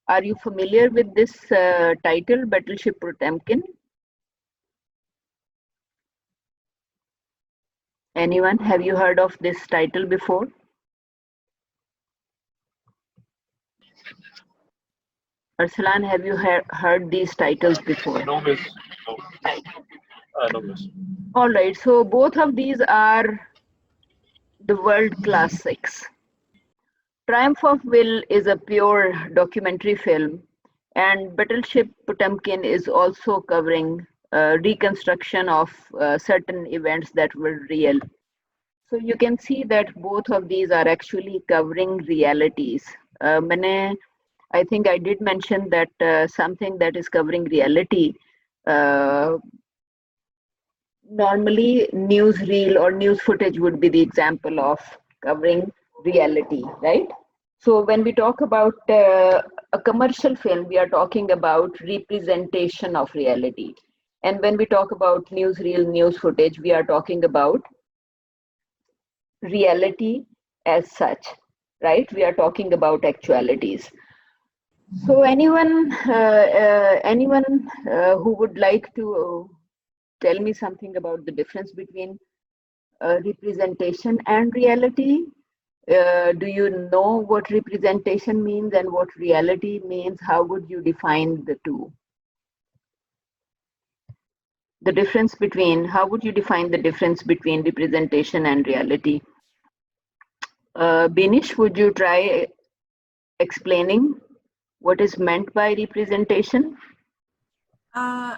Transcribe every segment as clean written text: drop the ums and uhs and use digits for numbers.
Are you familiar with this title, Battleship Potemkin? Anyone? Have you heard of this title before? Arsalan, have you heard these titles before? No, miss. No. No, miss. All right, so both of these are the world classics. Triumph of Will is a pure documentary film, and Battleship Potemkin is also covering reconstruction of certain events that were real. So you can see that both of these are actually covering realities. I think I did mention that something that is covering reality. Normally, newsreel or news footage would be the example of covering reality, right? So when we talk about a commercial film, we are talking about representation of reality. And when we talk about newsreel, news footage, we are talking about reality as such, right? We are talking about actualities. So anyone who would like to tell me something about the difference between representation and reality? Do you know what representation means and what reality means? How would you define the two? The difference between, how would you define the difference between representation and reality? Binish, would you try explaining what is meant by representation?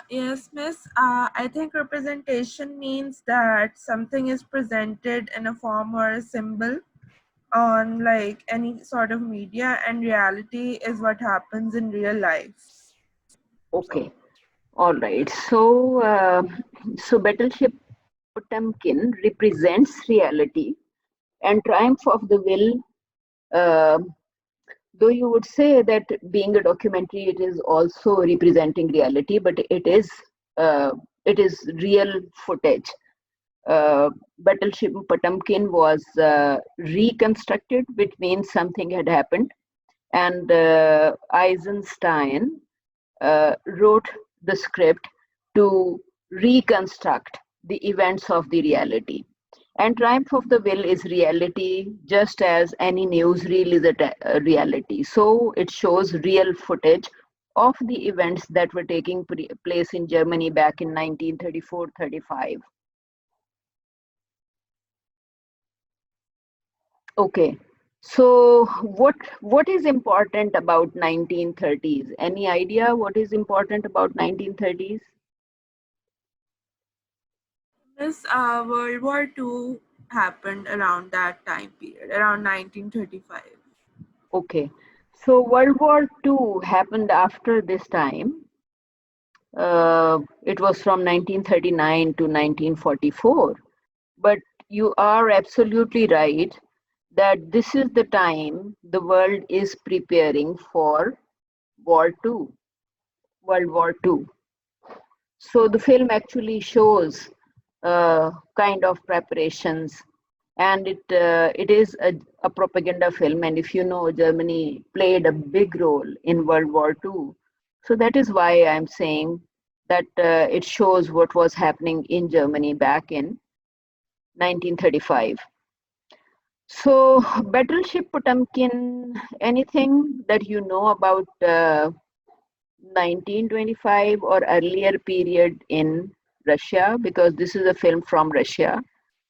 Yes, miss. I think representation means that something is presented in a form or a symbol on like any sort of media, and reality is what happens in real life. Okay, all right. So Battleship Potemkin represents reality, and Triumph of the Will, uh, though you would say that being a documentary, it is also representing reality, but uh, it is real footage. Battleship Potemkin was reconstructed, which means something had happened, and Eisenstein wrote the script to reconstruct the events of the reality. And Triumph of the Will is reality, just as any newsreel is a reality. So it shows real footage of the events that were taking place in Germany back in 1934-35. Okay. So what is important about 1930s? Any idea what is important about 1930s? Miss, World War II happened around that time period, around 1935. Okay. So World War II happened after this time. It was from 1939 to 1944. But you are absolutely right that this is the time the world is preparing for War II, World War II. So the film actually shows kind of preparations, and it is a propaganda film. And if you know, Germany played a big role in World War II, so that is why I'm saying that it shows what was happening in Germany back in 1935. So, Battleship Potemkin, anything that you know about 1925 or earlier period in Russia? Because this is a film from Russia,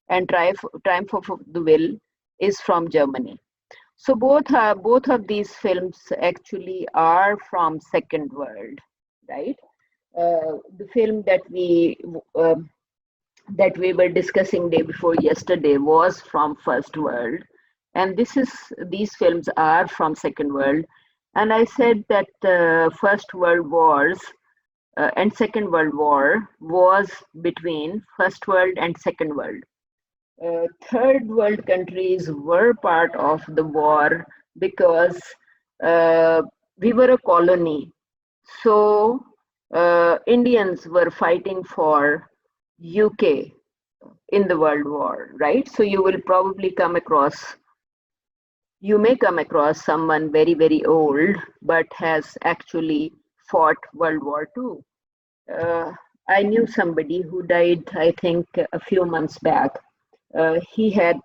and Triumph of the Will is from Germany. So both of these films actually are from Second World, right? The film uh, that we were discussing day before yesterday was from First World, and these films are from Second World. And I said that First World Wars and Second World War was between First World and Second World. Third world countries were part of the war because uh, we were a colony. So Indians were fighting for UK in the World War, right? So you will probably come across you may come across someone very, very old, but has actually fought World War II. I knew somebody who died, I think, a few months back. He had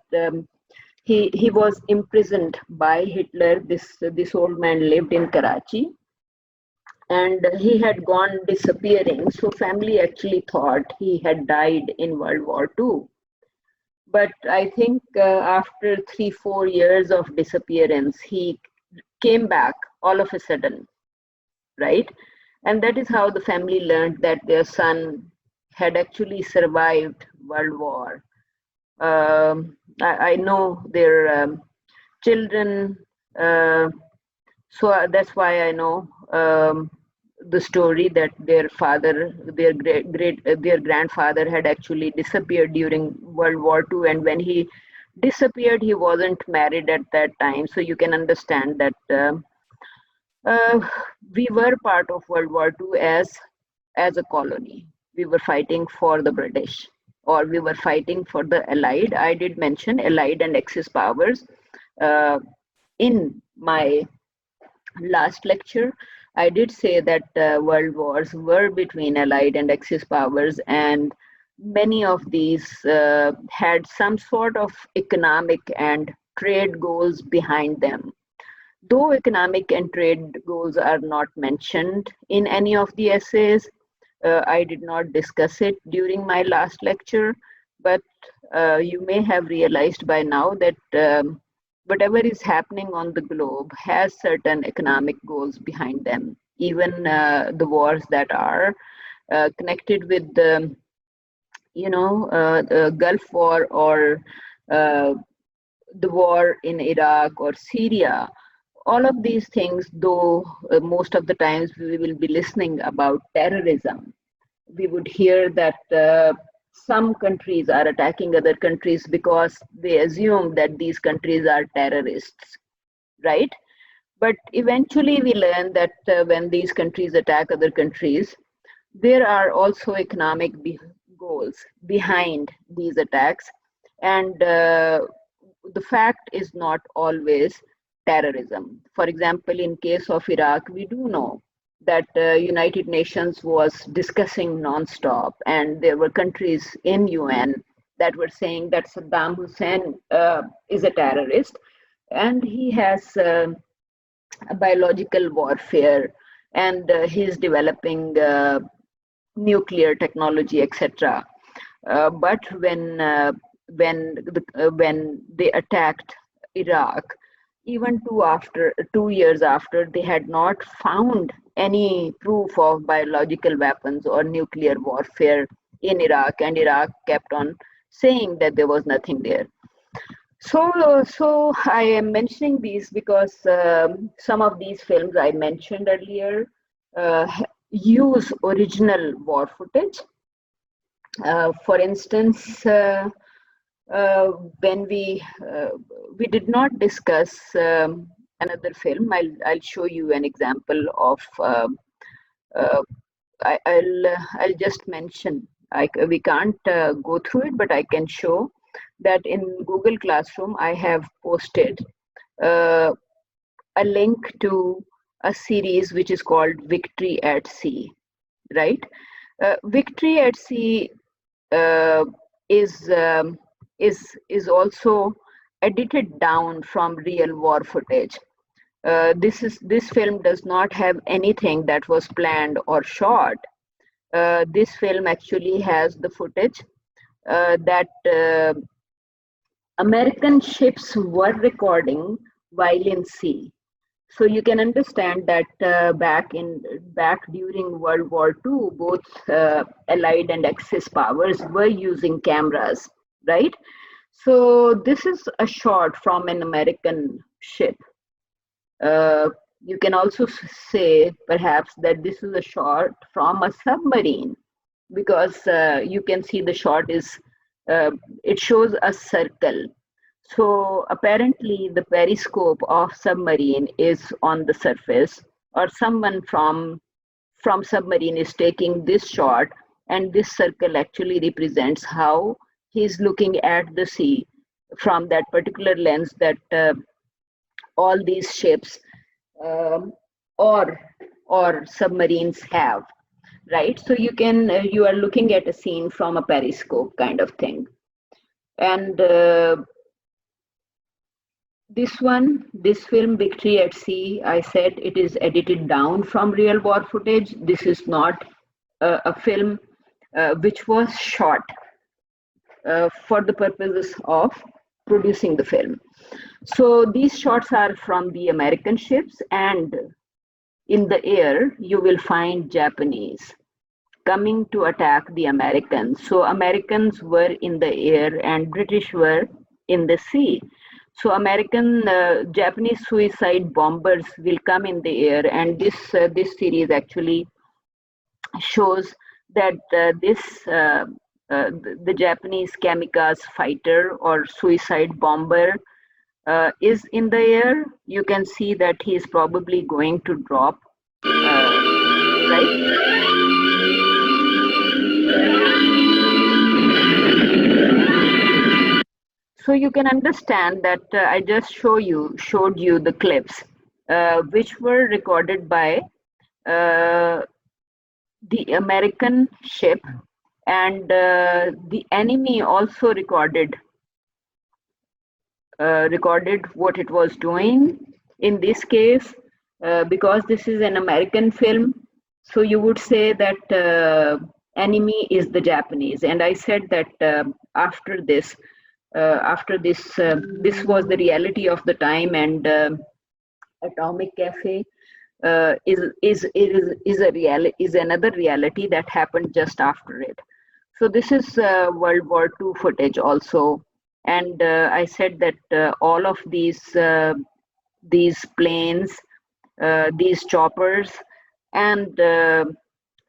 he was imprisoned by Hitler. This old man lived in Karachi, and he had gone disappearing. So family actually thought he had died in World War II. But I think after 3 4 years of disappearance, he came back all of a sudden, right? And that is how the family learned that their son had actually survived World War. I know their children, so that's why I know the story that their father, their grandfather had actually disappeared during World War II, and when he disappeared, he wasn't married at that time. So you can understand that uh, we were part of World War II as a colony. We were fighting for the British, or we were fighting for the Allied. I did mention Allied and Axis powers uh, in my last lecture. I did say that world wars were between Allied and Axis powers, and many of these had some sort of economic and trade goals behind them. Though economic and trade goals are not mentioned in any of the essays, I did not discuss it during my last lecture, but you may have realized by now that whatever is happening on the globe has certain economic goals behind them. Even the wars that are connected with the Gulf War, or the war in Iraq or Syria, all of these things, though most of the times we will be listening about terrorism, we would hear that some countries are attacking other countries because they assume that these countries are terrorists, right? But eventually we learn that when these countries attack other countries, there are also economic goals behind these attacks. And the fact is not always terrorism. For example, in case of Iraq, we do know that United Nations was discussing nonstop, and there were countries in UN that were saying that Saddam Hussein is a terrorist, and he has biological warfare, and he's developing nuclear technology, etc. But when they attacked Iraq, even 2 years after, they had not found any proof of biological weapons or nuclear warfare in Iraq, and Iraq kept on saying that there was nothing there. So I am mentioning these because some of these films I mentioned earlier use original war footage. For instance, when we did not discuss another film, I'll show you an example of. I'll just mention. We can't go through it, but I can show that in Google Classroom I have posted a link to a series which is called Victory at Sea. Right, Victory at Sea is also edited down from real war footage. This film does not have anything that was planned or shot. This film actually has the footage that American ships were recording while in sea. So you can understand that back during World War II, both Allied and Axis powers were using cameras, right? So this is a shot from an American ship. You can also say perhaps that this is a shot from a submarine, because you can see the shot is it shows a circle. So apparently the periscope of submarine is on the surface, or someone from submarine is taking this shot, and this circle actually represents how he's looking at the sea from that particular lens that all these ships um, or submarines have, right? So you are looking at a scene from a periscope kind of thing. And this film, Victory at Sea, I said it is edited down from real war footage. This is not a film which was shot for the purposes of producing the film. So these shots are from the American ships, and in the air you will find Japanese coming to attack the Americans. So Americans were in the air and British were in the sea. So Japanese suicide bombers will come in the air, and this series actually shows that the Japanese kamikaze fighter or suicide bomber is in the air. You can see that he is probably going to drop, right? So you can understand that I just showed you the clips which were recorded by the American ship, and the enemy also recorded what it was doing. In this case, because this is an American film, so you would say that enemy is the Japanese. And I said that after this, this was the reality of the time, and Atomic Cafe is another reality that happened just after it. So this is World War II footage also, and I said that all of these planes, these choppers, and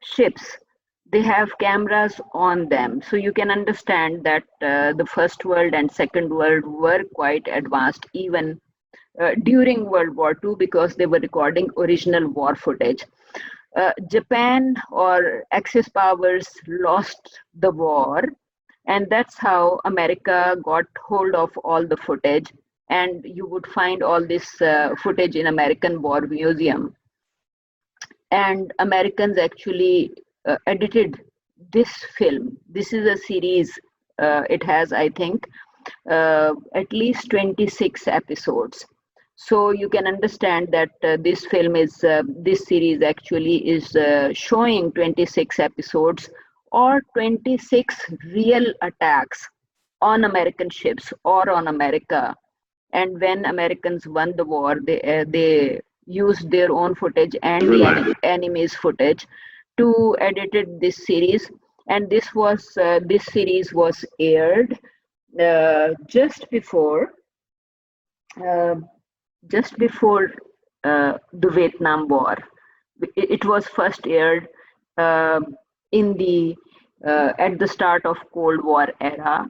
ships, they have cameras on them. So you can understand that the First World and Second World were quite advanced even during World War II, because they were recording original war footage. Japan or Axis powers lost the war, and that's how America got hold of all the footage. And you would find all this footage in American War Museum. And Americans actually edited this film. This is a series. It has, I think, at least 26 episodes. So you can understand that this series actually is showing 26 episodes or 26 real attacks on American ships or on America. And when Americans won the war, they used their own footage and the enemy's footage to edit this series. And this series was aired just before the Vietnam War. It was first aired in the at the start of Cold War era,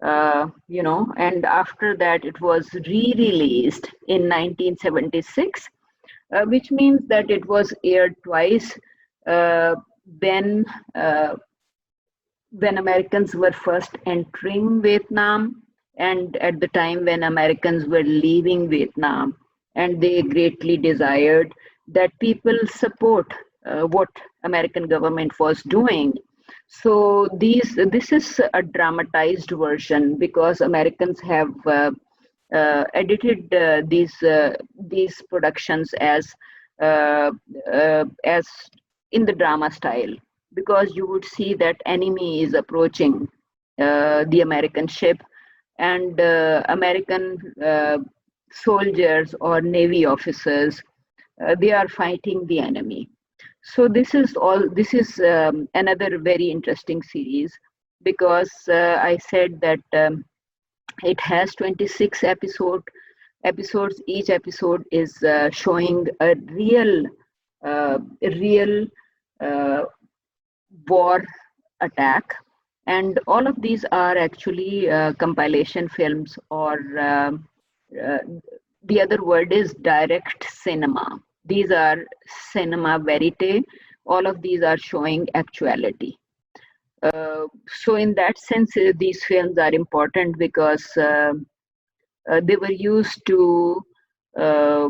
and after that it was re-released in 1976, which means that it was aired twice when Americans were first entering Vietnam, and at the time when Americans were leaving Vietnam, and they greatly desired that people support what American government was doing. So this is a dramatized version, because Americans have edited these productions as in the drama style, because you would see that enemy is approaching the American ship, and American soldiers or Navy officers, they are fighting the enemy. So this is another very interesting series, because I said that it has 26 episodes. Each episode is showing a real war attack, and all of these are actually compilation films, or the other word is direct cinema. These are cinema verite. All of these are showing actuality. So in that sense, these films are important, because they were used to uh,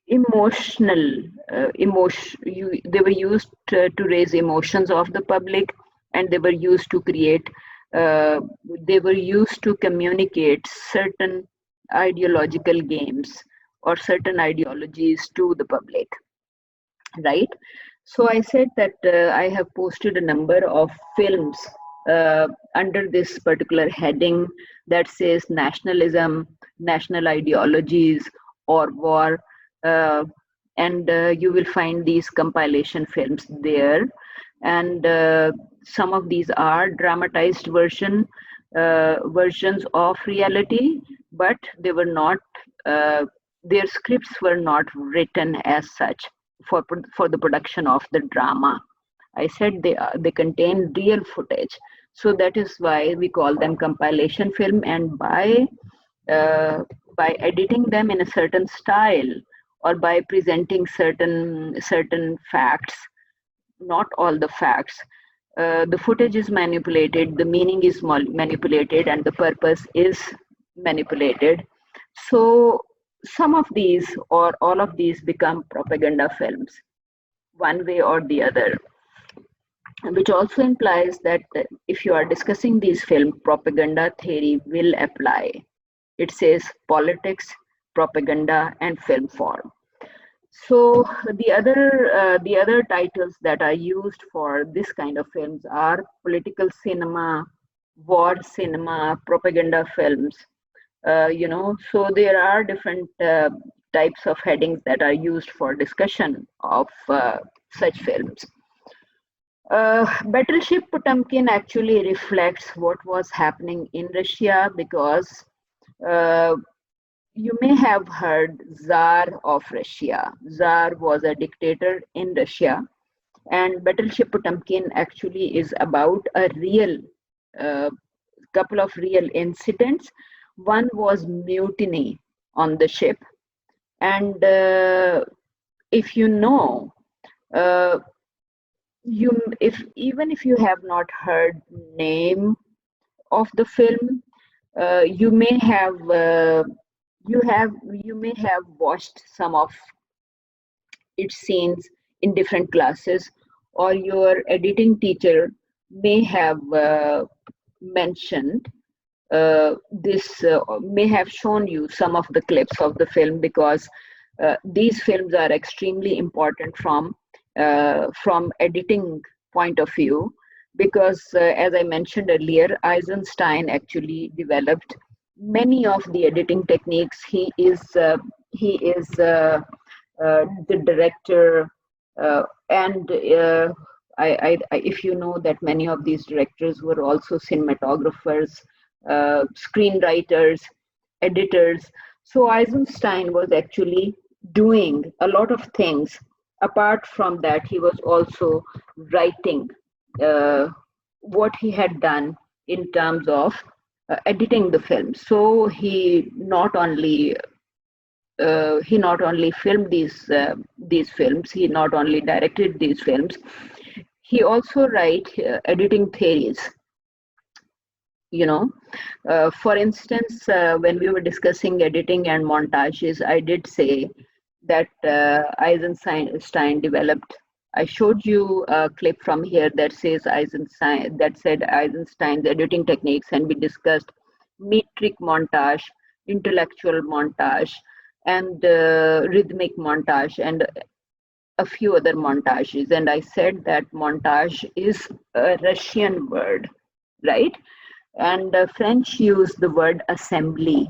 emotional they were used to raise emotions of the public, and they were used to create uh, they were used to communicate certain ideological games or certain ideologies to the public, right? So I said that I have posted a number of films under this particular heading that says nationalism, national ideologies, or war. Uh, and you will find these compilation films there. And some of these are dramatized versions of reality, but they were not. Their scripts were not written as such for the production of the drama. I said they contain real footage, so that is why we call them compilation film. And uh, by editing them in a certain style, or by presenting certain facts, not all the facts, the footage is manipulated, the meaning is manipulated, and the purpose is manipulated. So some of these or all of these become propaganda films, one way or the other, which also implies that if you are discussing these films, propaganda theory will apply. It says politics, propaganda, and film form. So the other titles that are used for this kind of films are political cinema, war cinema, propaganda films. So there are different types of headings that are used for discussion of such films. Battleship Potemkin actually reflects what was happening in Russia, because uh, you may have heard Tsar of Russia. Tsar was a dictator in Russia, and Battleship Potemkin actually is about a real uh, couple of real incidents. One was mutiny on the ship, and if you know, uh, you if even if you have not heard name of the film, you may have you may have watched some of its scenes in different classes, or your editing teacher may have mentioned this may have shown you some of the clips of the film, because these films are extremely important from editing point of view, because as I mentioned earlier, Eisenstein actually developed many of the editing techniques. He is the director, and if you know that many of these directors were also cinematographers, screenwriters, editors. So Eisenstein was actually doing a lot of things. Apart from that, he was also writing uh, what he had done in terms of editing the film. So he not only filmed these films, he not only directed these films, he also write editing theories. For instance, when we were discussing editing and montages, I did say that Eisenstein developed. I showed you a clip from here that says Eisenstein's editing techniques, and we discussed metric montage, intellectual montage, and rhythmic montage, and a few other montages. And I said that montage is a Russian word, right? And French use the word assembly.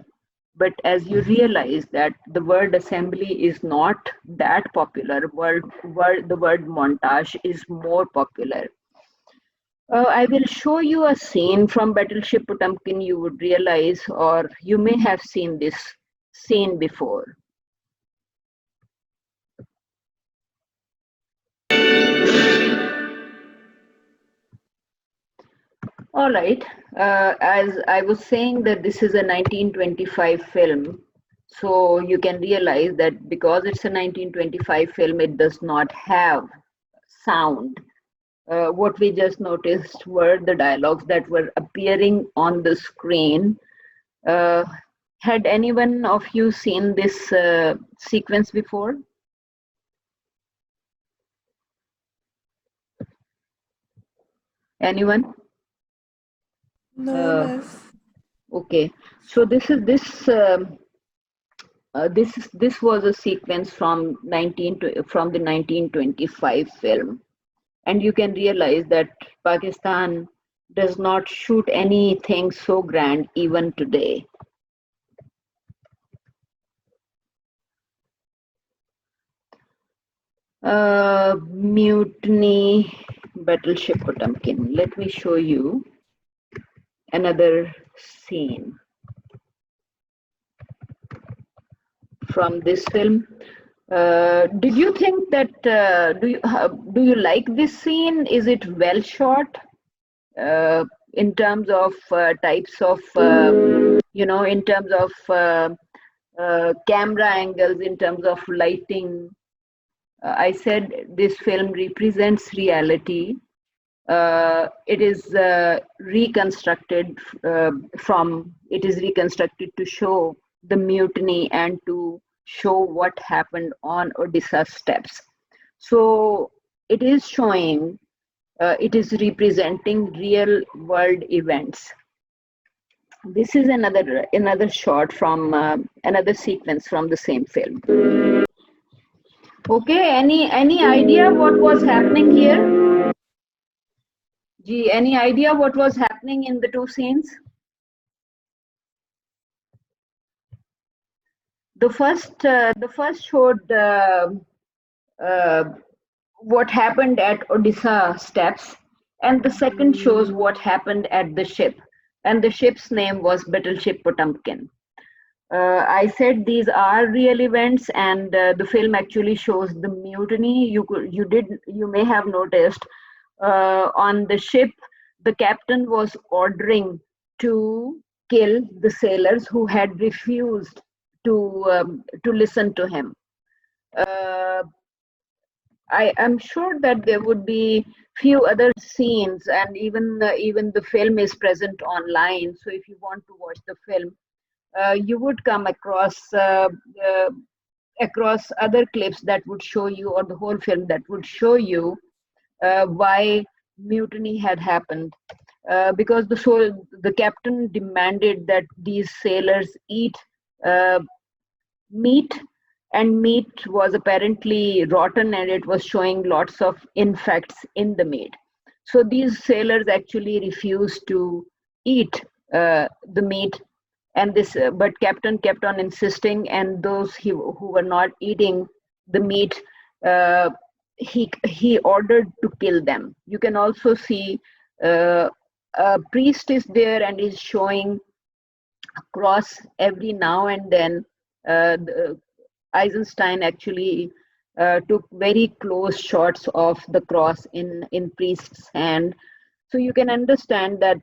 But as you realize that the word assembly is not that popular, the word montage is more popular. I will show you a scene from Battleship Potemkin. You would realize, or you may have seen this scene before. All right. As I was saying that this is a 1925 film, so you can realize that because it's a 1925 film, it does not have sound. What we just noticed were the dialogues that were appearing on the screen. Uh, Had anyone of you seen this sequence before? Anyone? No, miss. Okay, so this was a sequence from the 1925 film, and you can realize that Pakistan does not shoot anything so grand even today. Mutiny, Battleship Potemkin. Let me show you another scene from this film. Did you think that do you like this scene? Is it well shot in terms of types of in terms of camera angles, in terms of lighting? I said this film represents reality. It is reconstructed it is reconstructed to show the mutiny and to show what happened on Odisha steps. So it is showing, it is representing real world events. This is another shot from another sequence from the same film. Okay, any idea what was happening here? Gee, any idea what was happening in the two scenes? The first showed what happened at Odisha steps, and the second shows what happened at the ship, and the ship's name was Battleship Potemkin. I said these are real events, and the film actually shows the mutiny. You may have noticed on the ship, the captain was ordering to kill the sailors who had refused to listen to him. I am sure that there would be few other scenes, and even the film is present online. So if you want to watch the film, you would come across other clips that would show you, or the whole film that would show you why mutiny had happened. Because the captain demanded that these sailors eat uh, meat, and meat was apparently rotten, and it was showing lots of infects in the meat. So these sailors actually refused to eat the meat, and this but captain kept on insisting, and those who were not eating the meat, uh, he ordered to kill them. You can also see a priest is there and is showing a cross every now and then. Eisenstein actually took very close shots of the cross in priest's hand, so you can understand that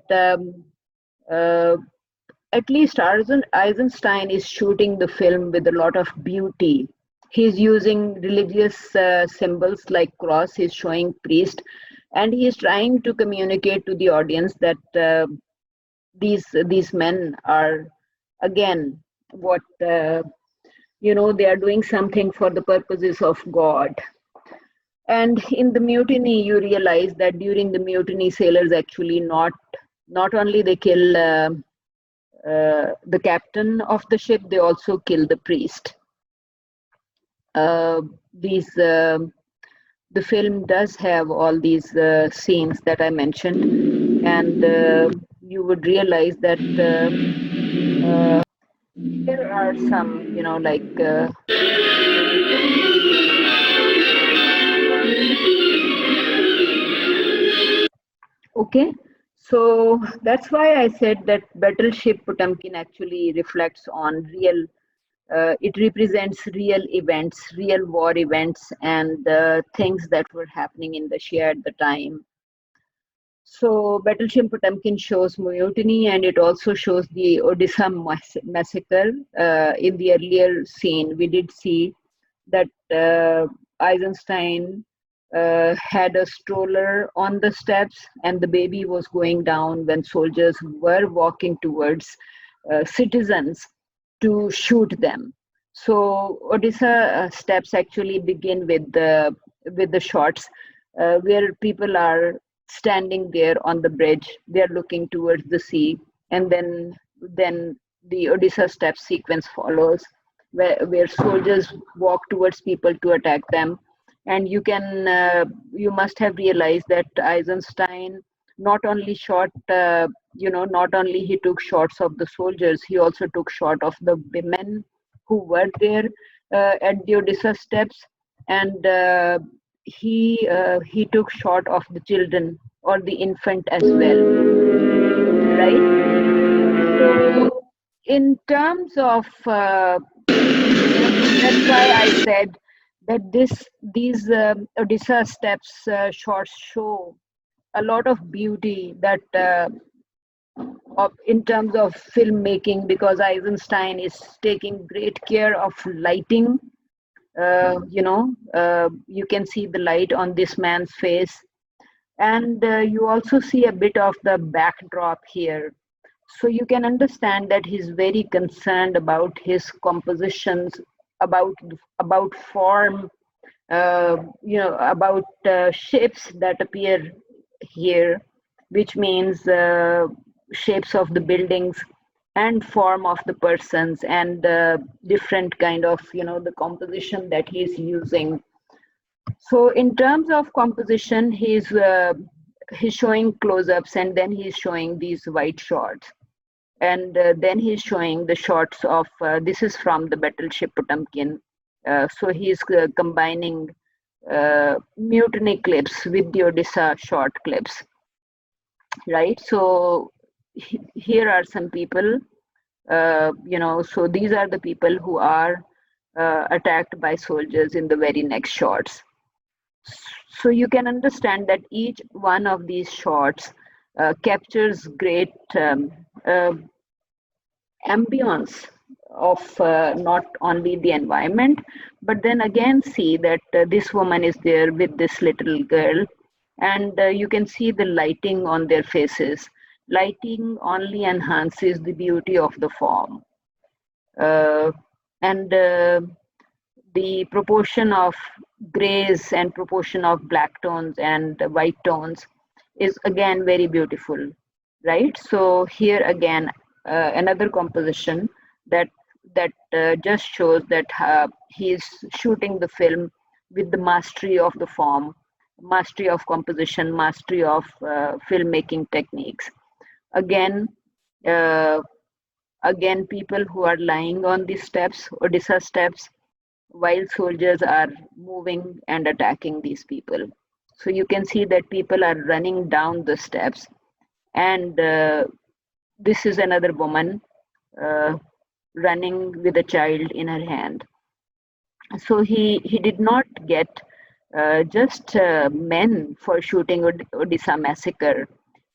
at least Eisenstein is shooting the film with a lot of beauty. He's using religious symbols like cross. He's showing priest, and he's trying to communicate to the audience that these men are again what they are doing something for the purposes of God. And in the mutiny, you realize that during the mutiny, sailors actually not only they kill the captain of the ship, they also kill the priest. The film does have all these scenes that I mentioned, and you would realize that there are some, okay. So that's why I said that Battleship Potemkin actually reflects on real. It represents real events, real war events, and things that were happening in Russia at the time. So Battleship Potemkin shows mutiny, and it also shows the Odisha massacre. In the earlier scene, we did see that Eisenstein had a stroller on the steps, and the baby was going down when soldiers were walking towards citizens. to shoot them. So Odisha steps actually begin with the shots where people are standing there on the bridge. They are looking towards the sea, and then the Odisha step sequence follows, where soldiers walk towards people to attack them. And you must have realized that Eisenstein not only not only he took shots of the soldiers, he also took shot of the women who were there at the Odisha steps, and he took shot of the children or the infant as well, right? So in terms of that's why I said that these Odisha steps shots show a lot of beauty that in terms of filmmaking, because Eisenstein is taking great care of lighting. You can see the light on this man's face, and you also see a bit of the backdrop here. So you can understand that he's very concerned about his compositions, about form, about shapes that appear here, which means shapes of the buildings and form of the persons, and different kind of the composition that he's using. So in terms of composition, he's showing close-ups, and then he's showing these white shots, and then he's showing the shots of this is from the Battleship Potemkin. So he's combining mutiny clips with the Odisha short clips, right? So here are some people, so these are the people who are attacked by soldiers in the very next shots. So you can understand that each one of these shots captures great ambience of not only the environment, but then again see that this woman is there with this little girl, and you can see the lighting on their faces. Lighting only enhances the beauty of the form, and the proportion of grays and proportion of black tones and white tones is again very beautiful, right? So here again another composition that just shows that he is shooting the film with the mastery of the form, mastery of composition, mastery of filmmaking techniques. Again, people who are lying on these steps, Odisha steps, while soldiers are moving and attacking these people. So you can see that people are running down the steps, and this is another woman running with a child in her hand. So he did not get just men for shooting Odisha massacre.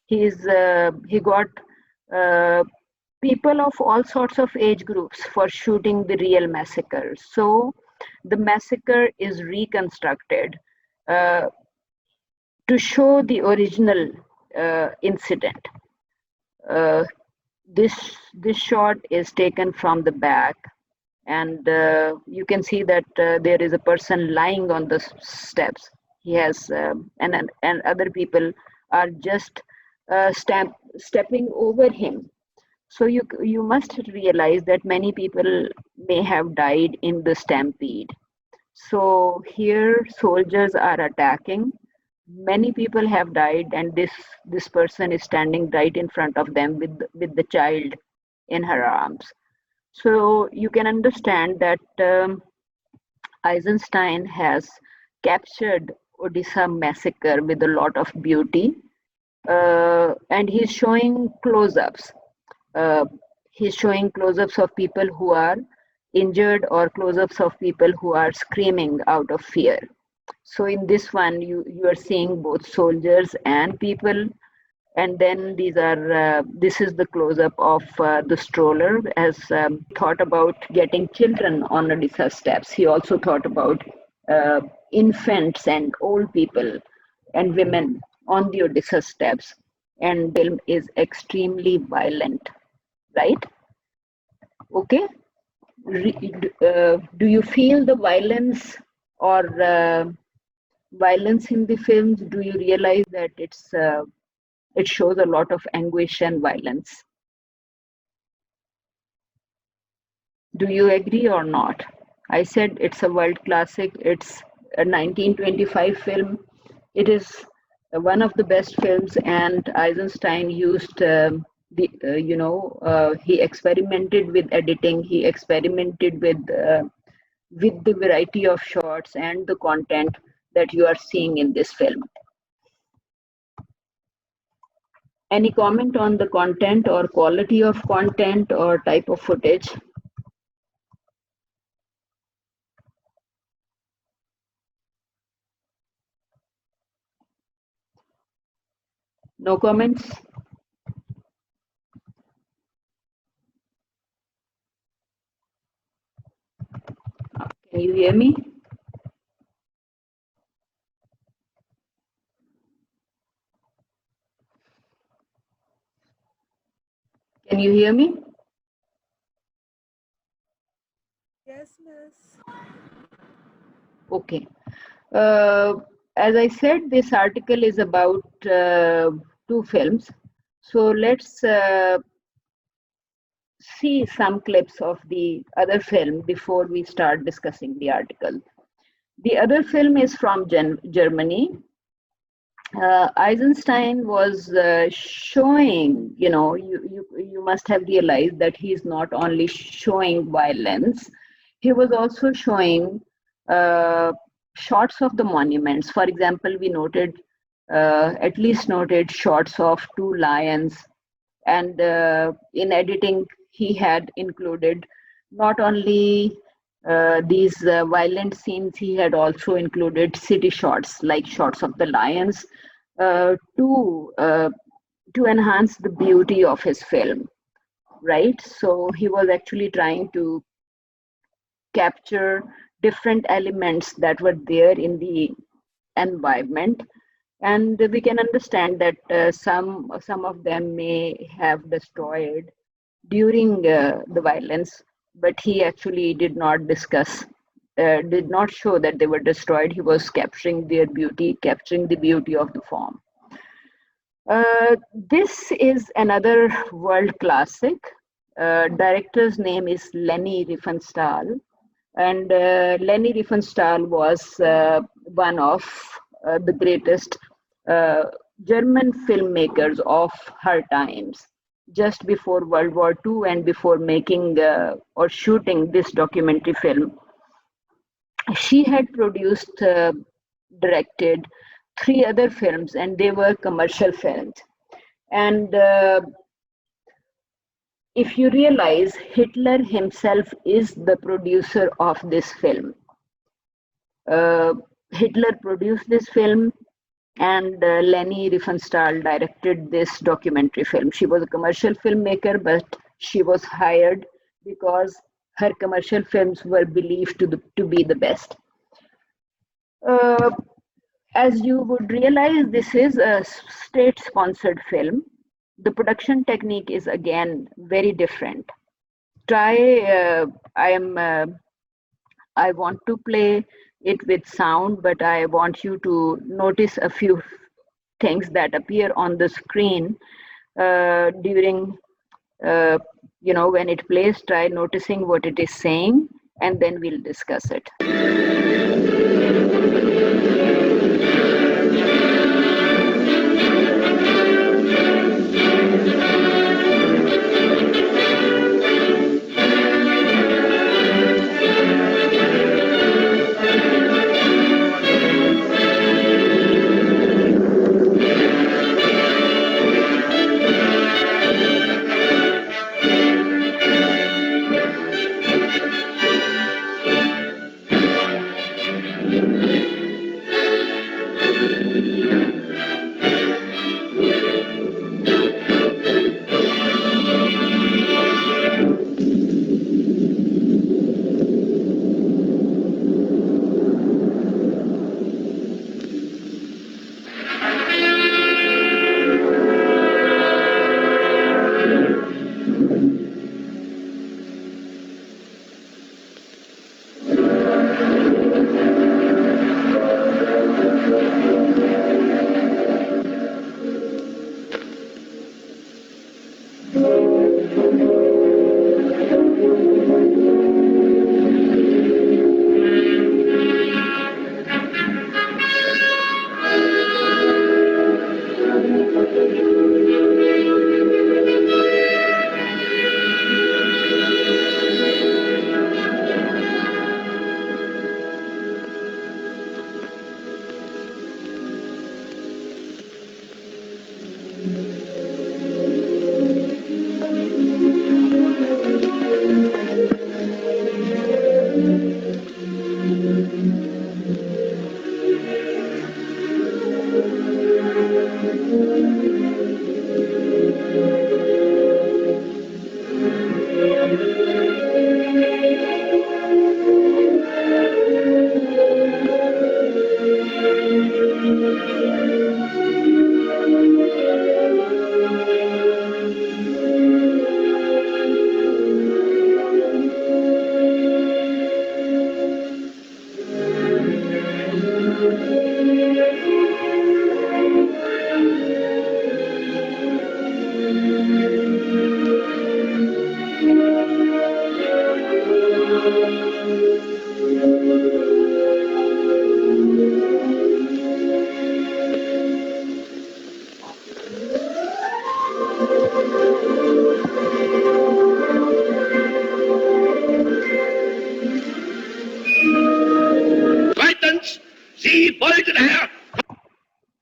He got people of all sorts of age groups for shooting the real massacre. So the massacre is reconstructed to show the original incident. This shot is taken from the back, and you can see that there is a person lying on the steps. He has and other people are just stepping over him. So you must realize that many people may have died in the stampede. So here soldiers are attacking. Many people have died, and this person is standing right in front of them with the child in her arms. So you can understand that Eisenstein has captured Odisha massacre with a lot of beauty, and he's showing close-ups. He's showing close-ups of people who are injured, or close-ups of people who are screaming out of fear. So in this one, you are seeing both soldiers and people, and then this is the close-up of the stroller. As thought about getting children on Odisha steps, he also thought about infants and old people and women on the Odisha steps. And film is extremely violent, right? Okay. do you feel the violence or violence in the films? Do you realize that it shows a lot of anguish and violence? Do you agree or not? I said it's a world classic. It's a 1925 film. It is one of the best films, and Eisenstein used he experimented with editing. He experimented with the variety of shots and the content that you are seeing in this film. Any comment on the content or quality of content or type of footage? No comments? Can you hear me? Can you hear me? Yes, miss. Okay. As I said, this article is about two films. So let's see some clips of the other film before we start discussing the article. The other film is from Germany. Eisenstein was showing, you must have realized that he's not only showing violence, he was also showing shots of the monuments. For example, we noted, at least noted shots of two lions, and in editing, he had included not only these violent scenes, he had also included city shots, like shots of the lions, uh, to uh, to enhance the beauty of his film, right? So he was actually trying to capture different elements that were there in the environment, and we can understand that some of them may have destroyed during the violence, but he actually did not show that they were destroyed. He was capturing their beauty, capturing the beauty of the form. This is another world classic. Director's name is Leni Riefenstahl, and Leni Riefenstahl was one of the greatest uh, German filmmakers of her times. Just before World War II and before making or shooting this documentary film, she had produced, directed three other films, and they were commercial films. And if you realize, Hitler himself is the producer of this film. Hitler produced this film, and Leni Riefenstahl directed this documentary film. She was a commercial filmmaker, but she was hired because her commercial films were believed to be the best. As you would realize, this is a state-sponsored film. The production technique is again very different. I want to play it with sound, but I want you to notice a few things that appear on the screen during, when it plays. Try noticing what it is saying, and then we'll discuss it.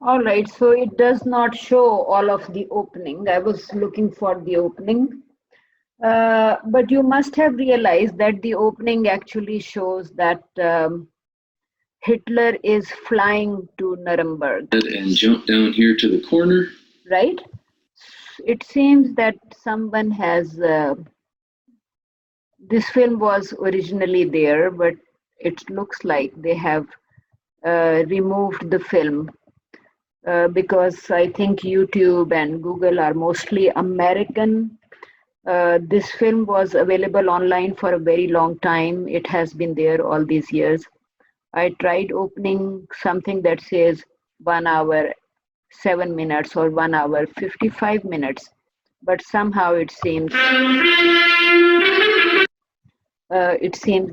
All right, so it does not show all of the opening. I was looking for the opening. But you must have realized that the opening actually shows that Hitler is flying to Nuremberg. And jump down here to the corner. Right? It seems that someone has. This film was originally there, but it looks like they have removed the film because I think YouTube and Google are mostly American. This film was available online for a very long time. It has been there all these years. I tried opening something that says 1 hour 7 minutes or 1 hour 55 minutes, but somehow it seems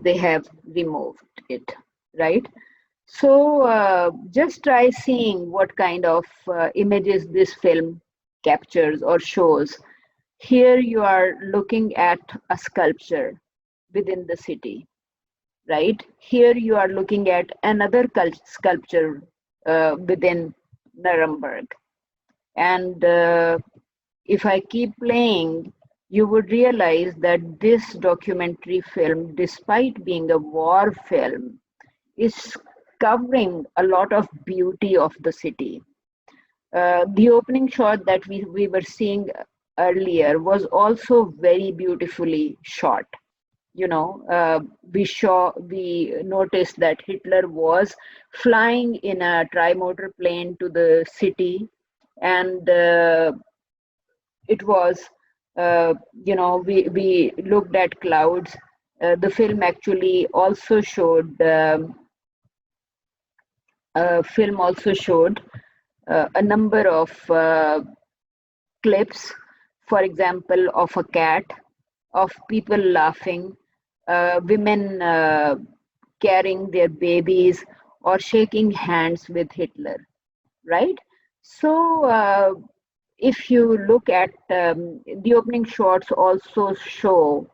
they have removed it, right? So just try seeing what kind of images this film captures or shows. Here you are looking at a sculpture within the city, right? Here you are looking at another sculpture within Nuremberg. And if I keep playing, you would realize that this documentary film, despite being a war film, is covering a lot of beauty of the city. The opening shot that we were seeing earlier was also very beautifully shot. You know, we noticed that Hitler was flying in a tri-motor plane to the city, and it was, we looked at clouds. The film actually also showed. Film also showed a number of clips, for example, of a cat, of people laughing, women carrying their babies or shaking hands with Hitler, right? So if you look at the opening shots also show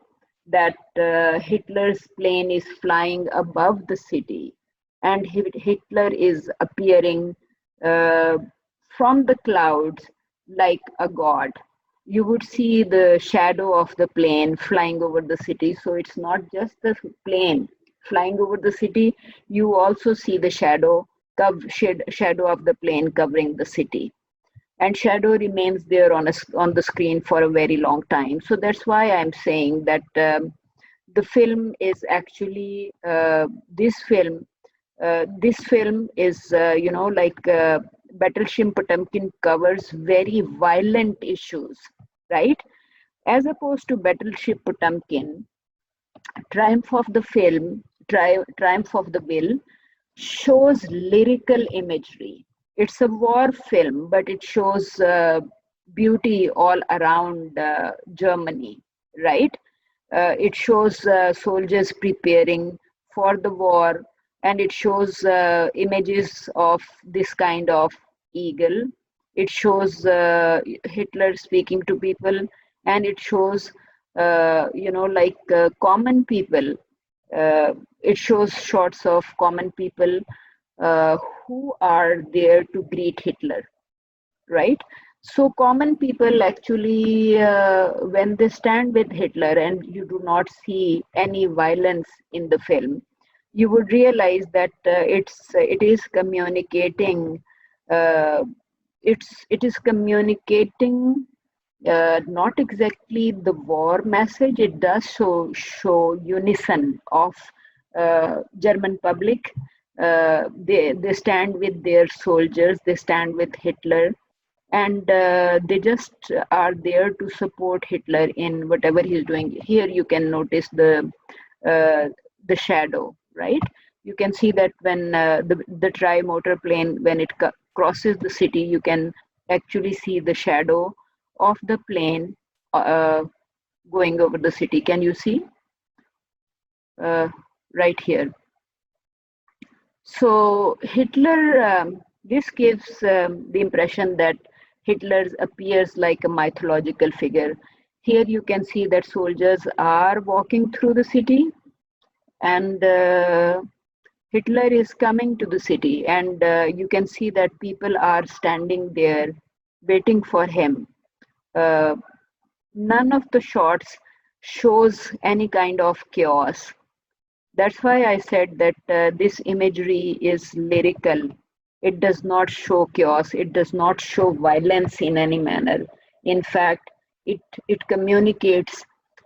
that Hitler's plane is flying above the city, and Hitler is appearing from the clouds like a god. You would see the shadow of the plane flying over the city. So it's not just the plane flying over the city, you also see the shadow of the plane covering the city. And shadow remains there on the screen for a very long time. So that's why I'm saying that the film is actually this film is, Battleship Potemkin covers very violent issues, right? As opposed to Battleship Potemkin, Triumph of the Will shows lyrical imagery. It's a war film, but it shows beauty all around Germany, right? It shows soldiers preparing for the war, and it shows images of this kind of eagle. It shows Hitler speaking to people, and it shows, common people. It shows shots of common people who are there to greet Hitler, right? So common people actually, when they stand with Hitler and you do not see any violence in the film, you would realize that it is communicating. It is communicating not exactly the war message. It does show unison of German public. They stand with their soldiers. They stand with Hitler, and they just are there to support Hitler in whatever he's doing. Here you can notice the shadow, right? You can see that when the tri-motor plane, when it crosses the city, you can actually see the shadow of the plane going over the city. Can you see? Right here. So Hitler, this gives the impression that Hitler appears like a mythological figure. Here you can see that soldiers are walking through the city, and Hitler is coming to the city, and you can see that people are standing there waiting for him. Uh, None of the shots shows any kind of chaos. That's why I said that this imagery is lyrical. It does not show chaos. It does not show violence in any manner. In fact, it communicates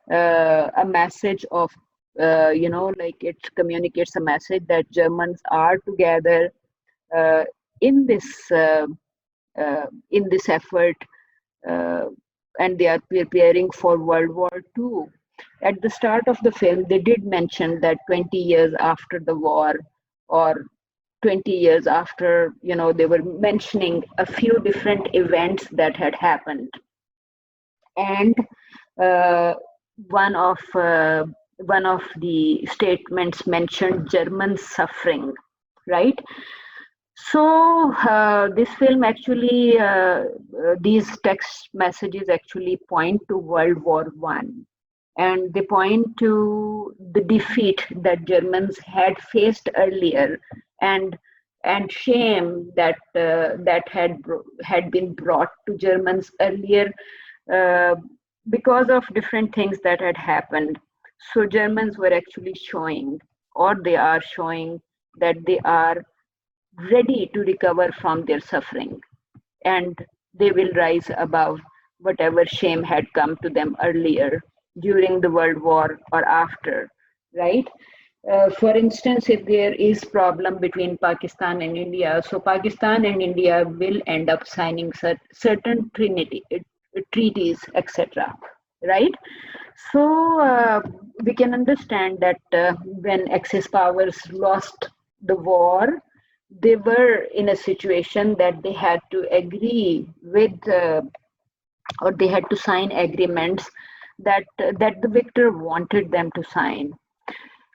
a message of like it communicates a message that Germans are together uh, in this uh, in this effort, uh, and they are preparing for World War II. At the start of the film, they did mention that 20 years after the war, or 20 years after, they were mentioning a few different events that had happened. And uh, one of uh, one of the statements mentioned German suffering, right? So this film actually, these text messages actually point to World War One, and they point to the defeat that Germans had faced earlier, and shame that had been brought to Germans earlier uh, because of different things that had happened. So Germans were actually showing, or they are showing, that they are ready to recover from their suffering, and they will rise above whatever shame had come to them earlier during the World War or after, right? For instance, if there is problem between Pakistan and India, so Pakistan and India will end up signing certain treaties, etc. Right? So we can understand that when Axis powers lost the war, they were in a situation that they had to agree with, or they had to sign agreements that the victor wanted them to sign.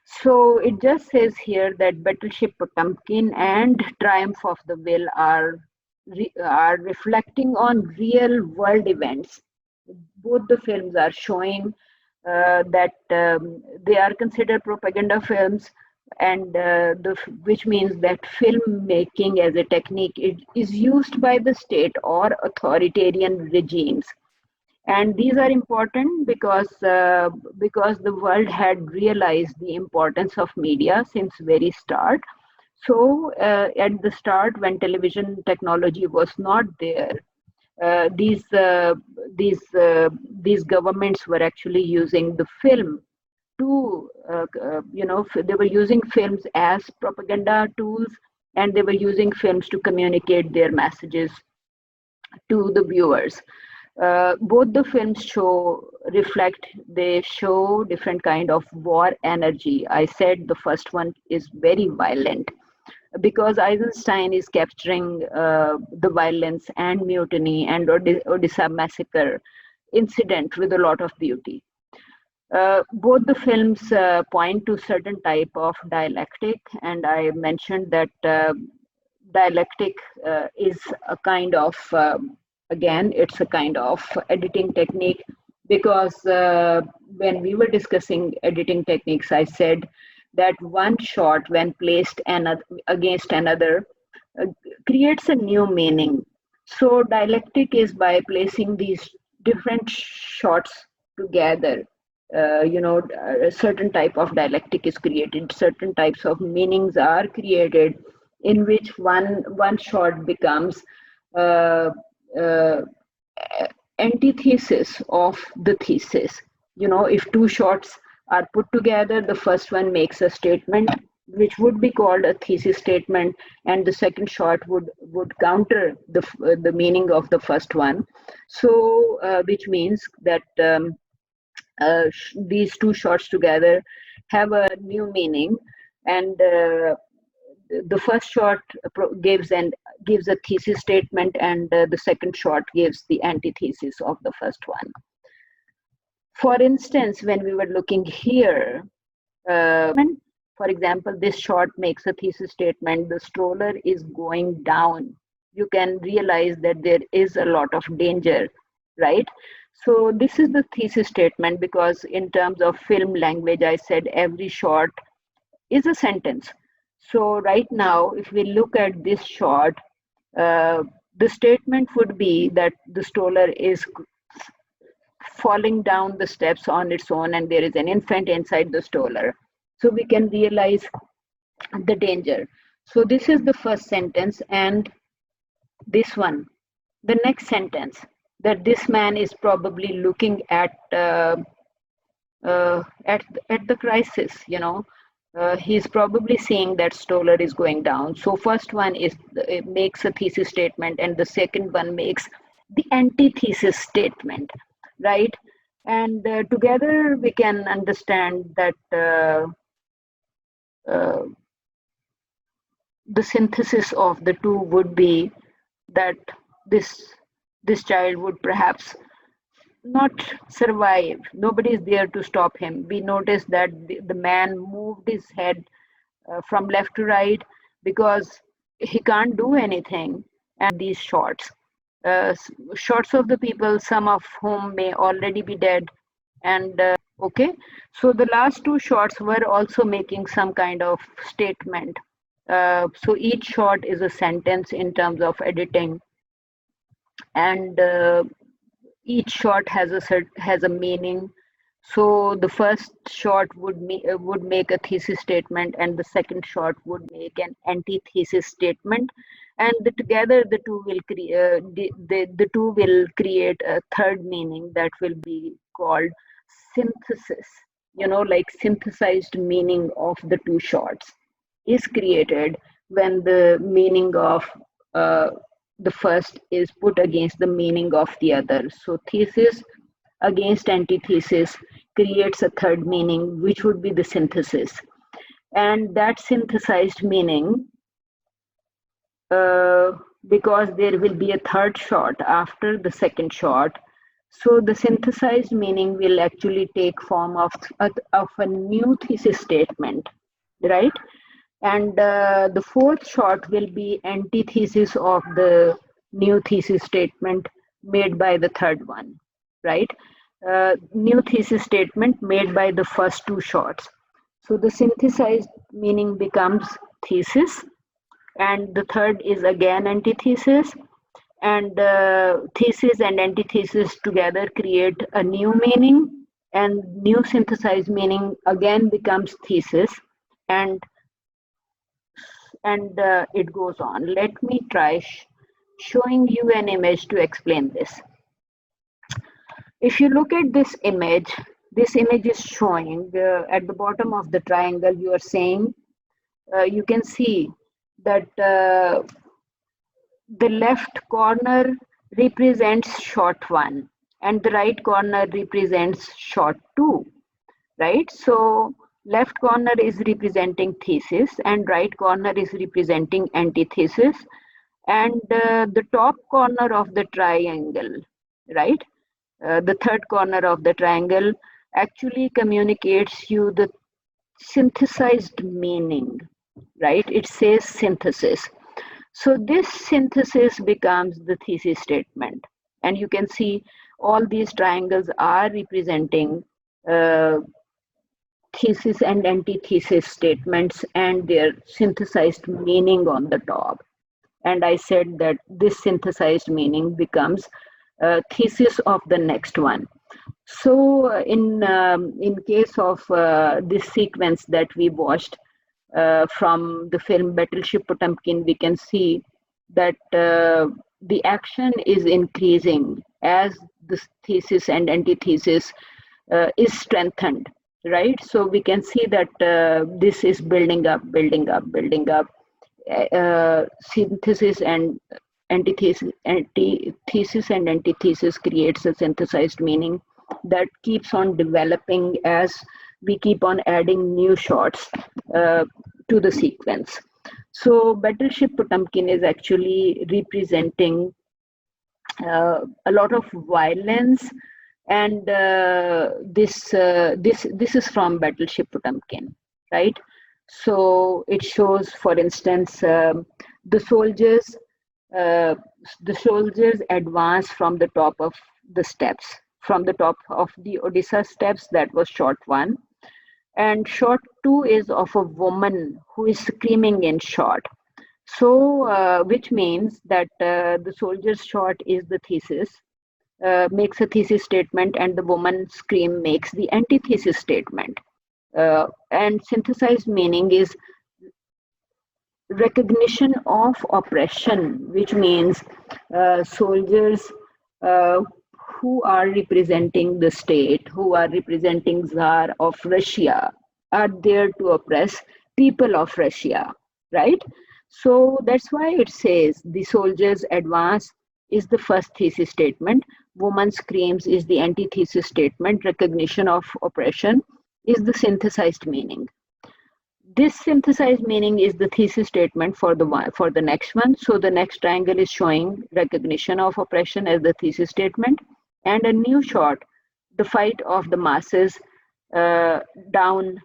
So it just says here that Battleship Potemkin and Triumph of the Will are reflecting on real world events. Both the films are showing that they are considered propaganda films, and which means that filmmaking as a technique is used by the state or authoritarian regimes. And these are important because the world had realized the importance of media since very start. So at the start, when television technology was not there, uh, these uh, these governments were actually using the film to they were using films as propaganda tools, and they were using films to communicate their messages to the viewers. Both the films they show different kind of war energy. I said the first one is very violent because Eisenstein is capturing the violence and mutiny and Odessa massacre incident with a lot of beauty. Both the films point to certain type of dialectic, and I mentioned that dialectic is a kind of again, it's a kind of editing technique, because when we were discussing editing techniques, I said that one shot, when placed against another, uh, creates a new meaning. So dialectic is by placing these different shots together. A certain type of dialectic is created, certain types of meanings are created, in which one shot becomes uh, uh, antithesis of the thesis. If two shots are put together, the first one makes a statement which would be called a thesis statement, and the second shot would counter the meaning of the first one. So which means that these two shots together have a new meaning, and the first shot gives a thesis statement, and the second shot gives the antithesis of the first one. For instance, when we were looking here, for example, this shot makes a thesis statement: the stroller is going down. You can realize that there is a lot of danger, right? So this is the thesis statement, because in terms of film language, I said every shot is a sentence. So right now, if we look at this shot, the statement would be that the stroller is falling down the steps on its own and there is an infant inside the stroller. So we can realize the danger. So this is the first sentence, and this one, the next sentence, that this man is probably looking at the crisis, he's probably seeing that stroller is going down. So first one is it makes a thesis statement, and the second one makes the antithesis statement, right? And together we can understand that uh, the synthesis of the two would be that this child would perhaps not survive. Nobody is there to stop him. We notice that the man moved his head from left to right because he can't do anything. And these shots, shots of the people, some of whom may already be dead. And okay, so the last two shots were also making some kind of statement. So each shot is a sentence in terms of editing, and each shot has a meaning. So the first shot would make a thesis statement, and the second shot would make an antithesis statement, and together the two will create the two will create a third meaning that will be called synthesis. Like synthesized meaning of the two shots is created when the meaning of the first is put against the meaning of the other. So thesis against antithesis creates a third meaning, which would be the synthesis. And that synthesized meaning, because there will be a third shot after the second shot, so the synthesized meaning will actually take form of a new thesis statement, right? And the fourth shot will be antithesis of the new thesis statement made by the third one, right? New thesis statement made by the first two shots. So the synthesized meaning becomes thesis, and the third is again antithesis, and thesis and antithesis together create a new meaning, and new synthesized meaning again becomes thesis, and it goes on. Let me try showing you an image to explain this. If you look at this image is showing at the bottom of the triangle, you are saying, you can see that the left corner represents shot 1 and the right corner represents shot 2, right? So left corner is representing thesis and right corner is representing antithesis, and the top corner of the triangle, right, the third corner of the triangle actually communicates you the synthesized meaning, right? It says synthesis. So this synthesis becomes the thesis statement, and you can see all these triangles are representing thesis and antithesis statements and their synthesized meaning on the top. And I said that this synthesized meaning becomes thesis of the next one. So in case of this sequence that we watched from the film Battleship Potemkin, we can see that the action is increasing as the thesis and antithesis is strengthened, right? So we can see that this is building up. Synthesis and antithesis and antithesis creates a synthesized meaning that keeps on developing as we keep on adding new shots to the sequence. So Battleship Potemkin is actually representing a lot of violence, and this is from Battleship Potemkin, right? So it shows, for instance, the soldiers advance from the top of the steps, from the top of the Odisha steps. That was shot 1. And shot 2 is of a woman who is screaming in shot. So, which means that the soldier's shot is the thesis, makes a thesis statement, and the woman's scream makes the antithesis statement. And synthesized meaning is recognition of oppression, which means soldiers uh, who are representing the state, who are representing Tsar of Russia, are there to oppress people of Russia, right? So that's why it says the soldiers advance is the first thesis statement, woman screams is the antithesis statement, recognition of oppression is the synthesized meaning. This synthesized meaning is the thesis statement for the next one. So the next triangle is showing recognition of oppression as the thesis statement, and a new shot, the fight of the masses uh, down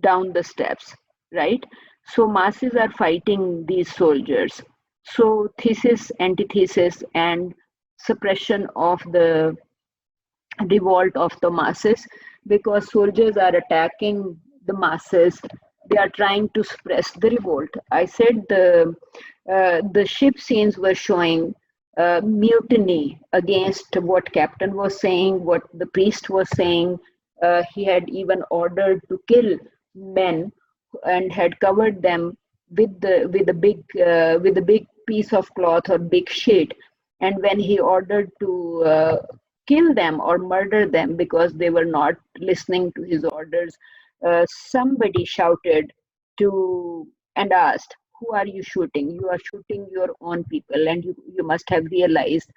down the steps, right? So masses are fighting these soldiers. So thesis, antithesis, and suppression of the revolt of the masses, because soldiers are attacking the masses. They are trying to suppress the revolt. I said the ship scenes were showing mutiny against what captain was saying, what the priest was saying. He had even ordered to kill men and had covered them with a big piece of cloth or big sheet. And when he ordered to kill them or murder them because they were not listening to his orders, somebody shouted to and asked, "Who are you shooting? You are shooting your own people, and you must have realized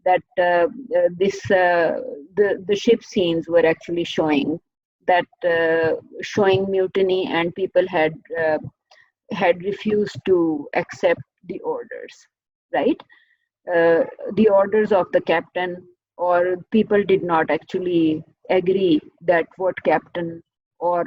that the ship scenes were actually showing that showing mutiny, and people had refused to accept the orders, right? uh, the orders of the captain, or people did not actually agree that what captain or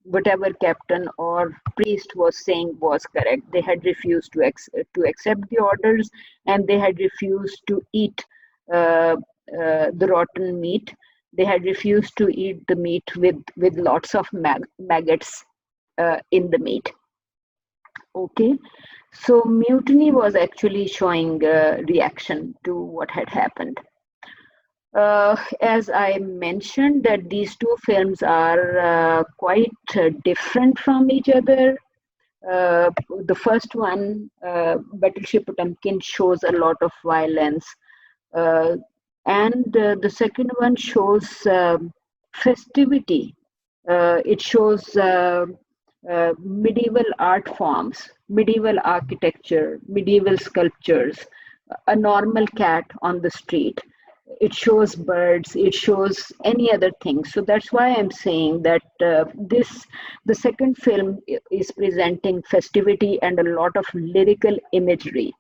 whatever captain or priest was saying was correct. They had refused to accept the orders, and they had refused to eat the rotten meat. They had refused to eat the meat with lots of maggots in the meat. Okay, so mutiny was actually showing reaction to what had happened. As I mentioned, that these two films are quite different from each other. The first one, Battleship Potemkin, shows a lot of violence, uh, and the second one shows festivity. It shows medieval art forms, medieval architecture, medieval sculptures, a normal cat on the street. It shows birds, it shows any other thing. So that's why I'm saying that the second film is presenting festivity and a lot of lyrical imagery.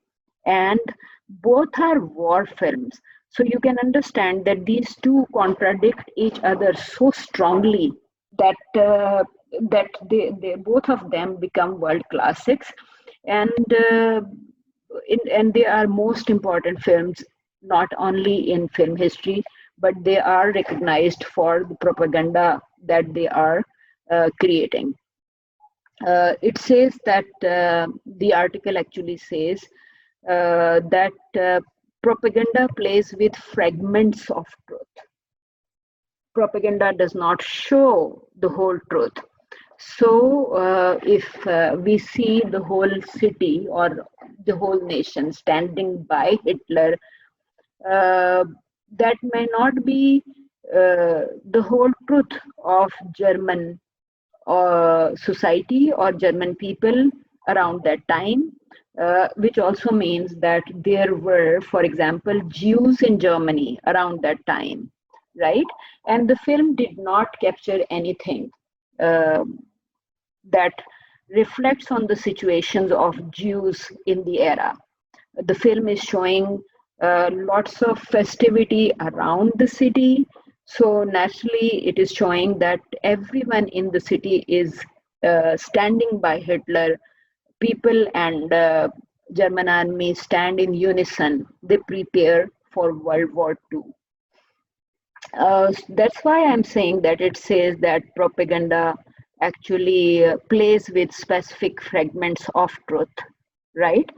And both are war films. So you can understand that these two contradict each other so strongly that they both of them become world classics, and and they are most important films not only in film history, but they are recognized for the propaganda that they are creating. It says that the article actually says that propaganda plays with fragments of truth. Propaganda does not show the whole truth. So, if we see the whole city or the whole nation standing by Hitler, uh, that may not be the whole truth of German society or German people around that time, which also means that there were, for example, Jews in Germany around that time, right? And the film did not capture anything uh, that reflects on the situations of Jews in the era. The film is showing lots of festivity around the city. So naturally, it is showing that everyone in the city is standing by Hitler. People and German army stand in unison. They prepare for World War II. That's why I'm saying that it says that propaganda actually plays with specific fragments of truth, right?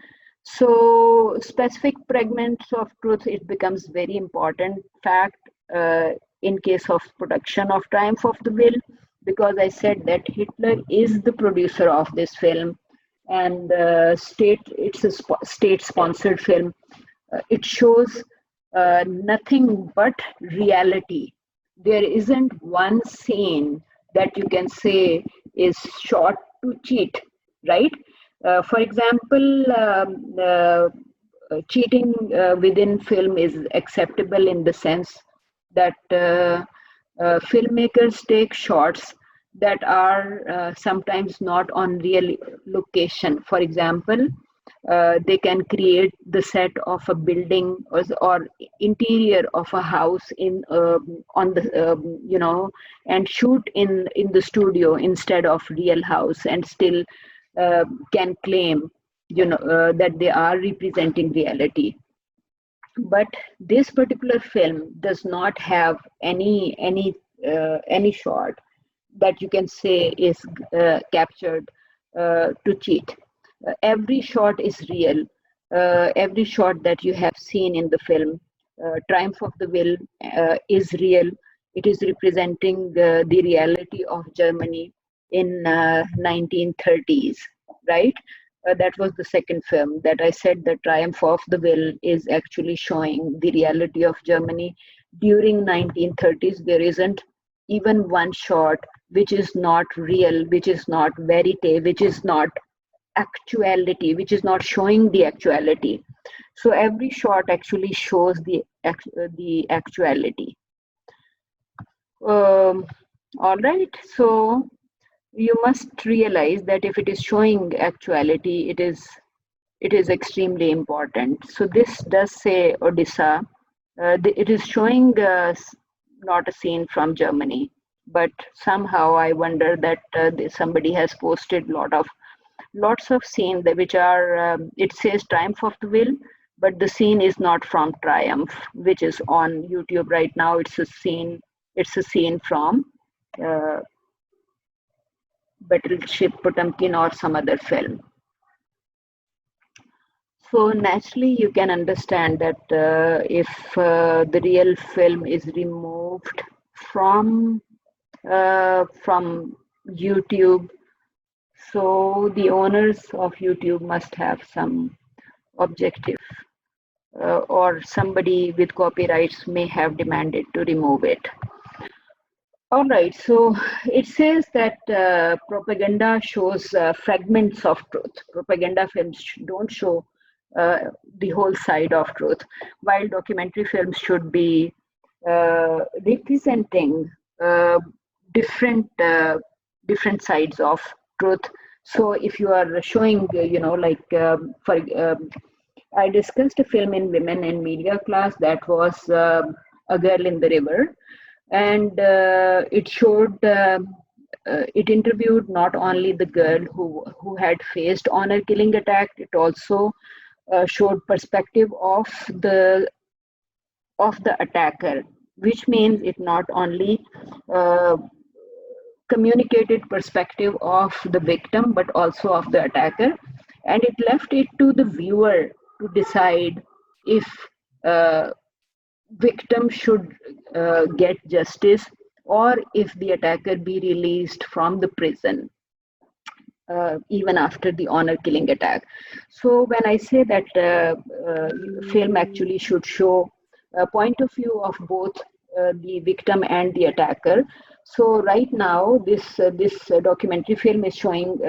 So specific fragments of truth, it becomes very important fact in case of production of Triumph of the Will, because I said that Hitler is the producer of this film, and it's a state sponsored film. It shows nothing but reality. There isn't one scene that you can say is shot to cheat, right? For example, cheating within film is acceptable in the sense that filmmakers take shots that are sometimes not on real location. For example, they can create the set of a building or interior of a house in on the and shoot in the studio instead of real house, and still can claim that they are representing reality. But this particular film does not have any shot that you can say is captured to cheat. Every shot is real. Every shot that you have seen in the film, Triumph of the Will, is real. It is representing the reality of Germany in 1930s, right? That was the second film that I said the Triumph of the Will is actually showing the reality of Germany during 1930s. There isn't even one shot which is not real, which is not verite, which is not actuality, which is not showing the actuality. So every shot actually shows the actuality. All right, so you must realize that if it is showing actuality, it is extremely important. So this does say Odisha. It is showing not a scene from Germany, but somehow I wonder that somebody has posted lots of scenes which are it says Triumph of the Will, but the scene is not from Triumph, which is on YouTube right now. It's a scene from Battleship, Potemkin, or some other film. So naturally you can understand that if the real film is removed from YouTube, so the owners of YouTube must have some objective, or somebody with copyrights may have demanded to remove it. All right, so it says that propaganda shows fragments of truth. Propaganda films don't show the whole side of truth, while documentary films should be representing different sides of truth. So if you are showing, I discussed a film in Women in Media class that was A Girl in the River, and it showed. It interviewed not only the girl who had faced honor killing attack. It also showed perspective of the attacker, which means it not only communicated perspective of the victim but also of the attacker, and it left it to the viewer to decide if victim should get justice, or if the attacker be released from the prison even after the honor killing attack. So when I say that film actually should show a point of view of both the victim and the attacker. So right now this documentary film is showing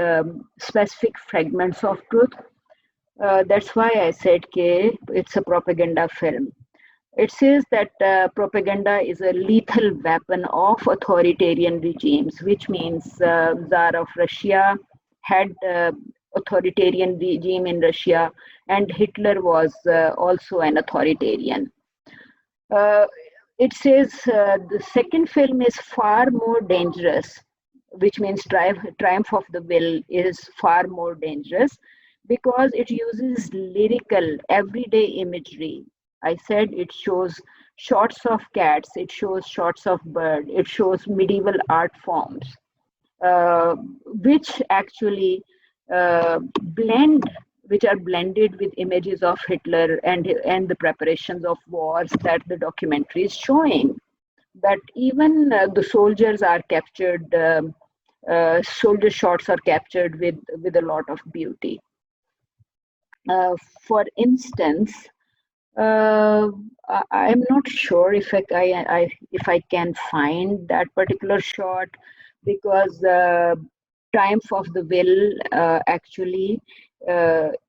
specific fragments of truth. That's why I said it's a propaganda film. It says that propaganda is a lethal weapon of authoritarian regimes, which means Tsar of Russia had authoritarian regime in Russia, and Hitler was also an authoritarian. It says the second film is far more dangerous, which means Triumph of the Will is far more dangerous because it uses lyrical, everyday imagery. I said it shows shots of cats, it shows shots of bird, it shows medieval art forms, which actually blend, which are blended with images of Hitler and the preparations of wars that the documentary is showing. That even the soldiers are captured, soldier shots are captured with a lot of beauty. For instance, I'm not sure if if I can find that particular shot, because Triumph of the Will actually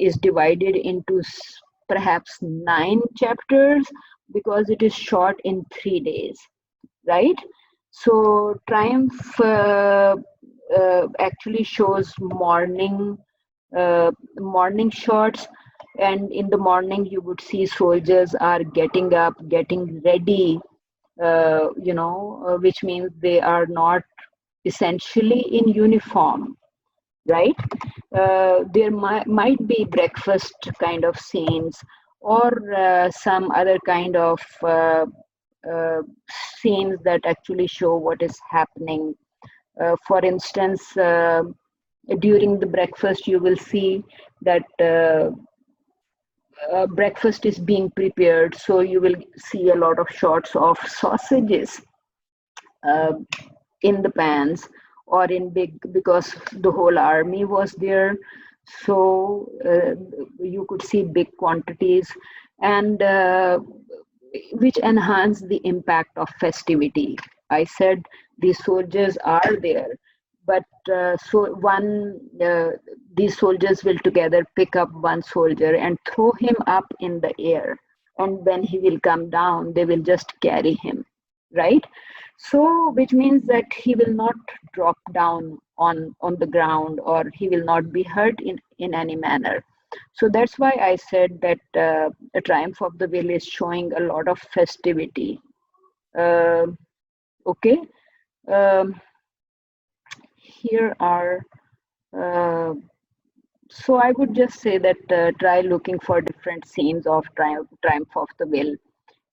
is divided into perhaps 9 chapters, because it is shot in 3 days, right? So Triumph actually shows morning shots, and in the morning you would see soldiers are getting up, getting ready, which means they are not essentially in uniform, right? There might be breakfast kind of scenes, or some other kind of uh, scenes that actually show what is happening. For instance, during the breakfast, you will see that breakfast is being prepared, so you will see a lot of shots of sausages uh, in the pans, or in big, because the whole army was there, so you could see big quantities, and which enhance the impact of festivity. I said these soldiers are there, but these soldiers will together pick up one soldier and throw him up in the air, and when he will come down, they will just carry him, right? So which means that he will not drop down on the ground, or he will not be hurt in any manner. So that's why I said that the Triumph of the Will is showing a lot of festivity. Okay. um, Here are so I would just say that try looking for different scenes of Triumph of the Will,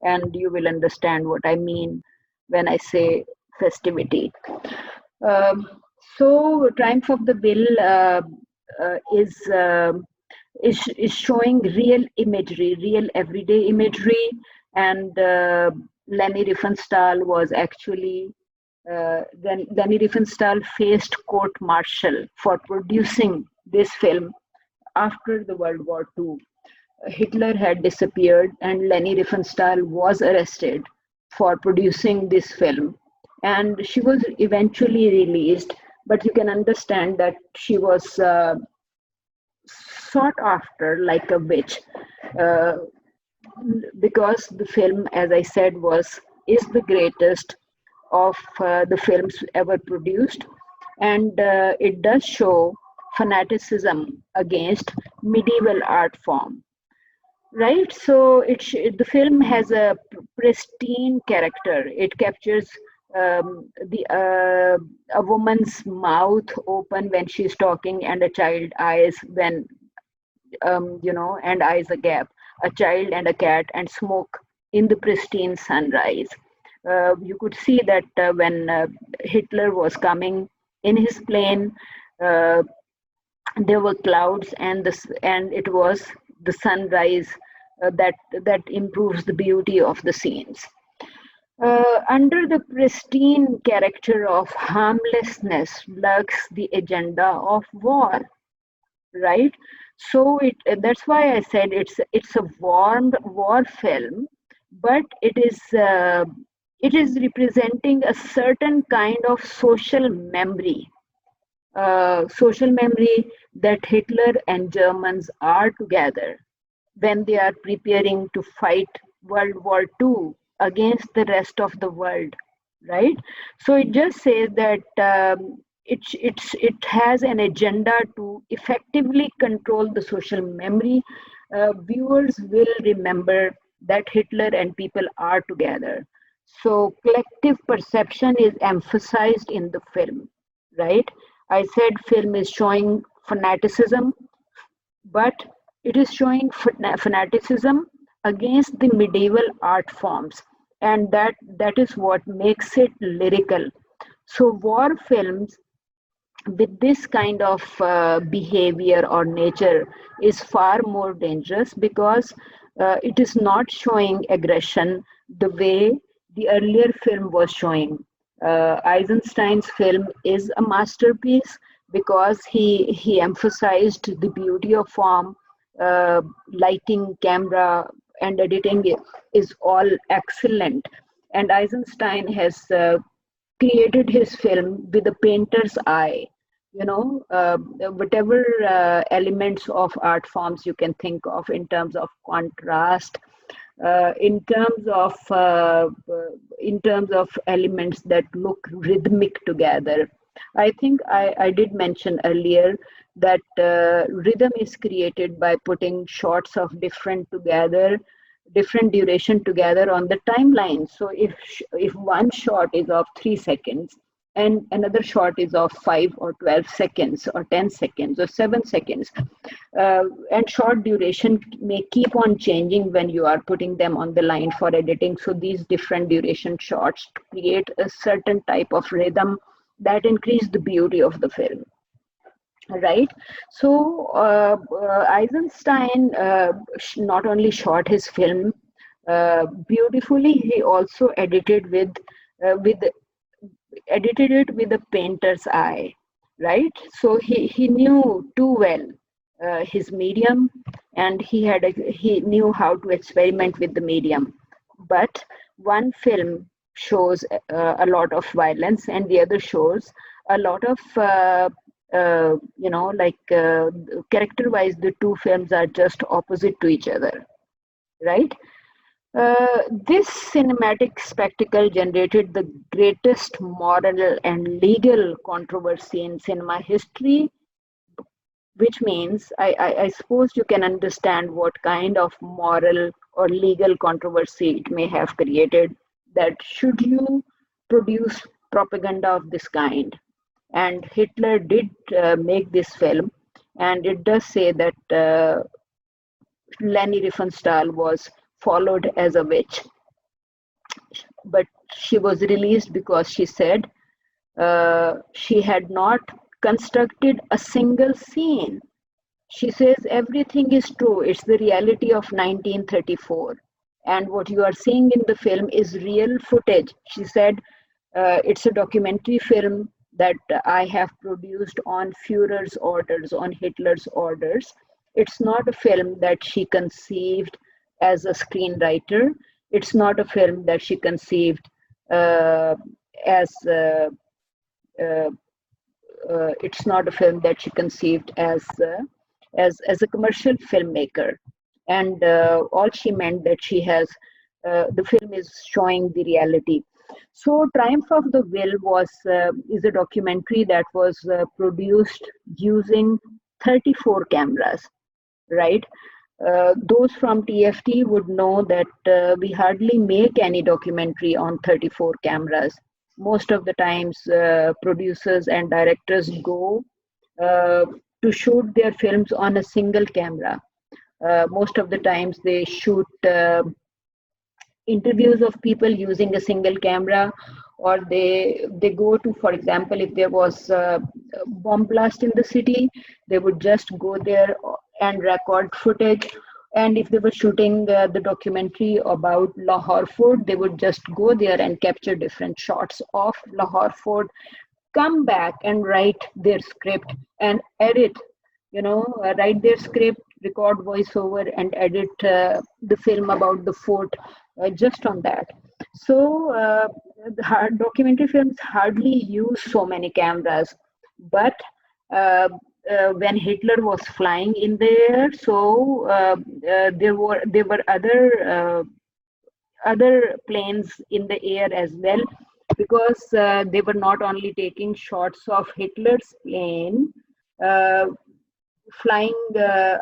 and you will understand what I mean when I say festivity. Um, so Triumph of the Will is showing real imagery, real everyday imagery, and Leni Riefenstahl was actually then Leni Riefenstahl faced court-martial for producing this film after the World War II. Hitler had disappeared, and Leni Riefenstahl was arrested for producing this film, and she was eventually released. But you can understand that she was sought after like a witch, uh, because the film, as I said, is the greatest of the films ever produced, and it does show fanaticism against medieval art form, right? So the film has a pristine character. It captures the a woman's mouth open when she's talking, and a child eyes when and eyes agap, a child and a cat, and smoke in the pristine sunrise. You could see that when Hitler was coming in his plane, uh, there were clouds, and it was the sunrise that improves the beauty of the scenes. Under the pristine character of harmlessness lurks the agenda of war, right? So that's why I said it's a war film, but it is representing a certain kind of social memory that Hitler and Germans are together when they are preparing to fight World War II against the rest of the world, right? So it just says that it has an agenda to effectively control the social memory. Viewers will remember that Hitler and people are together. So collective perception is emphasized in the film, right? I said film is showing fanaticism, but it is showing fanaticism against the medieval art forms. and that is what makes it lyrical. So war films with this kind of behavior or nature is far more dangerous, because it is not showing aggression the way the earlier film was showing. Eisenstein's film is a masterpiece because he emphasized the beauty of form, lighting, camera, and editing is all excellent. And Eisenstein has created his film with a painter's eye. Whatever elements of art forms you can think of in terms of contrast, in terms of elements that look rhythmic together. I think I did mention earlier that rhythm is created by putting shots of different duration together on the timeline. So if one shot is of 3 seconds and another shot is of 5 or 12 seconds or 10 seconds or 7 seconds, and short duration may keep on changing when you are putting them on the line for editing. So these different duration shots create a certain type of rhythm that increase the beauty of the film. Right. So Eisenstein not only shot his film beautifully, he also with edited it with a painter's eye. Right. So he knew too well his medium, and he knew how to experiment with the medium. But one film shows a lot of violence, and the other shows a lot of character-wise, the two films are just opposite to each other, right? This cinematic spectacle generated the greatest moral and legal controversy in cinema history, which means I suppose you can understand what kind of moral or legal controversy it may have created, that should you produce propaganda of this kind. And Hitler did make this film, and it does say that Leni Riefenstahl was followed as a witch, but she was released because she said she had not constructed a single scene. She says everything is true, it's the reality of 1934, and what you are seeing in the film is real footage. She said it's a documentary film that I have produced on Führer's orders, on Hitler's orders. It's not a film that she conceived as a screenwriter. It's not a film that she conceived as it's not a film that she conceived as a commercial filmmaker. And all she meant that she has the film is showing the reality. So Triumph of the Will is a documentary that was produced using 34 cameras, right? Those from TFT would know that we hardly make any documentary on 34 cameras. Most of the times producers and directors go to shoot their films on a single camera. Most of the times they shoot interviews of people using a single camera, or they go to, for example, if there was a bomb blast in the city, they would just go there and record footage. And if they were shooting the documentary about Lahore Fort, they would just go there and capture different shots of Lahore Fort, come back and write their script and edit, write their script, record voiceover, and edit the film about the fort just on that. So documentary films hardly use so many cameras, but when Hitler was flying in the air, so there were other planes in the air as well, because they were not only taking shots of Hitler's plane flying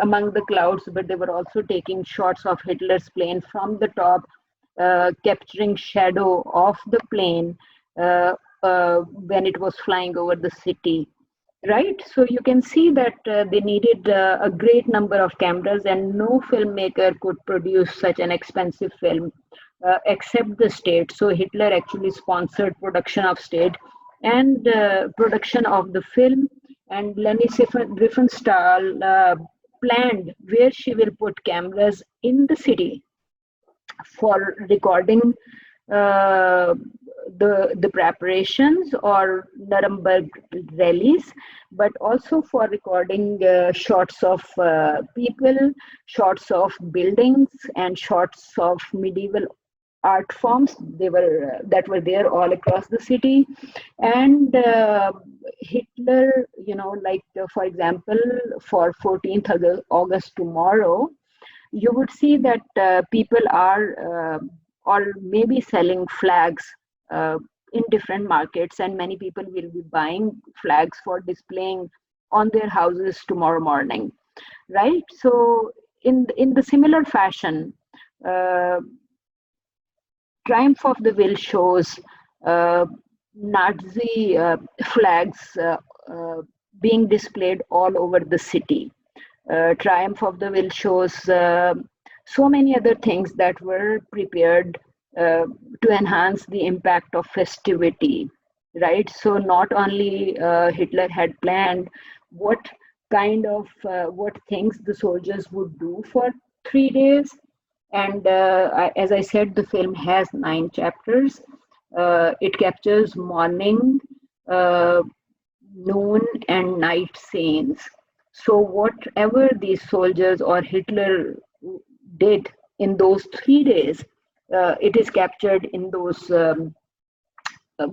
among the clouds, but they were also taking shots of Hitler's plane from the top, capturing shadow of the plane when it was flying over the city. Right, so you can see that they needed a great number of cameras, and no filmmaker could produce such an expensive film except the state. So Hitler actually sponsored production of state and production of the film. And Leni Riefenstahl planned where she will put cameras in the city for recording uh, the preparations or Nuremberg rallies, but also for recording shots of people, shots of buildings, and shots of medieval art forms they were that were there all across the city. And Hitler, like for example, for 14th August tomorrow, you would see that people are or maybe selling flags uh, in different markets, and many people will be buying flags for displaying on their houses tomorrow morning, right? So in the similar fashion, uh, Triumph of the Will shows uh, Nazi flags being displayed all over the city. Triumph of the Will shows so many other things that were prepared to enhance the impact of festivity, right? So not only Hitler had planned what kind of what things the soldiers would do for 3 days, and as I said, the film has 9 chapters. It captures morning, uh, noon, and night scenes. So, whatever these soldiers or Hitler did in those 3 days, it is captured in those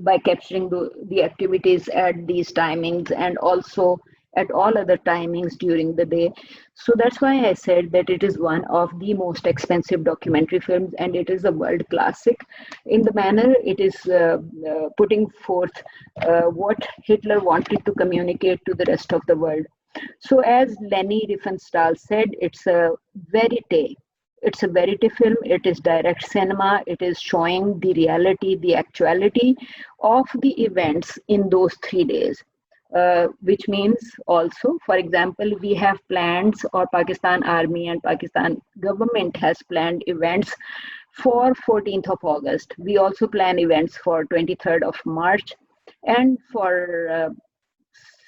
by capturing the activities at these timings and also at all other timings during the day. So that's why I said that it is one of the most expensive documentary films, and it is a world classic in the manner it is putting forth what Hitler wanted to communicate to the rest of the world. So as Leni Riefenstahl said, it's a verite film. It is direct cinema. It is showing the reality, the actuality of the events in those 3 days. Which means also, for example, we have plans, or Pakistan Army and Pakistan government has planned events for 14th of August. We also plan events for 23rd of March, and for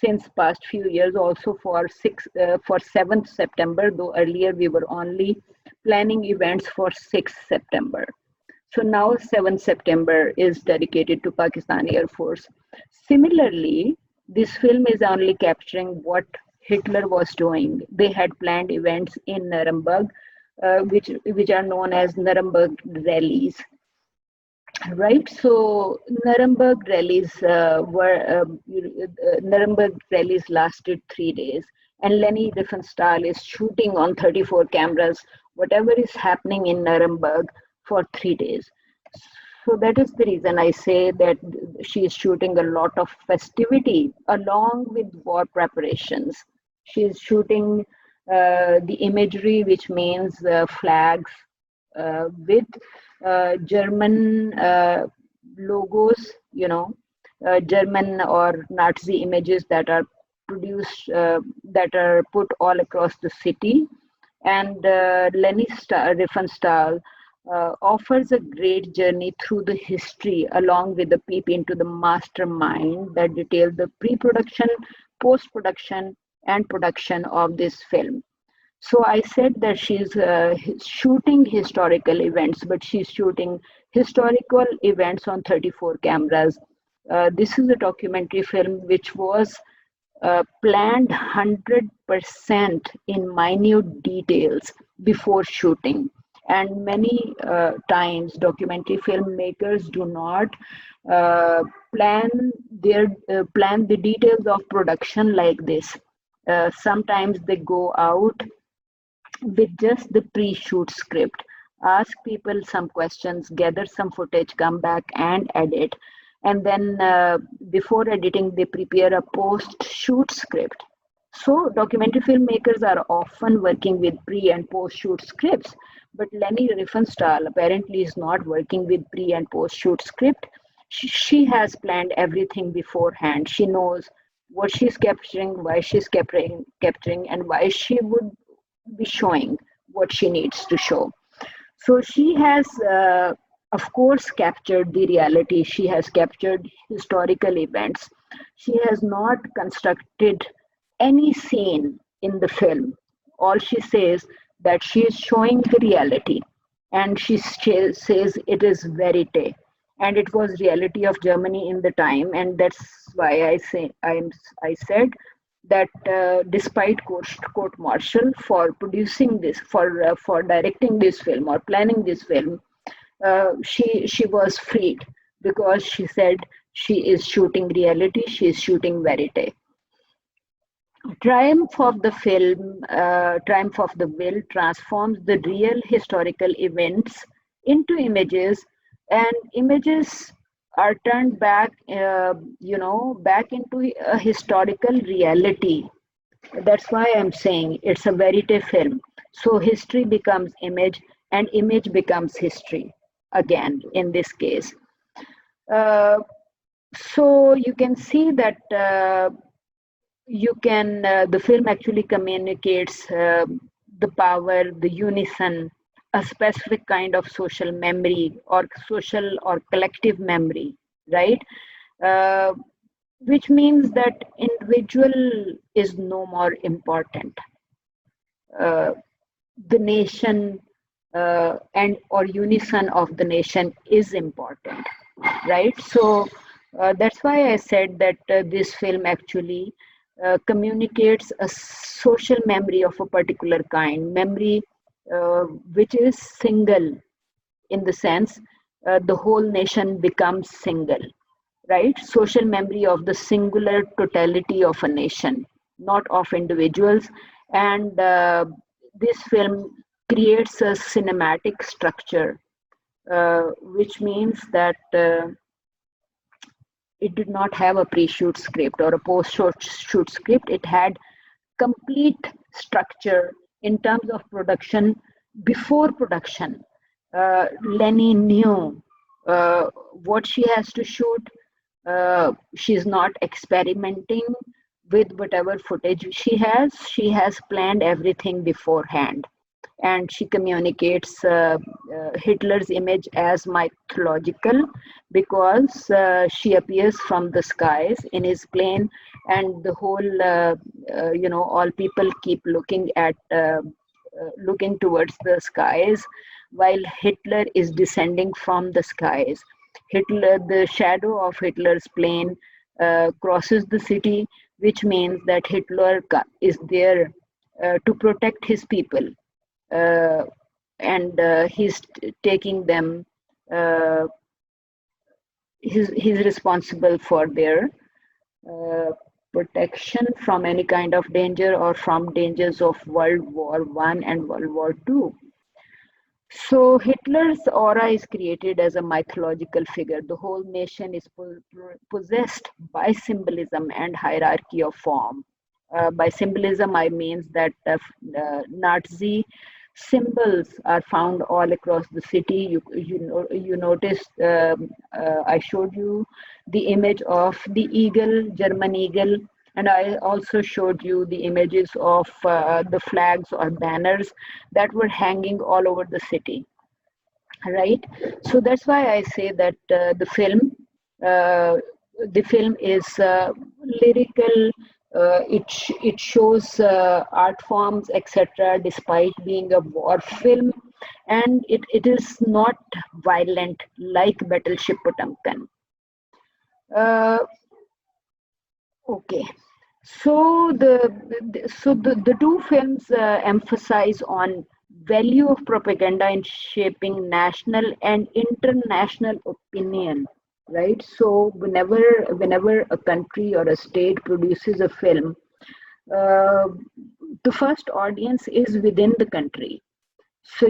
since past few years also for 7th September, though earlier we were only planning events for 6th September. So now 7th September is dedicated to Pakistan Air Force. Similarly, this film is only capturing what Hitler was doing. They had planned events in Nuremberg, which are known as Nuremberg rallies. Right, so Nuremberg rallies lasted 3 days, and Leni Riefenstahl is shooting on 34 cameras whatever is happening in Nuremberg for 3 days. So that is the reason I say that she is shooting a lot of festivity along with war preparations. She is shooting the imagery, which means flags with German logos, German or Nazi images that are produced, that are put all across the city. And Leni Riefenstahl offers a great journey through the history along with a peep into the mastermind that details the pre-production, post-production, and production of this film. So I said that she's shooting historical events, but she's shooting historical events on 34 cameras. This is a documentary film which was planned 100% in minute details before shooting. And many times documentary filmmakers do not plan the details of production like this. Sometimes they go out with just the pre-shoot script, ask people some questions, gather some footage, come back and edit. And then before editing, they prepare a post-shoot script. So documentary filmmakers are often working with pre and post-shoot scripts, but Leni Riefenstahl apparently is not working with pre and post-shoot script. She has planned everything beforehand. She knows what she's capturing, why she's capturing, and why she would be showing what she needs to show. So she has of course, captured the reality. She has captured historical events. She has not constructed any scene in the film. All she says that she is showing the reality, and says it is verite, and it was reality of Germany in the time, and that's why I said that despite court martial for producing this, for directing this film or planning this film, she was freed because she said she is shooting reality, she is shooting verite. Triumph of the Will transforms the real historical events into images, and images are turned back, back into a historical reality. That's why I'm saying it's a verite film. So history becomes image, and image becomes history again in this case. Uh, so you can see that the film actually communicates the power, the unison, a specific kind of social memory or social or collective memory, right? Uh, which means that individual is no more important. Uh, the nation and or unison of the nation is important, right? So that's why I said that this film actually communicates a social memory of a particular kind, memory uh, which is single, in the sense the whole nation becomes single, right? Social memory of the singular totality of a nation, not of individuals. And this film creates a cinematic structure, which means that it did not have a pre-shoot script or a post-shoot script. It had complete structure in terms of production. Before production, Lenny knew what she has to shoot. She's not experimenting with whatever footage she has. She has planned everything beforehand, and she communicates Hitler's image as mythological because she appears from the skies in his plane, and the whole, all people keep looking towards the skies while Hitler is descending from the skies. The shadow of Hitler's plane crosses the city, which means that Hitler is there to protect his people, uh, and he's taking them. Uh, he's responsible for their uh, protection from any kind of danger or from dangers of World War I and World War II. So Hitler's aura is created as a mythological figure. The whole nation is possessed by symbolism and hierarchy of form. By symbolism, I means that Nazi symbols are found all across the city. You noticed, I showed you the image of the eagle, German eagle, and I also showed you the images of the flags or banners that were hanging all over the city, right? So that's why I say that uh, the film is lyrical. It shows art forms, etc., despite being a war film, and it is not violent like Battleship Potemkin. Uh, okay. So the two films emphasize on value of propaganda in shaping national and international opinion, right? So whenever a country or a state produces a film, uh, the first audience is within the country. So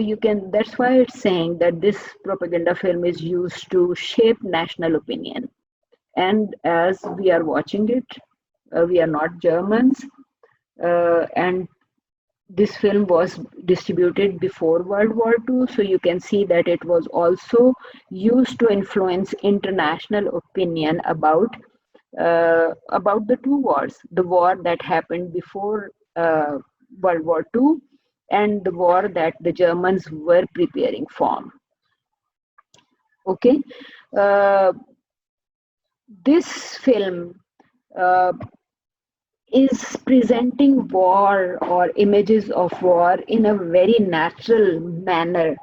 that's why it's saying that this propaganda film is used to shape national opinion. And as we are watching it, we are not Germans, and this film was distributed before World War II, so you can see that it was also used to influence international opinion about the two wars: the war that happened before World War II, and the war that the Germans were preparing for. Okay, uh, this film uh, is presenting war or images of war in a very natural manner.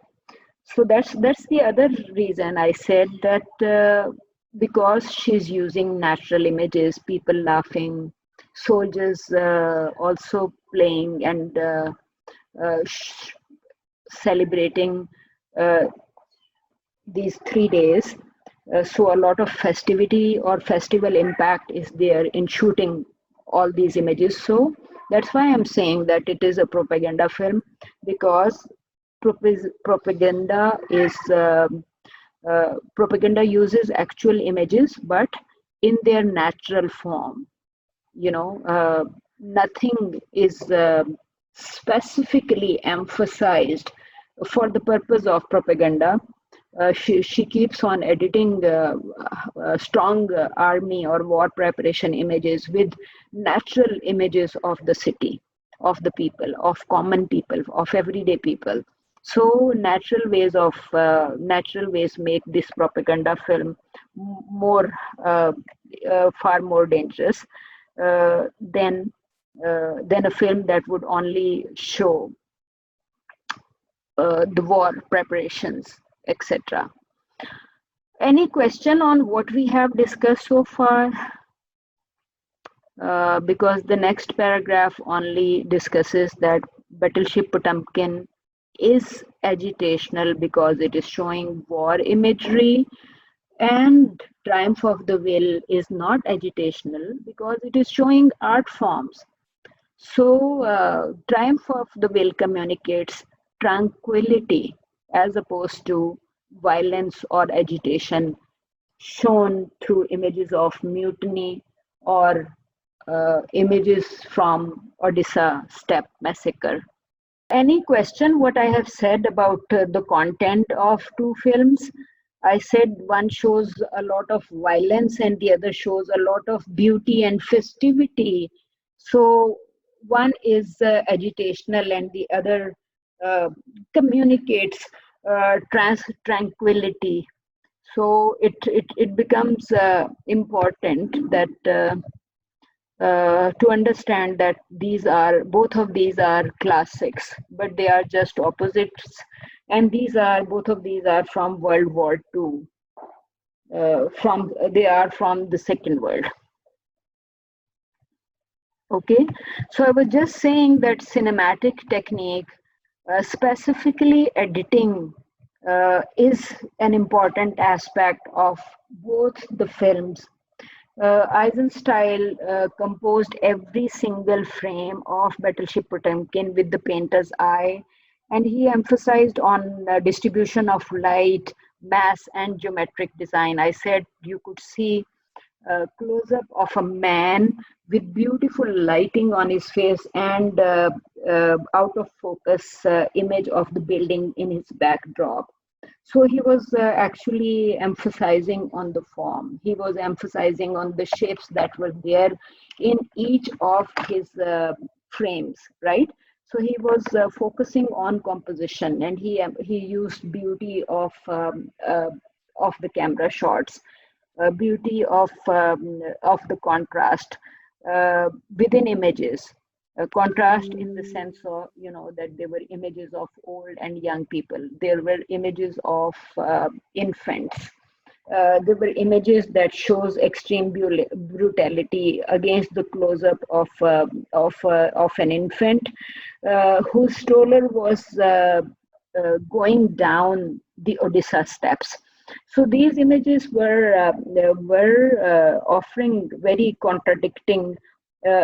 So that's the other reason I said that, because she's using natural images, people laughing, soldiers also playing and celebrating uh, these 3 days. So a lot of festivity or festival impact is there in shooting all these images. So that's why I'm saying that it is a propaganda film, because propaganda is propaganda uses actual images, but in their natural form. Nothing is specifically emphasized for the purpose of propaganda. She keeps on editing strong army or war preparation images with natural images of the city, of the people, of common people, of everyday people. So natural ways make this propaganda film more far more dangerous uh, than than a film that would only show the war preparations, etc. Any question on what we have discussed so far? Because the next paragraph only discusses that Battleship Potemkin is agitational because it is showing war imagery, and Triumph of the Will is not agitational because it is showing art forms. So, Triumph of the Will communicates tranquility as opposed to violence or agitation shown through images of mutiny or images from Odisha steppe massacre. Any question what I have said about the content of two films? I said one shows a lot of violence and the other shows a lot of beauty and festivity. So one is agitational and the other uh, communicates tranquility. So it becomes important that to understand that these are both of these are classics, but they are just opposites, and both of these are from World War II. From They are from the Second World. Okay, so I was just saying that cinematic technique, specifically editing, is an important aspect of both the films. Eisenstein composed every single frame of Battleship Potemkin with the painter's eye, and he emphasized on distribution of light, mass, and geometric design. I said you could see a close up of a man with beautiful lighting on his face and out of focus image of the building in his backdrop. So he was actually emphasizing on the form. He was emphasizing on the shapes that were there in each of his frames, right? So he was focusing on composition, and he used beauty of the camera shots, beauty of the contrast within images. Contrast in the sense of, that there were images of old and young people. There were images of infants. There were images that shows extreme brutality against the close-up of an infant whose stroller was going down the Odisha steps. So these images were offering very contradicting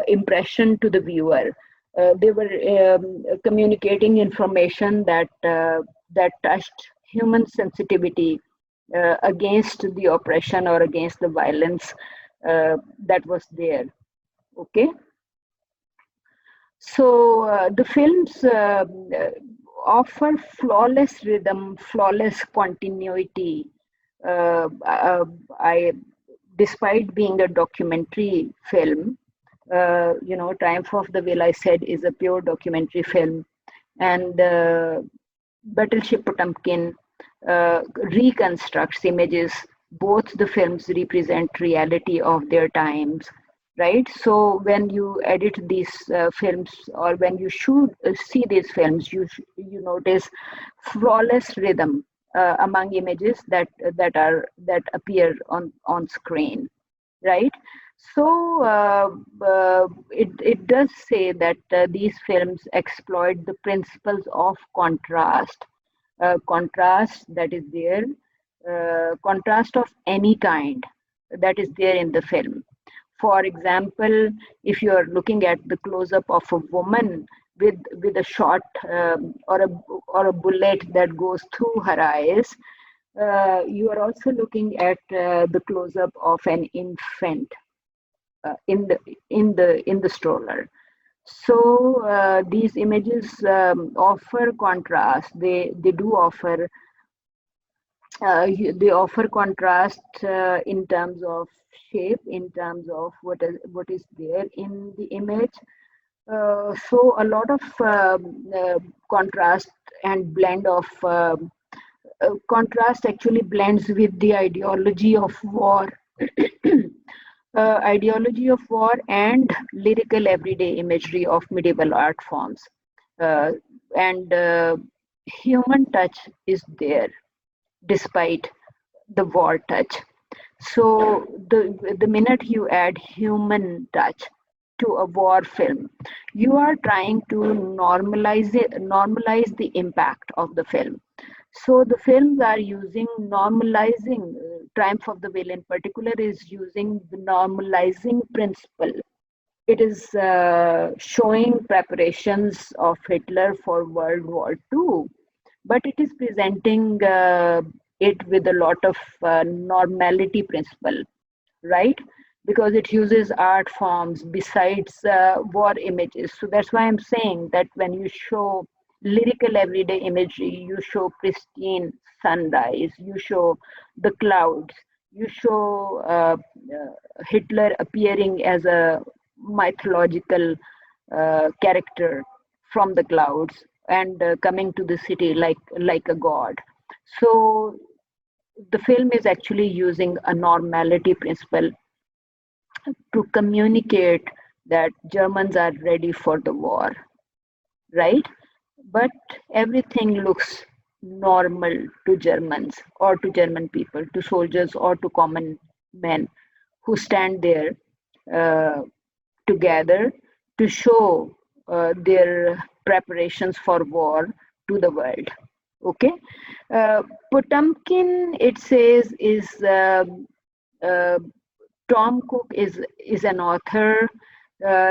impression to the viewer. They were communicating information that touched human sensitivity against the oppression or against the violence that was there. Okay, so the films offer flawless rhythm, flawless continuity. I, despite being a documentary film, Triumph of the Will, I said, is a pure documentary film, and Battleship Potemkin reconstructs images. Both the films represent reality of their times, right? So when you edit these films, or when you shoot see these films, you notice flawless rhythm among images that appear on screen, right? So it does say that these films exploit the principles of contrast, contrast that is there, contrast of any kind that is there in the film. For example, if you are looking at the close-up of a woman with a shot, or a bullet that goes through her eyes, you are also looking at the close-up of an infant in the stroller. So these images offer contrast. They do offer they offer contrast in terms of shape, in terms of what is there in the image. So a lot of contrast and blend of contrast actually blends with the ideology of war. Ideology of war and lyrical everyday imagery of medieval art forms. And human touch is there despite the war touch. So the minute you add human touch to a war film, you are trying to normalize the impact of the film. So the films are using normalizing, Triumph of the Will in particular is using the normalizing principle. It is showing preparations of Hitler for World War II, but it is presenting it with a lot of normality principle, right? Because it uses art forms besides war images. So that's why I'm saying that when you show lyrical everyday imagery, you show pristine sunrise, you show the clouds, you show Hitler appearing as a mythological character from the clouds and coming to the city like a god. So the film is actually using a normality principle to communicate that Germans are ready for the war, right? But everything looks normal to Germans, or to German people, to soldiers, or to common men who stand there together to show their preparations for war to the world. Okay, Potemkin, it says, is Tom Cook is an author.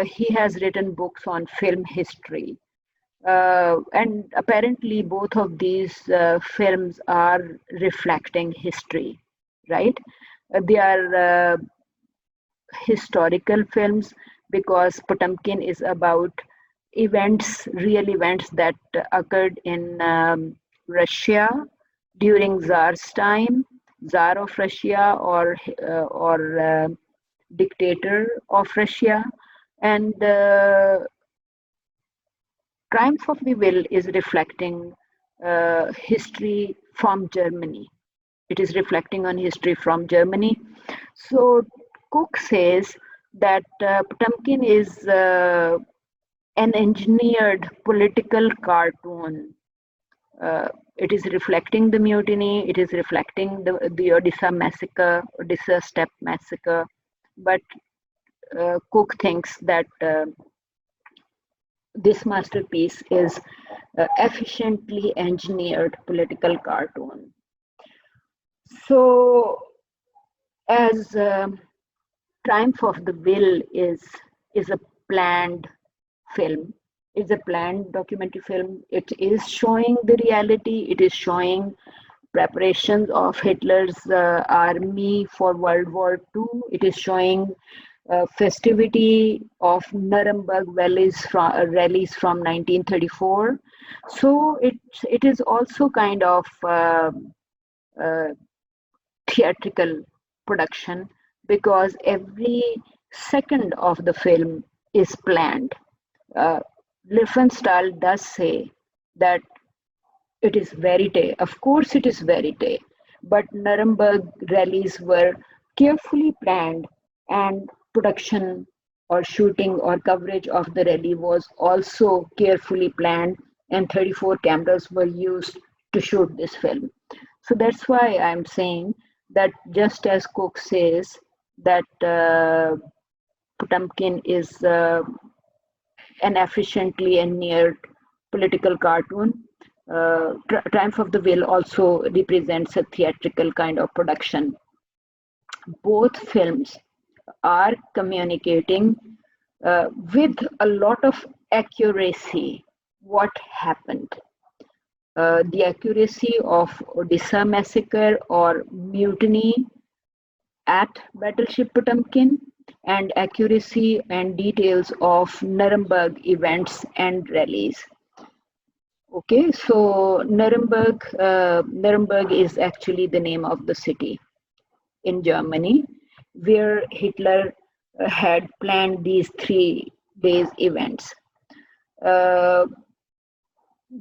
He has written books on film history. And apparently both of these films are reflecting history, right? They are historical films because Potemkin is about events, real events that occurred in Russia during Tsar's time, Tsar of Russia, or dictator of Russia. And Triumph of the Will is reflecting history from Germany. It is reflecting on history from Germany. So Cook says that Potemkin is an engineered political cartoon. It is reflecting the mutiny. It is reflecting the Odessa massacre, Odessa Steppe massacre. But Cook thinks that this masterpiece is efficiently engineered political cartoon. So, as Triumph of the Will is a planned film, is a planned documentary film. It is showing the reality. It is showing preparations of Hitler's army for World War II. It is showing festivity of Nuremberg rallies from 1934. So it is also kind of theatrical production because every second of the film is planned. Liefenstahl does say that It is verite. Of course, it is verite. But Nuremberg rallies were carefully planned, and production or shooting or coverage of the rally was also carefully planned, and 34 cameras were used to shoot this film. So that's why I'm saying that just as Cook says that Potemkin is an efficiently engineered political cartoon. Triumph of the Will also represents a theatrical kind of production. Both films are communicating with a lot of accuracy what happened. The accuracy of Odessa massacre or mutiny at Battleship Potemkin, and accuracy and details of Nuremberg events and rallies. Okay, so Nuremberg is actually the name of the city in Germany, where Hitler had planned these 3 days events.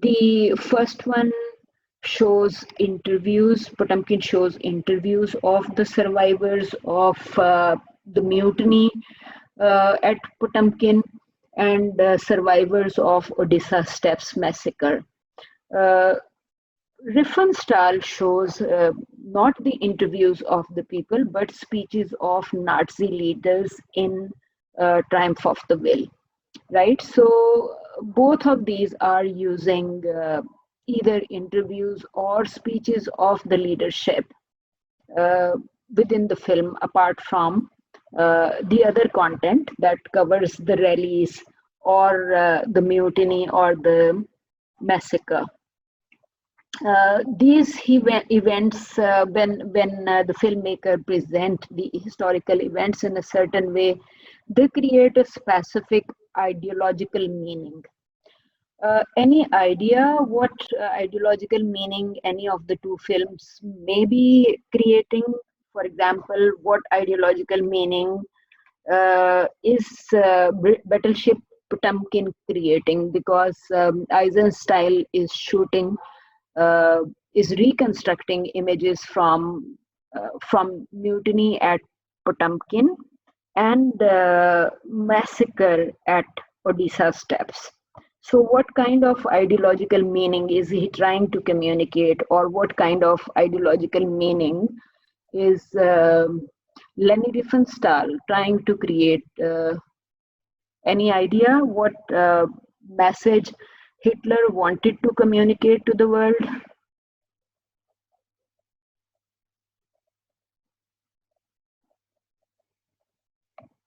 The first one shows interviews, Potemkin shows interviews of the survivors of the mutiny at Potemkin and survivors of Odessa Steppes massacre. Riefenstahl shows not the interviews of the people, but speeches of Nazi leaders in Triumph of the Will, right? So both of these are using either interviews or speeches of the leadership within the film, apart from the other content that covers the rallies or the mutiny or the massacre. These events, when the filmmaker present the historical events in a certain way, they create a specific ideological meaning. Any idea what ideological meaning any of the 2 films may be creating? For example, what ideological meaning is Battleship Potemkin creating? Because Eisenstein is shooting, is reconstructing images from mutiny at Potemkin and massacre at Odessa Steppes. So what kind of ideological meaning is he trying to communicate, or what kind of ideological meaning is Leni Riefenstahl trying to create? Any idea what message Hitler wanted to communicate to the world?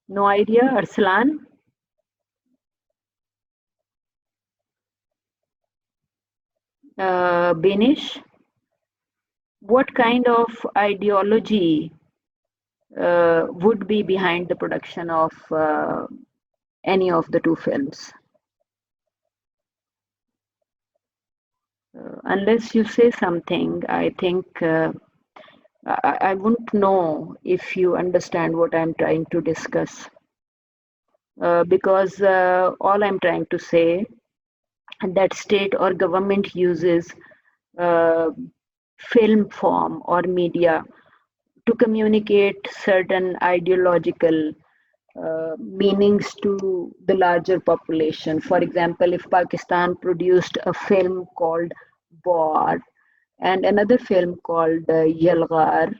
No idea, Arslan? Benish? What kind of ideology would be behind the production of any of the 2 films? Unless you say something, I think I wouldn't know if you understand what I'm trying to discuss. Because all I'm trying to say that state or government uses film form or media to communicate certain ideological meanings to the larger population. For example, if Pakistan produced a film called War and another film called Yalghar,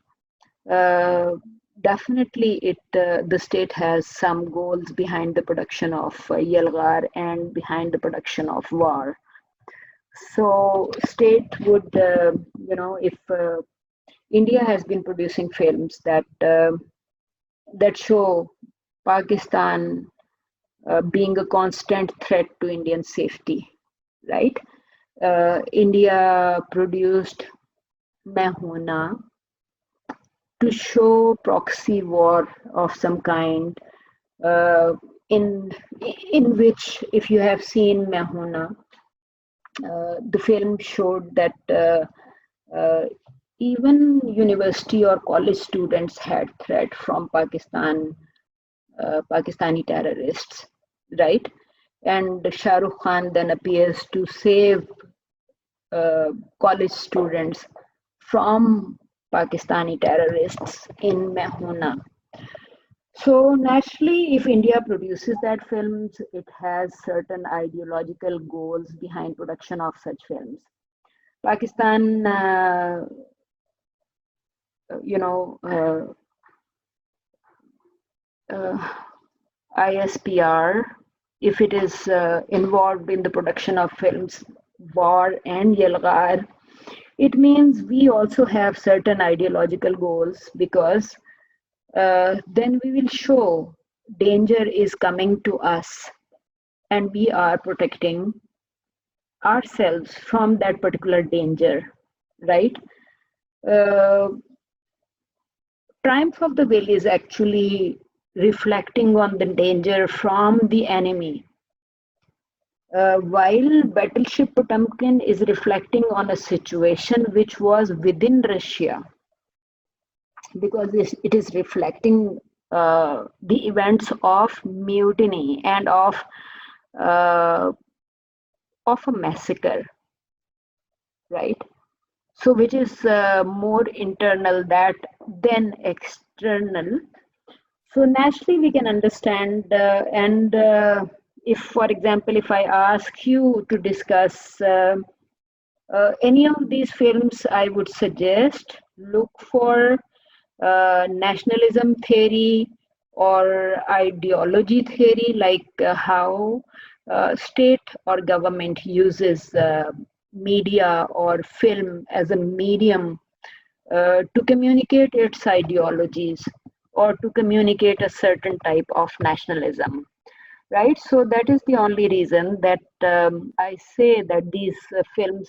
definitely the state has some goals behind the production of Yalghar and behind the production of War. So state would, if India has been producing films that show Pakistan being a constant threat to Indian safety, right? India produced Mehuna to show proxy war of some kind, in which, if you have seen Mehuna, the film showed that even university or college students had threat from Pakistani terrorists, right? And Shah Rukh Khan then appears to save college students from Pakistani terrorists in Mehuna. So naturally, if India produces that films, it has certain ideological goals behind production of such films. Pakistan, you know, ISPR, if it is involved in the production of films, War and Yalgar, it means we also have certain ideological goals because then we will show danger is coming to us and we are protecting ourselves from that particular danger, right? Uh, Triumph of the Will is actually reflecting on the danger from the enemy, while Battleship Potemkin is reflecting on a situation which was within Russia, because it is reflecting the events of mutiny and uh, of a massacre, right? So which is more internal that than external. So naturally we can understand and if, for example, if I ask you to discuss any of these films, I would suggest look for nationalism theory or ideology theory, like how state or government uses media or film as a medium to communicate its ideologies or to communicate a certain type of nationalism, right? So that is the only reason that I say that these films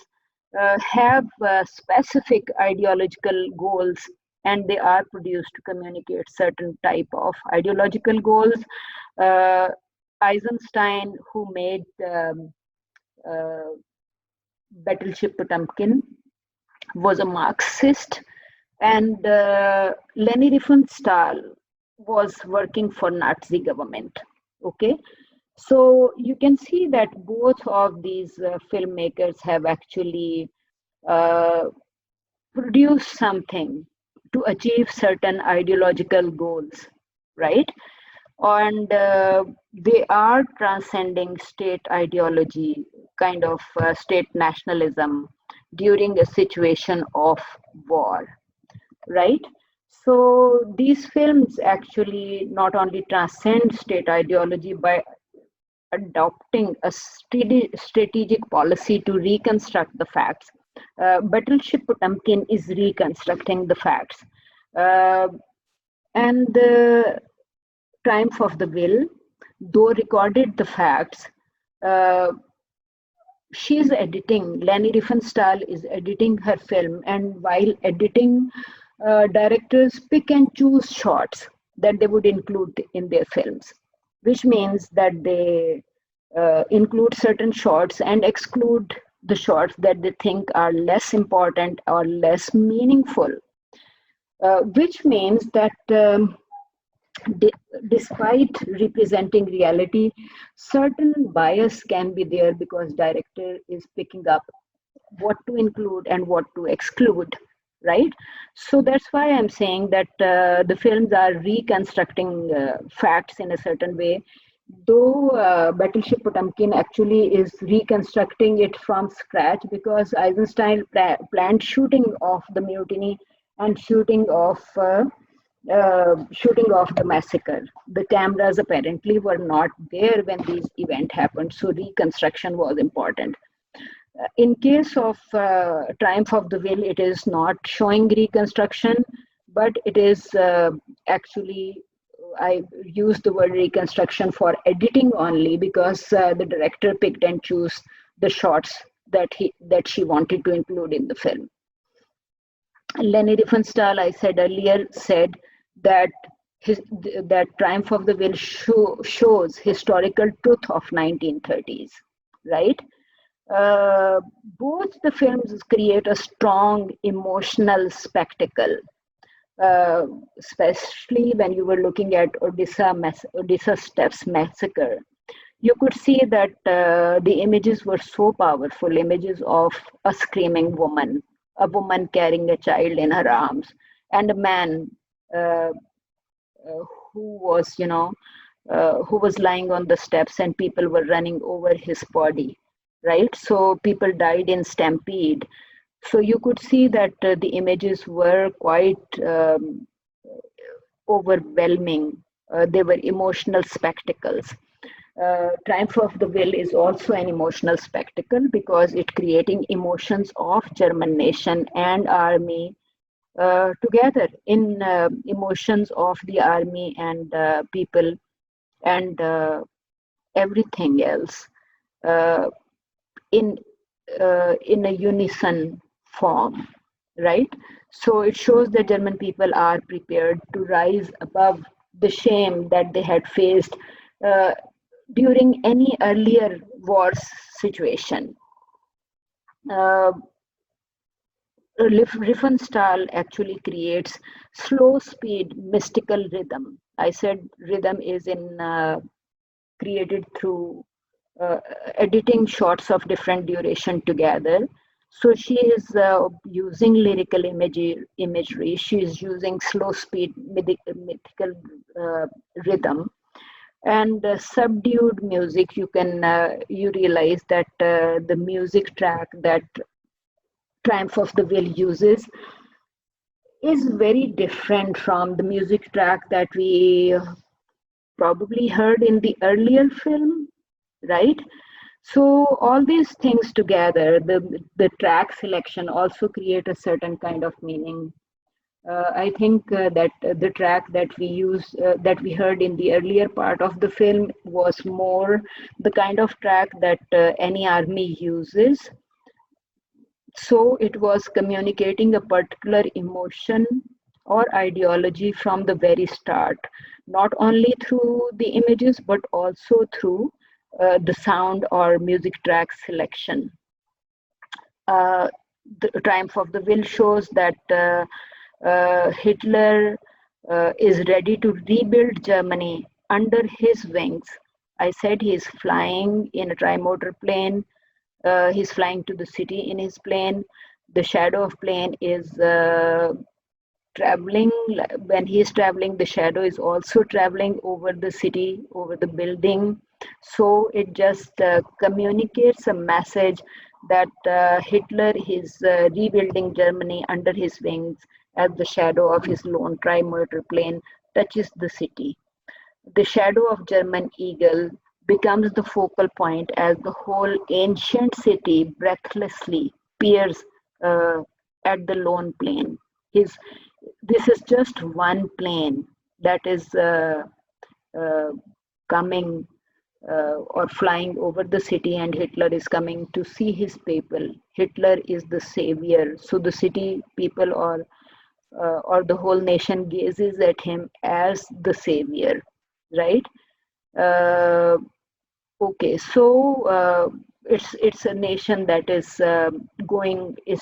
have specific ideological goals and they are produced to communicate certain type of ideological goals. Uh, Eisenstein, who made uh, Battleship Potemkin, was a Marxist, and Leni Riefenstahl was working for Nazi government. Okay, so you can see that both of these filmmakers have actually uh, produced something to achieve certain ideological goals, right? And they are transcending state ideology, kind of state nationalism during a situation of war, right? So these films actually not only transcend state ideology by adopting a strategic policy to reconstruct the facts. Battleship Potemkin is reconstructing the facts. Uh, and the Triumph of the Will, though recorded the facts, uh, she's editing. Leni Riefenstahl is editing her film, and while editing, directors pick and choose shots that they would include in their films, which means that they include certain shots and exclude the shots that they think are less important or less meaningful, which means that despite representing reality, certain bias can be there because director is picking up what to include and what to exclude, right? So that's why I'm saying that the films are reconstructing facts in a certain way, though Battleship Potemkin actually is reconstructing it from scratch because Eisenstein planned shooting of the mutiny and shooting of the massacre. The cameras apparently were not there when these event happened, so reconstruction was important. In case of Triumph of the Will, it is not showing reconstruction, but it is actually, I use the word reconstruction for editing only because the director picked and chose the shots that she wanted to include in the film. Leni Riefenstahl, I said earlier, said that that Triumph of the Will shows historical truth of 1930s, right? Both the films create a strong emotional spectacle, especially when you were looking at Odessa Steps massacre. you could see that the images were so powerful, images of a screaming woman, a woman carrying a child in her arms, and a man uh, who was, who was lying on the steps and people were running over his body, right? So people died in stampede. So you could see that the images were quite overwhelming. They were emotional spectacles. Triumph of the Will is also an emotional spectacle because it creating emotions of German nation and army together in emotions of the army and people and everything else uh, in in a unison form, right? So it shows that German people are prepared to rise above the shame that they had faced uh, during any earlier war situation. Uh, Riefenstahl actually creates slow speed mystical rhythm. I said rhythm is in created through uh, editing shots of different duration together. So she is using lyrical imagery. She is using slow speed mythical rhythm and subdued music. You realize that the music track that Triumph of the Will uses is very different from the music track that we probably heard in the earlier film, right? So all these things together, the track selection also create a certain kind of meaning. I think that the track that we heard in the earlier part of the film was more the kind of track that any army uses. So it was communicating a particular emotion or ideology from the very start, not only through the images but also through the sound or music track selection. Uh, the Triumph of the Will shows that Hitler is ready to rebuild Germany under his wings. I said he's flying in a trimotor plane. He's flying to the city in his plane. The shadow of plane is traveling. When he is traveling, the shadow is also traveling over the city, over the building. So it just communicates a message that Hitler is rebuilding Germany under his wings as the shadow of his lone trimotor plane touches the city. The shadow of German eagle becomes the focal point as the whole ancient city breathlessly peers uh, at the lone plane. His, this is just one plane that is uh, coming or flying over the city, and Hitler is coming to see his people. Hitler is the savior. So the city people or the whole nation gazes at him as the savior, right? Uh, okay, so it's a nation that is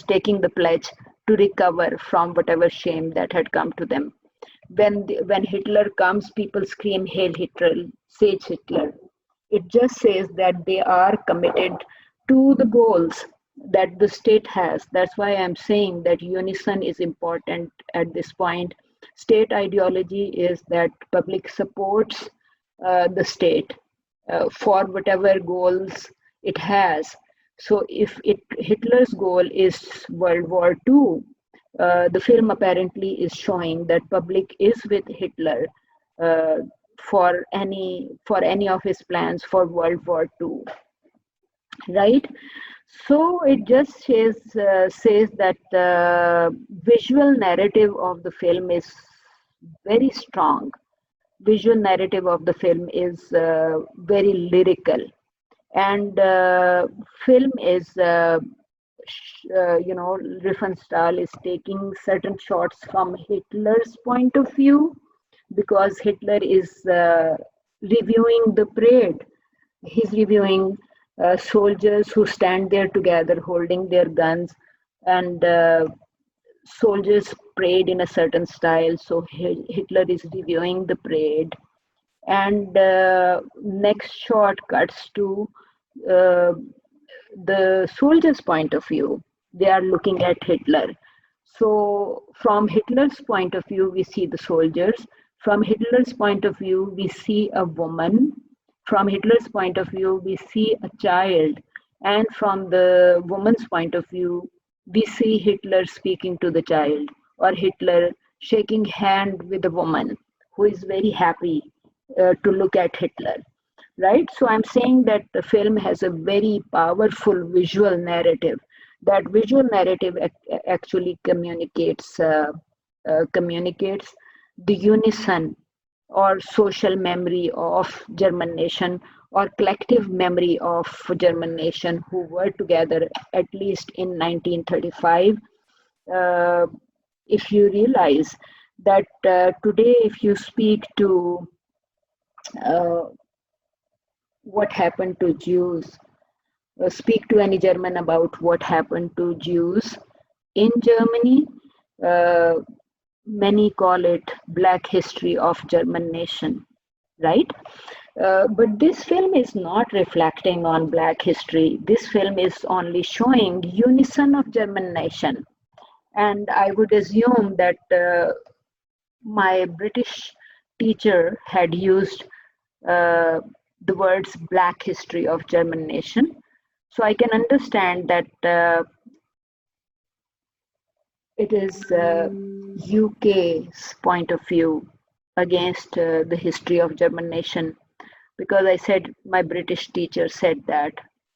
taking the pledge to recover from whatever shame that had come to them. When Hitler comes, people scream "Hail Hitler!" Sage Hitler. It just says that they are committed to the goals that the state has. That's why I'm saying that unison is important at this point. State ideology is that public supports the state for whatever goals it has. So if Hitler's goal is World War II, the film apparently is showing that public is with Hitler uh, for any of his plans for World War II, right? So it just says that the visual narrative of the film is very strong. Visual narrative of the film is very lyrical, and film is Riefenstahl is taking certain shots from Hitler's point of view because Hitler is reviewing the parade. He's reviewing soldiers who stand there together holding their guns, and soldiers parade in a certain style. So Hitler is reviewing the parade, and next shot cuts to the soldiers' point of view. They are looking at Hitler. So, from Hitler's point of view, we see the soldiers. From Hitler's point of view, we see a woman. From Hitler's point of view, we see a child. And from the woman's point of view, we see Hitler speaking to the child, or Hitler shaking hand with a woman who is very happy to look at Hitler, right? So I'm saying that the film has a very powerful visual narrative. That visual narrative actually communicates the unison or social memory of German nation, or collective memory of German nation who were together at least in 1935. Uh, if you realize that today, if you speak to uh, what happened to Jews, speak to any German about what happened to Jews in Germany, uh, many call it Black history of German nation, right? But this film is not reflecting on Black history. This film is only showing unison of German nation. And I would assume that my British teacher had used uh, the words Black history of German nation. So I can understand that it is UK's point of view against the history of German nation, because I said my British teacher said that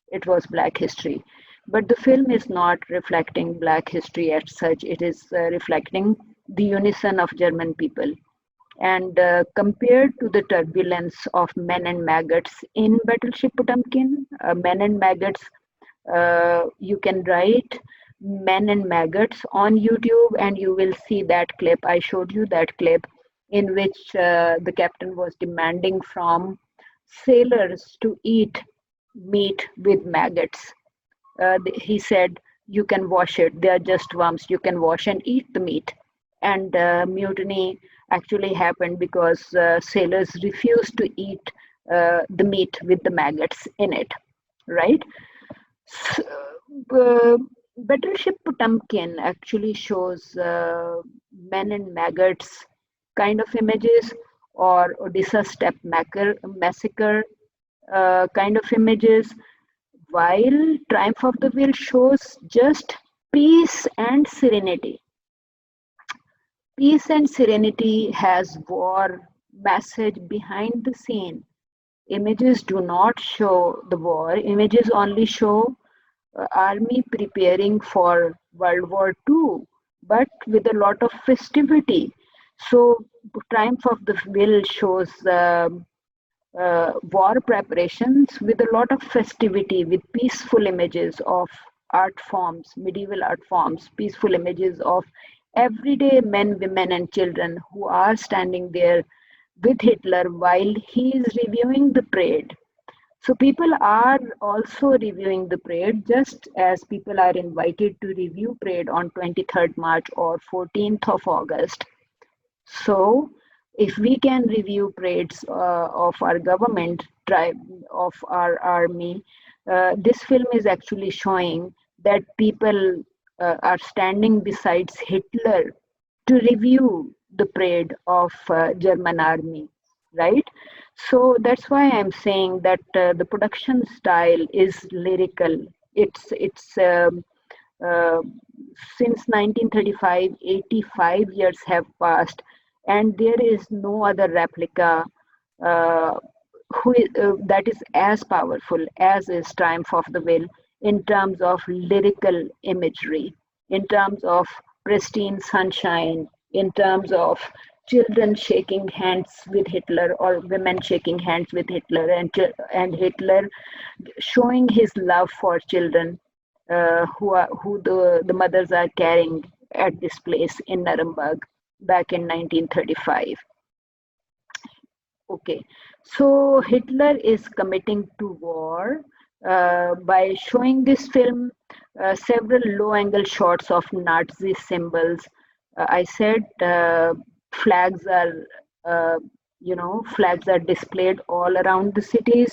it was Black history. But the film is not reflecting Black history as such. It is reflecting the unison of German people. And compared to the turbulence of men and maggots in Battleship Potemkin, men and maggots, you can write men and maggots on YouTube and you will see that clip. I showed you that clip in which the captain was demanding from sailors to eat meat with maggots. He said, you can wash it, they are just worms, you can wash and eat the meat. And mutiny actually happened because sailors refused to eat the meat with the maggots in it, right? So, uh, Battleship Potemkin actually shows men and maggots kind of images, or Odessa Steppe massacre kind of images, while Triumph of the Will shows just peace and serenity. Peace and serenity has war message behind the scene. Images do not show the war, images only show army preparing for World War II, but with a lot of festivity. So, Triumph of the Will shows war preparations with a lot of festivity, with peaceful images of art forms, medieval art forms, peaceful images of everyday men, women, and children who are standing there with Hitler while he is reviewing the parade. So people are also reviewing the parade, just as people are invited to review parade on 23rd March or 14th of August. So if we can review parades of our government, tribe, of our army, this film is actually showing that people are standing besides Hitler to review the parade of German army, right? So that's why I'm saying that the production style is lyrical. It's uh, since 1935, 85 years have passed, and there is no other replica uh, that is as powerful as is Triumph of the Will in terms of lyrical imagery, in terms of pristine sunshine, in terms of children shaking hands with Hitler or women shaking hands with Hitler, and Hitler showing his love for children who the mothers are carrying at this place in Nuremberg back in 1935. Okay, so Hitler is committing to war by showing this film several low-angle shots of Nazi symbols. I said flags are, flags are displayed all around the cities.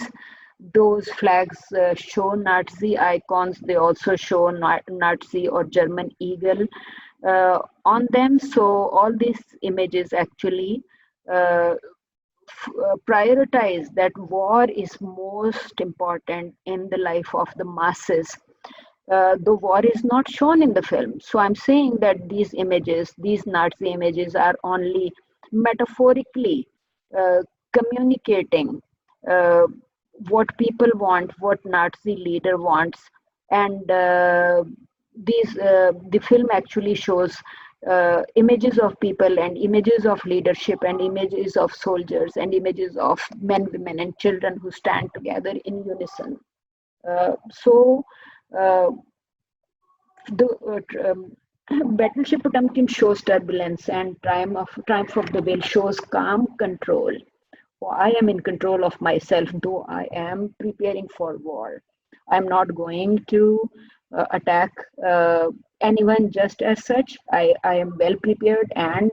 Those flags show Nazi icons. They also show Nazi or German eagle on them. So all these images actually prioritize that war is most important in the life of the masses. The war is not shown in the film. So I'm saying that these images, these Nazi images, are only metaphorically uh, communicating uh, what people want, what Nazi leader wants, and the film actually shows images of people and images of leadership and images of soldiers and images of men, women, and children who stand together in unison. So uh, the Battleship Potemkin shows turbulence, and Triumph of the Will shows calm control. I am in control of myself, though I am preparing for war. I'm not going to attack anyone just as such. I am well prepared, and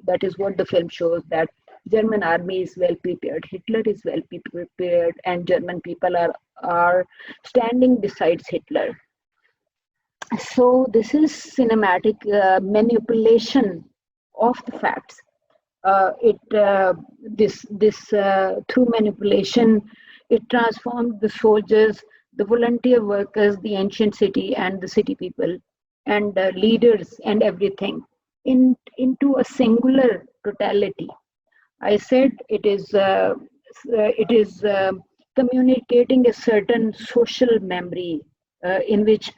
that is what the film shows, that German army is well prepared, Hitler is well prepared, and German people are standing beside Hitler. So this is cinematic manipulation of the facts. It this Through manipulation, it transformed the soldiers, the volunteer workers, the ancient city, and the city people, and leaders, and everything into a singular totality. I said it is communicating a certain social memory in which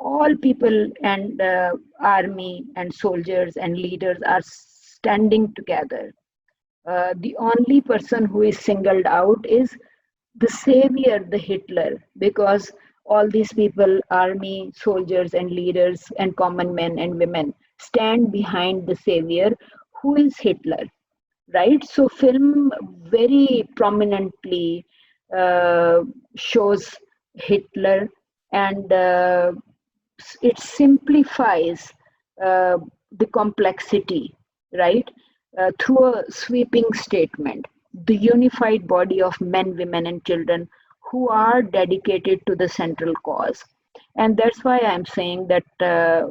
all people and army and soldiers and leaders are standing together. The only person who is singled out is the savior, the Hitler, because all these people, army, soldiers, and leaders, and common men and women, stand behind the savior, who is Hitler, right? So, film very prominently shows Hitler, and it simplifies the complexity, right? Through a sweeping statement, the unified body of men, women, and children who are dedicated to the central cause. And that's why I'm saying that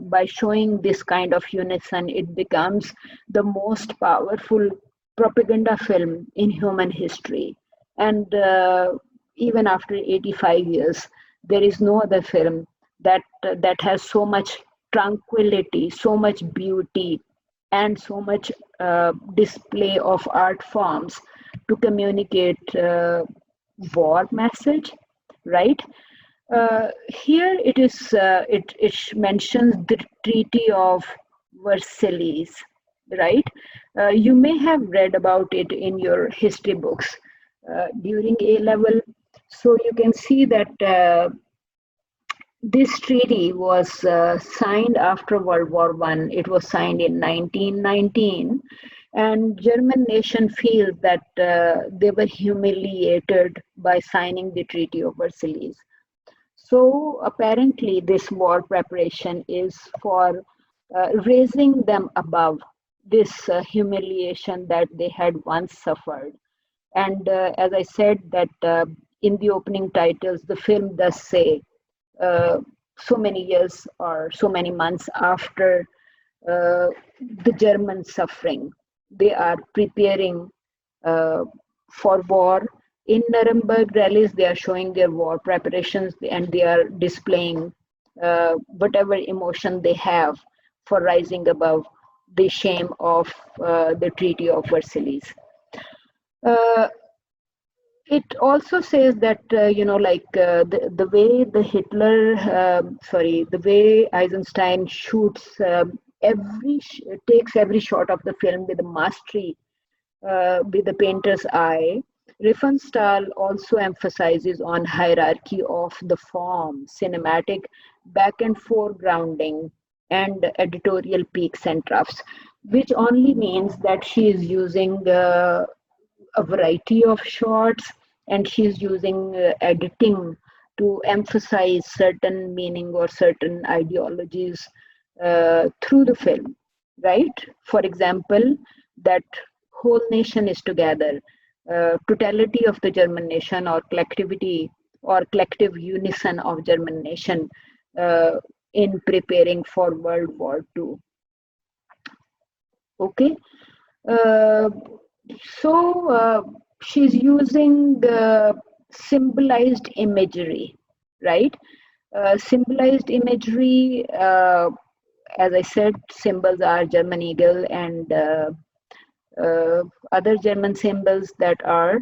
by showing this kind of unison, it becomes the most powerful propaganda film in human history. And even after 85 years, there is no other film that has so much tranquility, so much beauty, and so much display of art forms to communicate war message, right? Here it mentions the Treaty of Versailles, right? You may have read about it in your history books during A level. So you can see that this treaty was signed after World War One. It was signed in 1919, and German nation feels that they were humiliated by signing the Treaty of Versailles. So apparently, this war preparation is for raising them above this humiliation that they had once suffered. And as I said, that in the opening titles, the film does say so many years or so many months after the German suffering, they are preparing for war. In Nuremberg rallies, they are showing their war preparations, and they are displaying whatever emotion they have for rising above the shame of the Treaty of Versailles. It also says that the way the the way Eisenstein shoots takes every shot of the film with a mastery, with the painter's eye. Riefenstahl also emphasizes on hierarchy of the form, cinematic back and foregrounding, and editorial peaks and troughs, which only means that she is using a variety of shots, and she's using editing to emphasize certain meaning or certain ideologies through the film, right? For example, that whole nation is together, totality of the German nation, or collectivity or collective unison of German nation in preparing for World War II. Okay, uh, so she's using symbolized imagery, right? Symbolized imagery, as I said, symbols are German eagle and other German symbols that are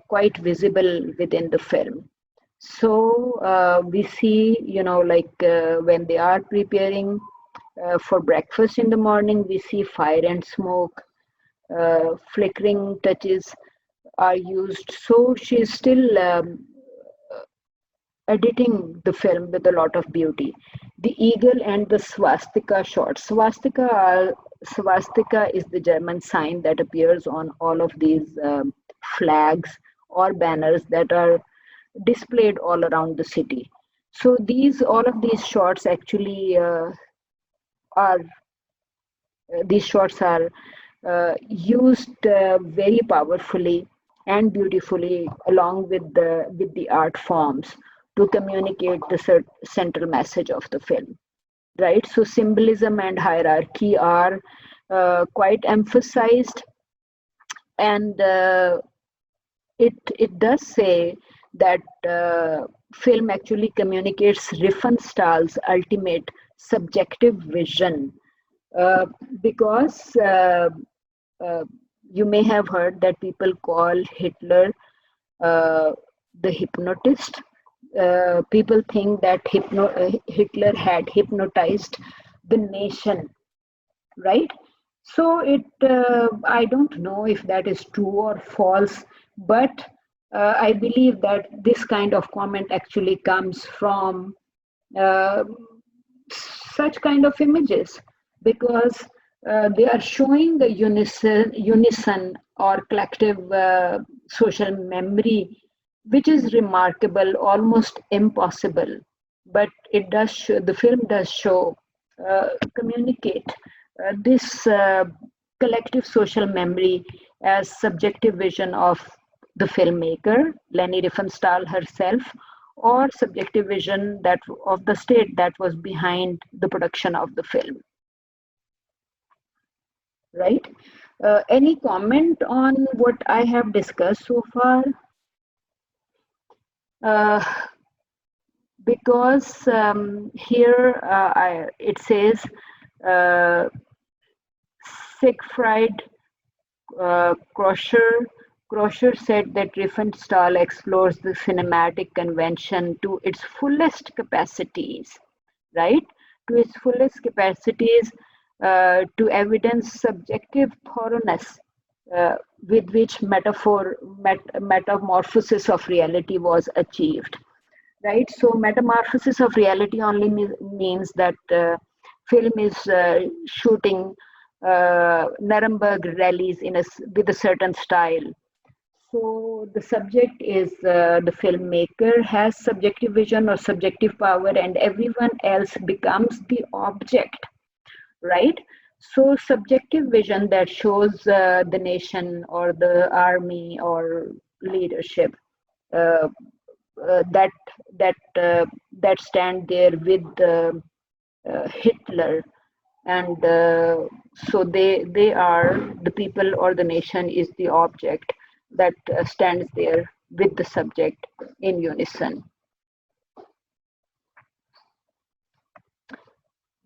quite visible within the film. So we see, like when they are preparing for breakfast in the morning, we see fire and smoke, flickering touches are used. So she's still editing the film with a lot of beauty. The eagle and the swastika shots. Swastika is the German sign that appears on all of these flags or banners that are displayed all around the city. So all of these shots actually are these shots are used very powerfully and beautifully along with the art forms to communicate the central message of the film, right? So symbolism and hierarchy are quite emphasized, and it does say that film actually communicates Riefenstahl's ultimate subjective vision, because you may have heard that people call Hitler the hypnotist. People think that Hitler had hypnotized the nation, right? So I don't know if that is true or false, but I believe that this kind of comment actually comes from uh, such kind of images, because they are showing the unison or collective social memory, which is remarkable, almost impossible. But the film does show, communicate this collective social memory as subjective vision of the filmmaker, Leni Riefenstahl herself, or subjective vision that of the state that was behind the production of the film, right? Any comment on what I have discussed so far? Uh, because here it says uh, Siegfried Croscher said that Riefenstahl explores the cinematic convention to its fullest capacities, right? To its fullest capacities, to evidence subjective thoroughness with which metamorphosis of reality was achieved, right? So metamorphosis of reality only means that film is shooting Nuremberg rallies with a certain style. So the subject is the filmmaker has subjective vision or subjective power, and everyone else becomes the object, right? So subjective vision that shows the nation or the army or leadership, uh, that that stand there with Hitler, and so they are the people, or the nation is the object that stands there with the subject in unison.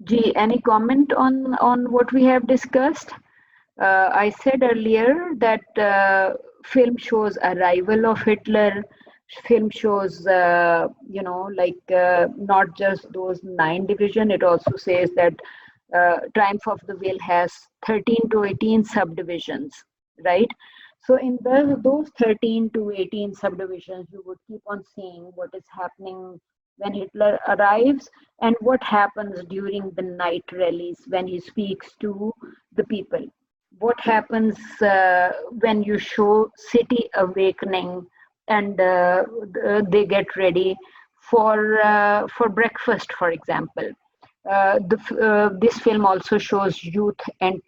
G, any comment on what we have discussed? I said earlier that film shows arrival of Hitler. Film shows, not just those 9 divisions. It also says that Triumph of the Will has 13 to 18 subdivisions, right? So in those 13 to 18 subdivisions, you would keep on seeing what is happening when Hitler arrives and what happens during the night rallies when he speaks to the people. What happens when you show city awakening and they get ready for breakfast, for example. This film also shows youth and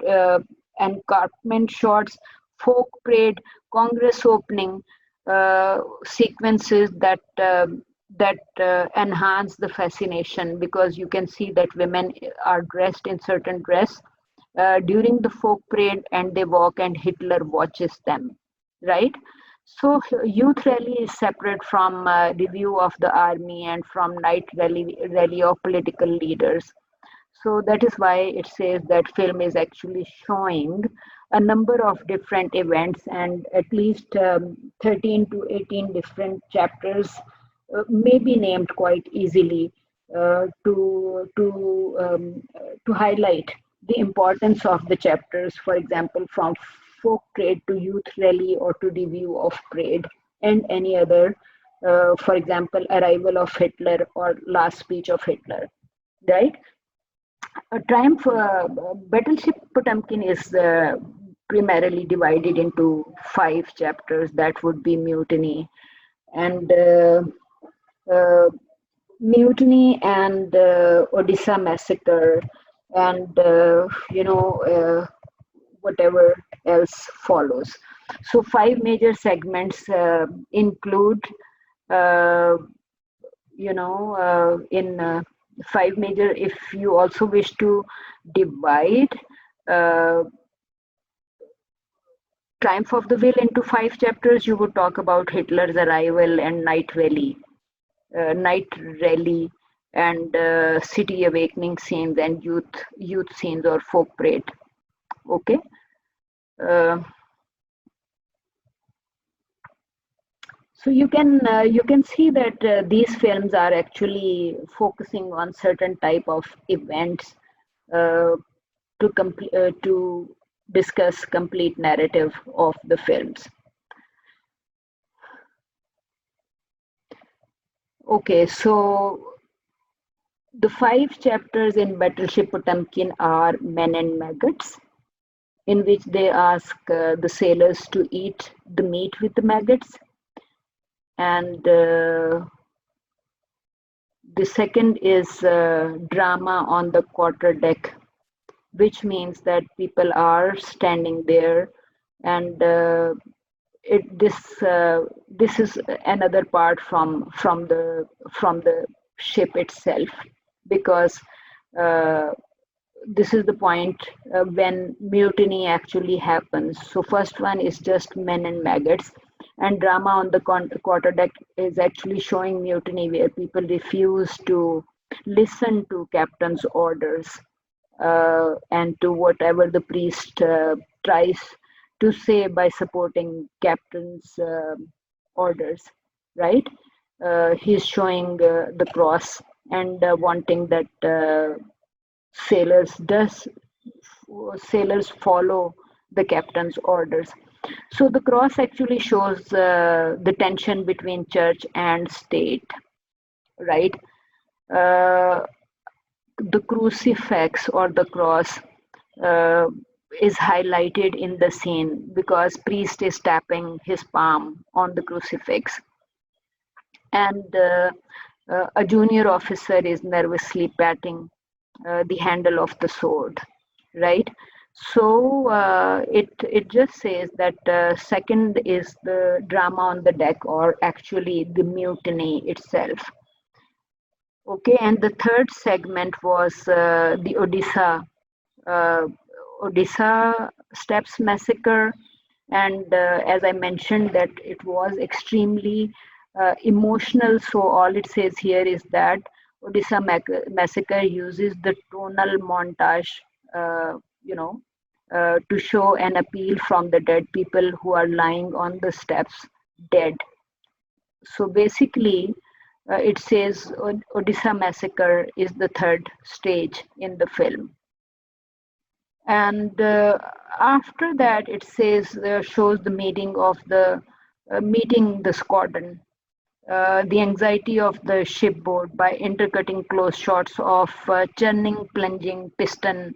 encampment shots, folk parade, Congress opening sequences that enhance the fascination, because you can see that women are dressed in certain dress during the folk parade and they walk and Hitler watches them, right? So youth rally is separate from review of the army and from night rally of political leaders. So that is why it says that film is actually showing a number of different events, and at least 13 to 18 different chapters may be named quite easily to highlight the importance of the chapters. For example, from folk trade to youth rally or to review of trade and any other, for example, arrival of Hitler or last speech of Hitler, right? Battleship Potemkin is primarily divided into 5 chapters. That would be mutiny and uh, Odisha massacre, and whatever else follows. So 5 major segments include, uh, in 5 major, if you also wish to divide uh, Triumph of the Will into 5 chapters, you would talk about Hitler's arrival and night rally, and city awakening scenes and youth scenes or folk parade. Okay. So you can see that these films are actually focusing on certain type of events uh, to discuss complete narrative of the films. Okay, so the 5 chapters in Battleship Potemkin are Men and Maggots, in which they ask the sailors to eat the meat with the maggots. And the second is drama on the quarterdeck, which means that people are standing there, and this is another part from the ship itself, because this is the point when mutiny actually happens. So first one is just Men and Maggots, and drama on the quarterdeck is actually showing mutiny, where people refuse to listen to captain's orders and to whatever the priest tries to say by supporting captain's orders, right? He's showing the cross and wanting that sailors follow the captain's orders. So the cross actually shows the tension between church and state, right? The crucifix or the cross uh, is highlighted in the scene because priest is tapping his palm on the crucifix, and a junior officer is nervously patting the handle of the sword, right? So it just says that second is the drama on the deck, or actually the mutiny itself. Okay, and the third segment was the Odisha Steps massacre, and as I mentioned that it was extremely emotional. So all it says here is that Odisha massacre uses the tonal montage, to show an appeal from the dead people who are lying on the steps dead. So basically, it says Odisha massacre is the third stage in the film. And after that, it says shows the meeting the squadron, the anxiety of the shipboard by intercutting close shots of churning, plunging piston,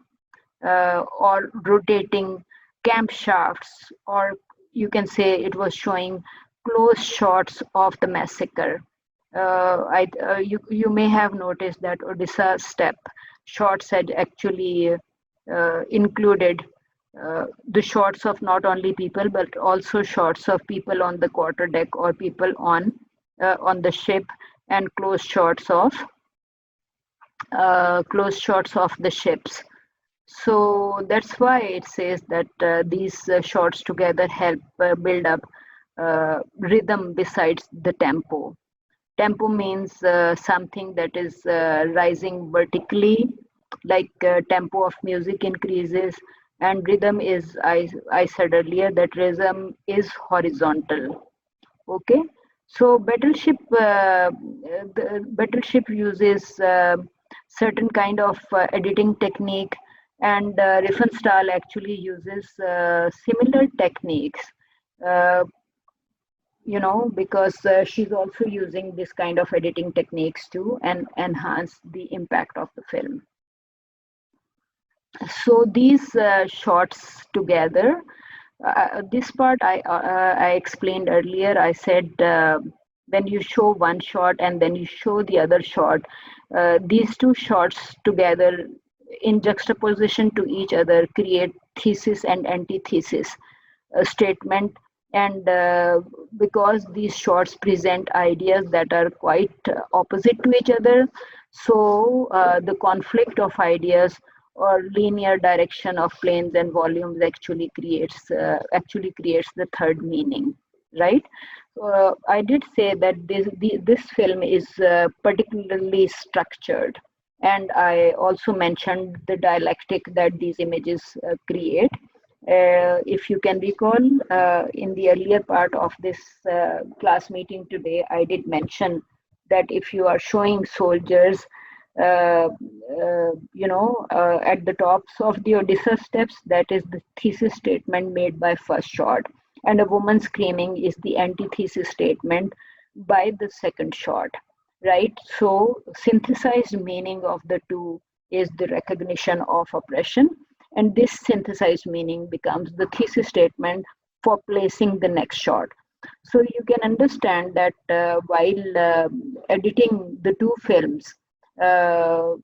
or rotating camshafts, or you can say it was showing close shots of the massacre. You may have noticed that Odisha step shots had actually included the shots of not only people but also shots of people on the quarterdeck or people on the ship, and close shots of the ships. So that's why it says that these shots together help build up rhythm besides the tempo. Tempo means something that is rising vertically, like tempo of music increases, and rhythm is, I said earlier that rhythm is horizontal. Okay, so Battleship uses certain kind of editing technique, and Riefenstahl actually uses similar techniques. Uh, because she's also using this kind of editing techniques to enhance the impact of the film. So these shots together, this part I explained earlier. I said when you show one shot and then you show the other shot, these two shots together in juxtaposition to each other create thesis and antithesis statement, and because these shots present ideas that are quite opposite to each other, so the conflict of ideas or linear direction of planes and volumes actually creates the third meaning, right? I did say that this film is particularly structured, and I also mentioned the dialectic that these images create. If you can recall, in the earlier part of this class meeting today, I did mention that if you are showing soldiers, at the tops of the Odysseus steps, that is the thesis statement made by first shot, and a woman screaming is the antithesis statement by the second shot, right? So, synthesized meaning of the two is the recognition of oppression, and this synthesized meaning becomes the thesis statement for placing the next shot. So you can understand that while editing the two films, uh,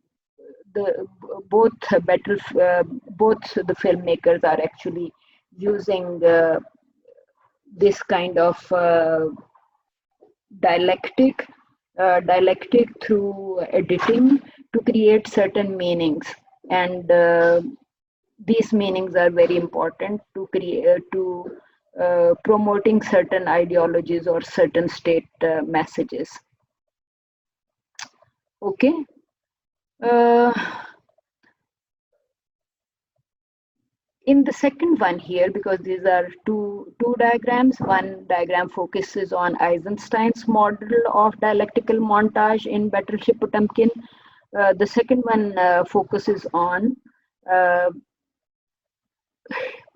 the both the filmmakers are actually using this kind of dialectic through editing to create certain meanings, and these meanings are very important to create to promoting certain ideologies or certain state messages. Okay. uh, in the second one here, because these are two diagrams, one diagram focuses on Eisenstein's model of dialectical montage in Battleship Potemkin. The second one focuses on uh,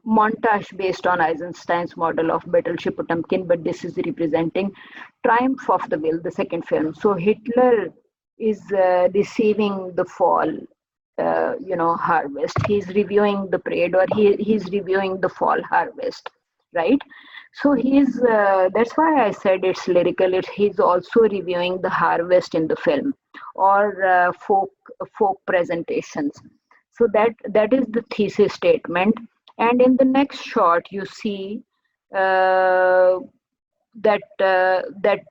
montage based on Eisenstein's model of Battleship Potemkin, but this is representing Triumph of the Will, the second film. So Hitler is receiving the fall, harvest. He's reviewing the parade, or he's reviewing the fall harvest, right? So that's why I said it's lyrical. He's also reviewing the harvest in the film, or folk presentations. So that is the thesis statement. And in the next shot, you see that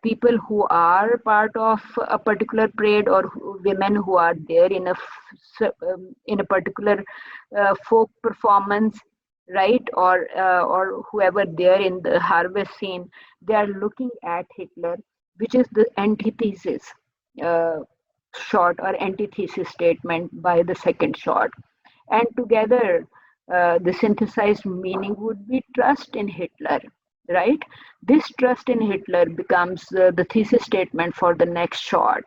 people who are part of a particular parade, or women who are there in a particular folk performance, right, or whoever there in the harvest scene, they are looking at Hitler, which is the antithesis uh, shot or antithesis statement by the second shot, and together the synthesized meaning would be trust in Hitler, right? This trust in Hitler becomes the thesis statement for the next shot.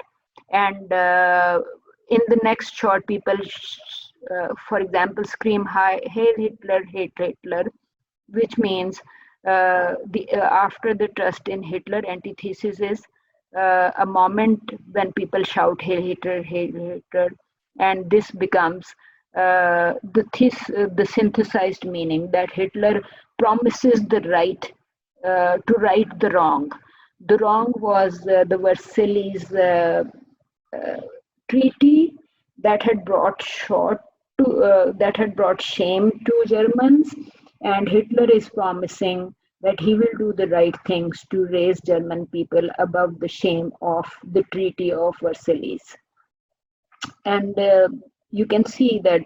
And in the next shot, people, for example, scream, "Hi, Hail Hitler, hate Hitler," which means after the trust in Hitler, antithesis is a moment when people shout, "Hail Hitler, hail Hitler," and this becomes the synthesized meaning that Hitler promises the right to right the wrong. The wrong was the Versailles treaty that had brought that had brought shame to Germans, and Hitler is promising that he will do the right things to raise German people above the shame of the Treaty of Versailles. And you can see that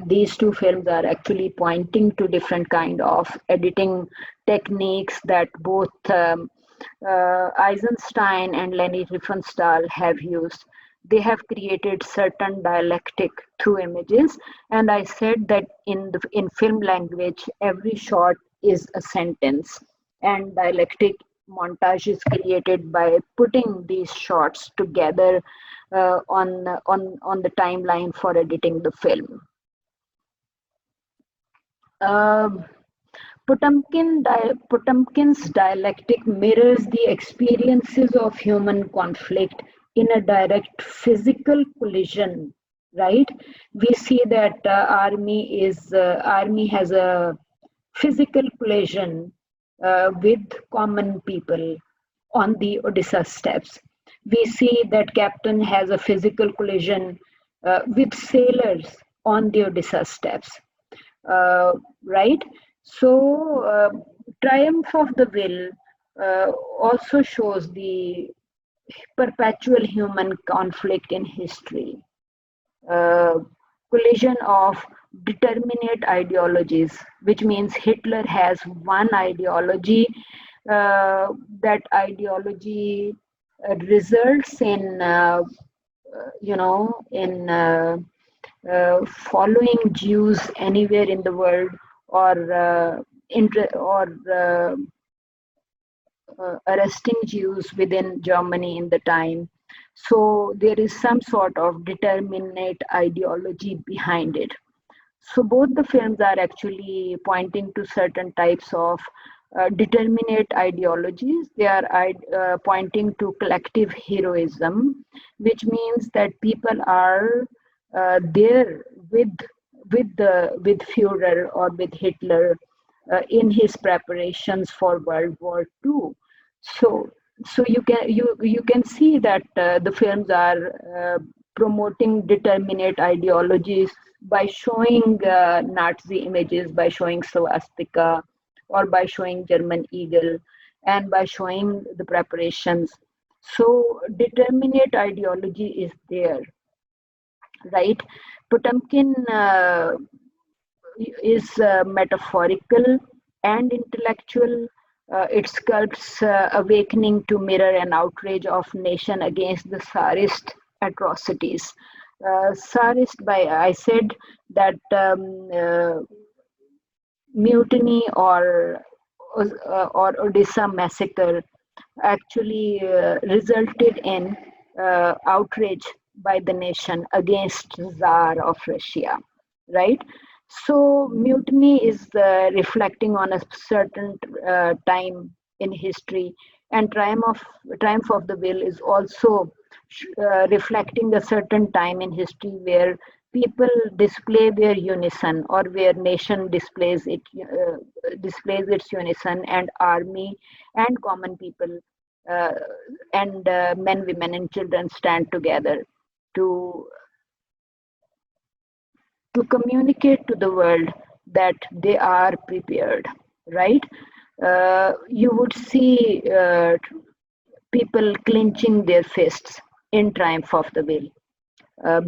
these two films are actually pointing to different kind of editing techniques that both Eisenstein and Leni Riefenstahl have used. They have created certain dialectic through images, and I said that in film language, every shot is a sentence, and dialectic montage is created by putting these shots together on the timeline for editing the film. Potemkin's dialectic mirrors the experiences of human conflict in a direct physical collision, right? We see that army has a physical collision with common people on the Odessa steppes. We see that captain has a physical collision with sailors on the Odessa steppes, right? So, Triumph of the Will also shows the perpetual human conflict in history, collision of determinate ideologies, which means Hitler has one ideology. That ideology results in, following Jews anywhere in the world, or arresting Jews within Germany in the time. So there is some sort of determinate ideology behind it. So both the films are actually pointing to certain types of determinate ideologies. They are pointing to collective heroism, which means that people are there with Führer or with Hitler in his preparations for World War II. So you can see that the films are promoting determinate ideologies by showing Nazi images, by showing swastika, or by showing German eagle, and by showing the preparations. So determinate ideology is there, right? Potemkin is metaphorical and intellectual. It sculpts awakening to mirror an outrage of nation against the Tsarist atrocities. Tsarist, I said that mutiny or Odessa massacre actually resulted in outrage by the nation against Tsar of Russia, right? So mutiny is reflecting on a certain time in history, and Triumph of the Will is also reflecting a certain time in history where people display their unison, or where nation displays its unison, and army and common people and men, women, and children stand together to communicate to the world that they are prepared, right? You would see people clenching their fists in Triumph of the Will,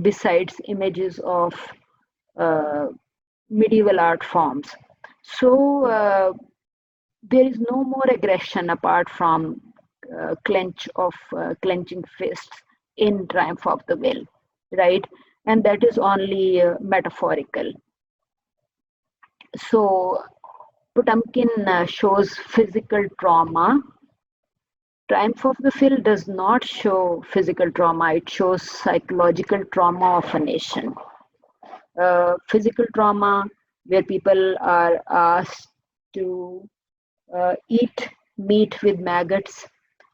besides images of medieval art forms. So there is no more aggression apart from clenching fists in Triumph of the Will, right? And that is only metaphorical. So Potemkin shows physical trauma. Triumph of the Will does not show physical trauma, it shows psychological trauma of a nation. Physical trauma, where people are asked to eat meat with maggots,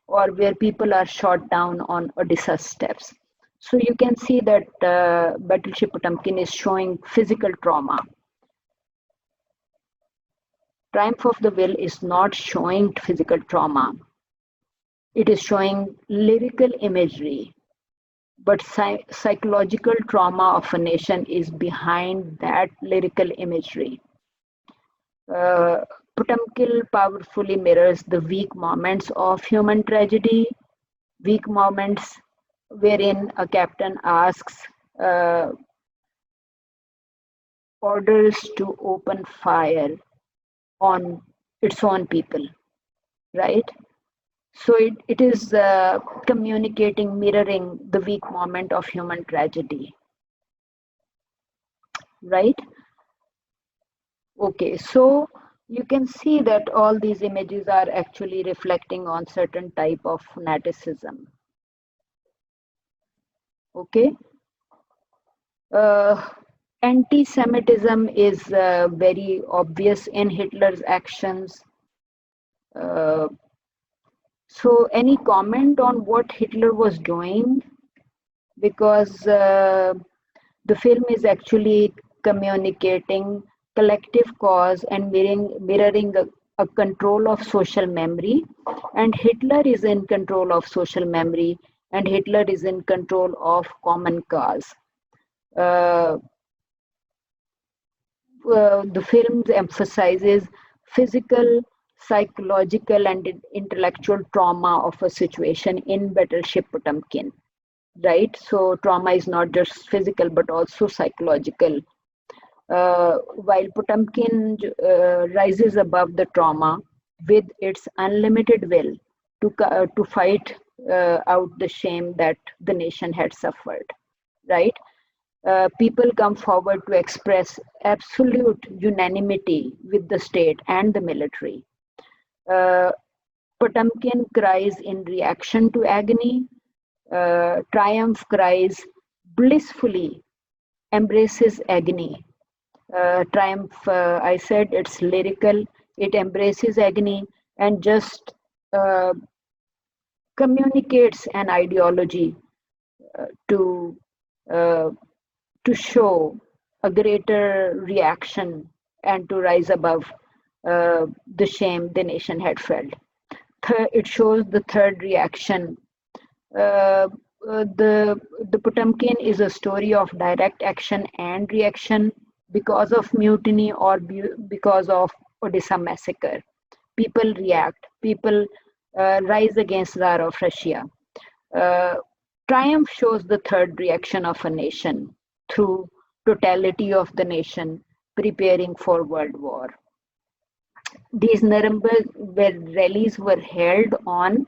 or where people are shot down on Odessa steppes. So you can see that Battleship Potemkin is showing physical trauma. Triumph of the Will is not showing physical trauma. It is showing lyrical imagery, but psychological trauma of a nation is behind that lyrical imagery. Potemkin powerfully mirrors the weak moments of human tragedy, weak moments wherein a captain asks orders to open fire on its own people, right? So it is communicating, mirroring the weak moment of human tragedy, right? Okay, so you can see that all these images are actually reflecting on certain type of fanaticism. Okay. Uh, Anti-Semitism is very obvious in Hitler's actions. Uh, so any comment on what Hitler was doing? Because the film is actually communicating collective cause and mirroring a control of social memory, and Hitler is in control of social memory, and Hitler is in control of common cause. The film emphasizes physical, psychological, and intellectual trauma of a situation in Battleship Potemkin, right? So trauma is not just physical but also psychological. While Potemkin rises above the trauma with its unlimited will to fight out the shame that the nation had suffered, right? People come forward to express absolute unanimity with the state and the military. Uh, Potemkin cries in reaction to agony. Triumph cries blissfully, embraces agony. Triumph, I said, it's lyrical, it embraces agony and just uh, communicates an ideology to uh, to show a greater reaction and to rise above the shame the nation had felt. It shows the third reaction. Uh, the Potemkin is a story of direct action and reaction because of mutiny or because of Odessa massacre. People react. People rise against Tsar of Russia. Uh, Triumph shows the third reaction of a nation through totality of the nation preparing for World War. These Nuremberg rallies were held on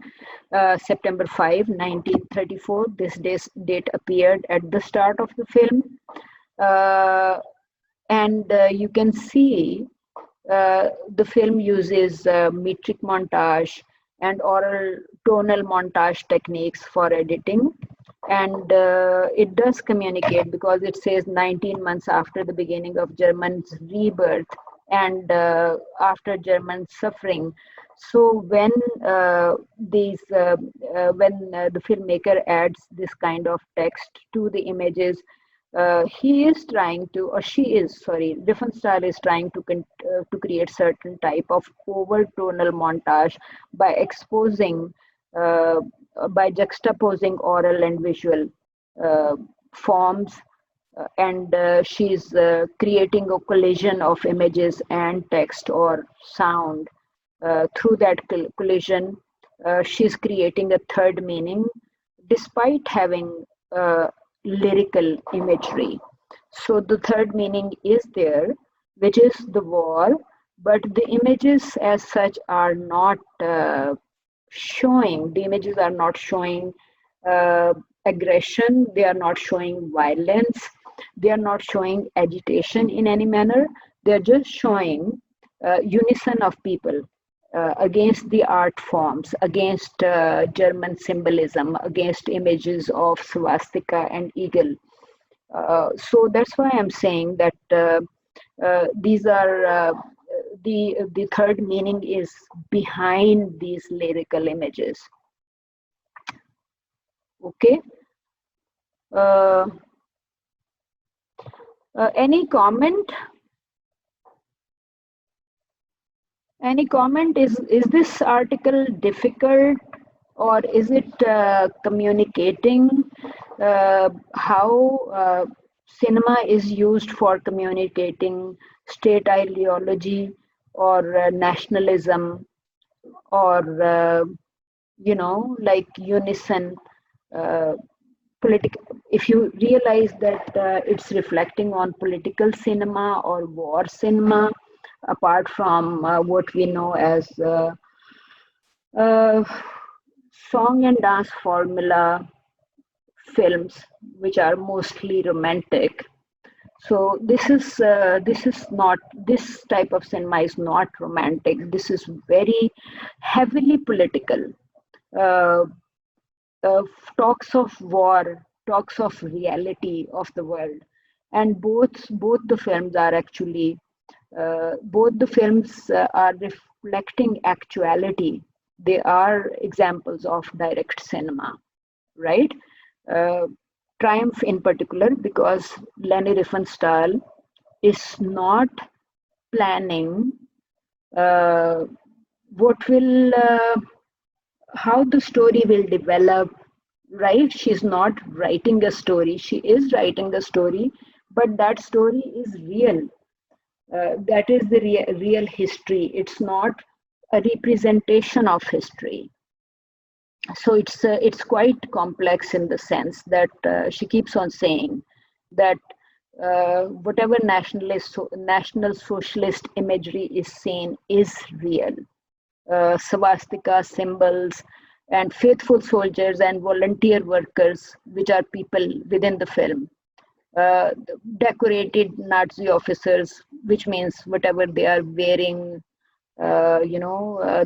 September 5, 1934. This date appeared at the start of the film. And you can see the film uses metric montage and oral tonal montage techniques for editing. And it does communicate because it says 19 months after the beginning of German's rebirth and after German suffering. So when the filmmaker adds this kind of text to the images, he is trying to, or she is, sorry, Riefenstahl is trying to create certain type of overtonal montage by exposing, by juxtaposing oral and visual forms, and she's creating a collision of images and text or sound. Through that collision, she's creating a third meaning despite having lyrical imagery. So the third meaning is there, which is the war, but the images as such are not showing, the images are not showing aggression, they are not showing violence, they are not showing agitation in any manner, they are just showing unison of people against the art forms, against German symbolism, against images of swastika and eagle. So that's why I'm saying that these are the third meaning is behind these lyrical images. Okay. Any comment? Any comment? Is this article difficult or is it communicating how cinema is used for communicating state ideology or nationalism or like unison uh, political. If you realize that it's reflecting on political cinema or war cinema, apart from what we know as uh, song and dance formula films, which are mostly romantic. So this is not, this type of cinema is not romantic. This is very heavily political. Uh, uh, Talks of war, talks of reality of the world, and both the films are actually both the films are reflecting actuality. They are examples of direct cinema, right? Uh, Triumph in particular, because Leni Riefenstahl is not planning uh, what will how the story will develop, right? She's not writing a story, she is writing a story, but that story is real. That is the real history. It's not a representation of history. So it's quite complex in the sense that she keeps on saying that whatever national socialist imagery is seen is real. Swastika symbols and faithful soldiers and volunteer workers, which are people within the film. Uh, Decorated Nazi officers, which means whatever they are wearing,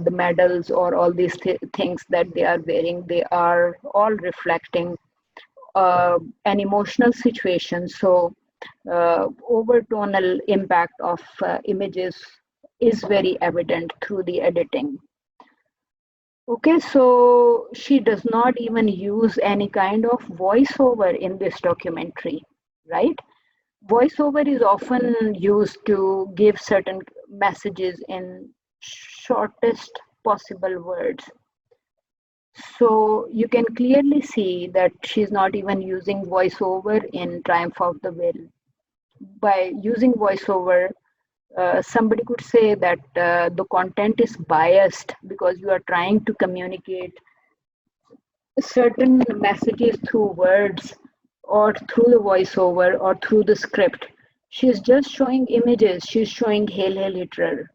the medals or all these things that they are wearing, they are all reflecting an emotional situation. So, overtonal impact of images is very evident through the editing. Okay, so she does not even use any kind of voiceover in this documentary, right? Voiceover is often used to give certain messages in shortest possible words. So you can clearly see that she's not even using voiceover in Triumph of the Will. By using voiceover, somebody could say that the content is biased because you are trying to communicate certain messages through words or through the voiceover or through the script. She's just showing images, she's showing Hail Hail Hitler,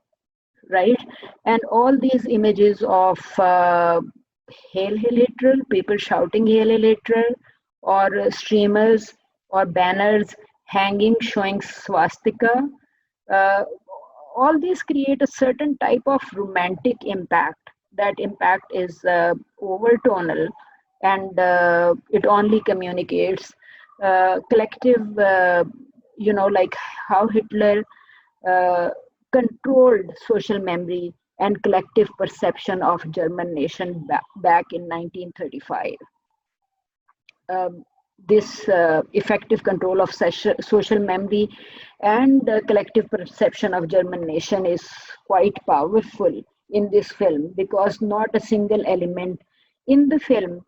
right? And all these images of Hail Hail Hitler, people shouting Hail Hail Hitler, or streamers or banners hanging showing swastika, uh, all these create a certain type of romantic impact. That impact is overtonal, and it only communicates collective, like how Hitler uh, controlled social memory and collective perception of German nation back in 1935. um, this effective control of social memory and collective perception of German nation is quite powerful in this film, because not a single element in the film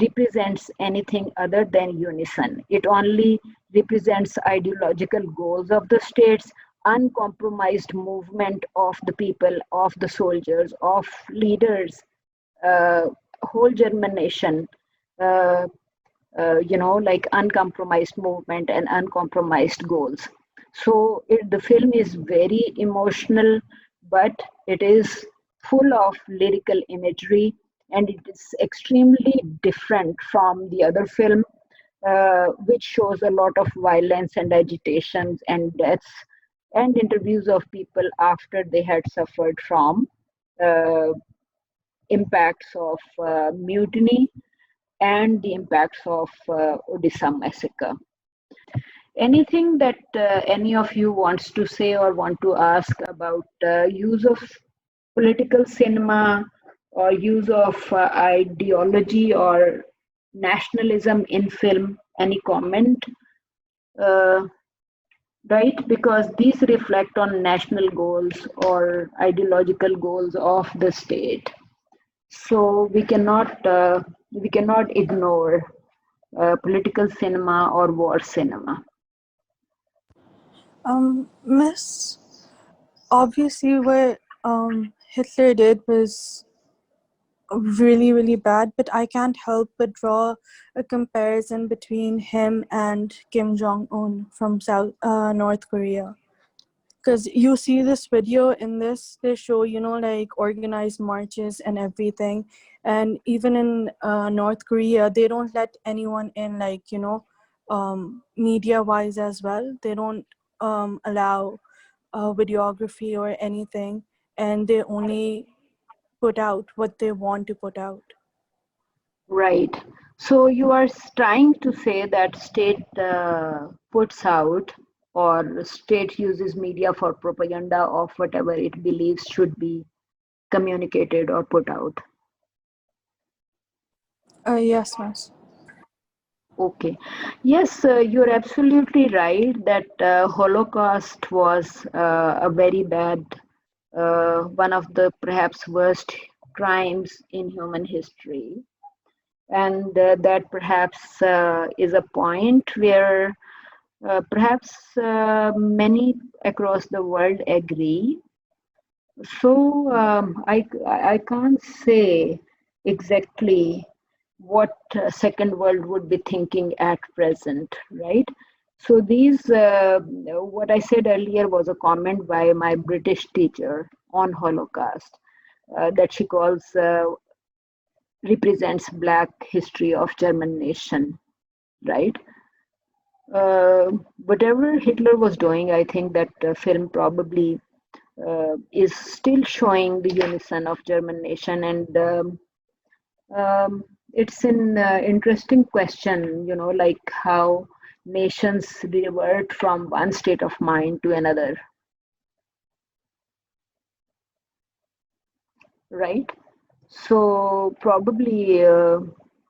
represents anything other than unison. It only represents ideological goals of the states, uncompromised movement of the people, of the soldiers, of leaders, uh, whole German nation. Uh, like uncompromised movement and uncompromised goals. So the film is very emotional, but it is full of lyrical imagery, and it is extremely different from the other film, which shows a lot of violence and agitations and deaths and interviews of people after they had suffered from uh, impacts of mutiny and the impacts of Odisha massacre. Anything that any of you wants to say or want to ask about use of political cinema or use of ideology or nationalism in film? Any comment? Uh, right, because these reflect on national goals or ideological goals of the state. So we cannot ignore political cinema or war cinema? Miss, obviously what Hitler did was really, really bad, but I can't help but draw a comparison between him and Kim Jong-un from North Korea. Because you see this video in this, they show, like organized marches and everything. And even in North Korea, they don't let anyone in, like, media-wise as well. They don't allow videography or anything. And they only put out what they want to put out. Right. So you are trying to say that state puts out or state uses media for propaganda of whatever it believes should be communicated or put out. Yes, miss. Okay. Yes, you're absolutely right that Holocaust was a very bad, one of the perhaps worst crimes in human history. And that perhaps is a point where perhaps many across the world agree. So I can't say exactly what second world would be thinking at present, right? So these, what I said earlier was a comment by my British teacher on Holocaust that she calls represents Black history of German nation, right? Whatever Hitler was doing, I think that film probably is still showing the unison of German nation, and it's an interesting question, like how nations revert from one state of mind to another, right? So probably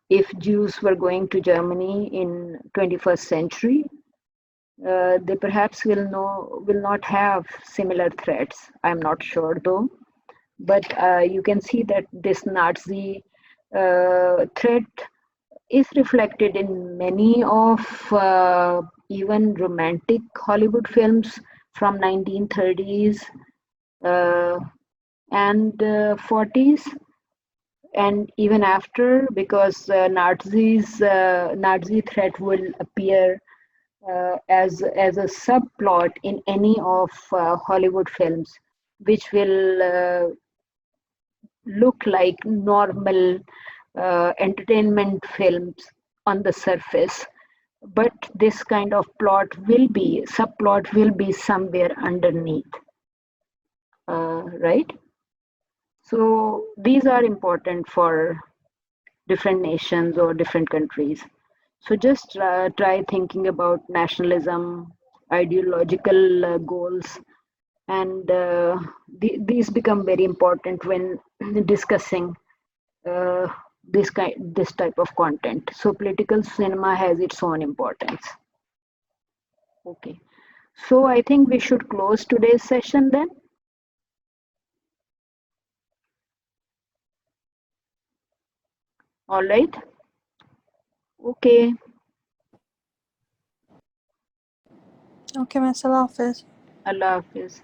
if Jews were going to Germany in 21st century, they perhaps will not have similar threats. I'm not sure though, but you can see that this Nazi threat is reflected in many of even romantic Hollywood films from 1930s and 40s and even after, because Nazi threat will appear as a subplot in any of Hollywood films, which will look like normal entertainment films on the surface, but this kind of subplot will be somewhere underneath, right? So these are important for different nations or different countries. So just try thinking about nationalism, ideological goals, and these become very important when discussing uh, this type of content. So political cinema has its own importance. Okay, so I think we should close today's session then. All right. Okay. Okay, miss. Allah Hafiz. Allah Hafiz.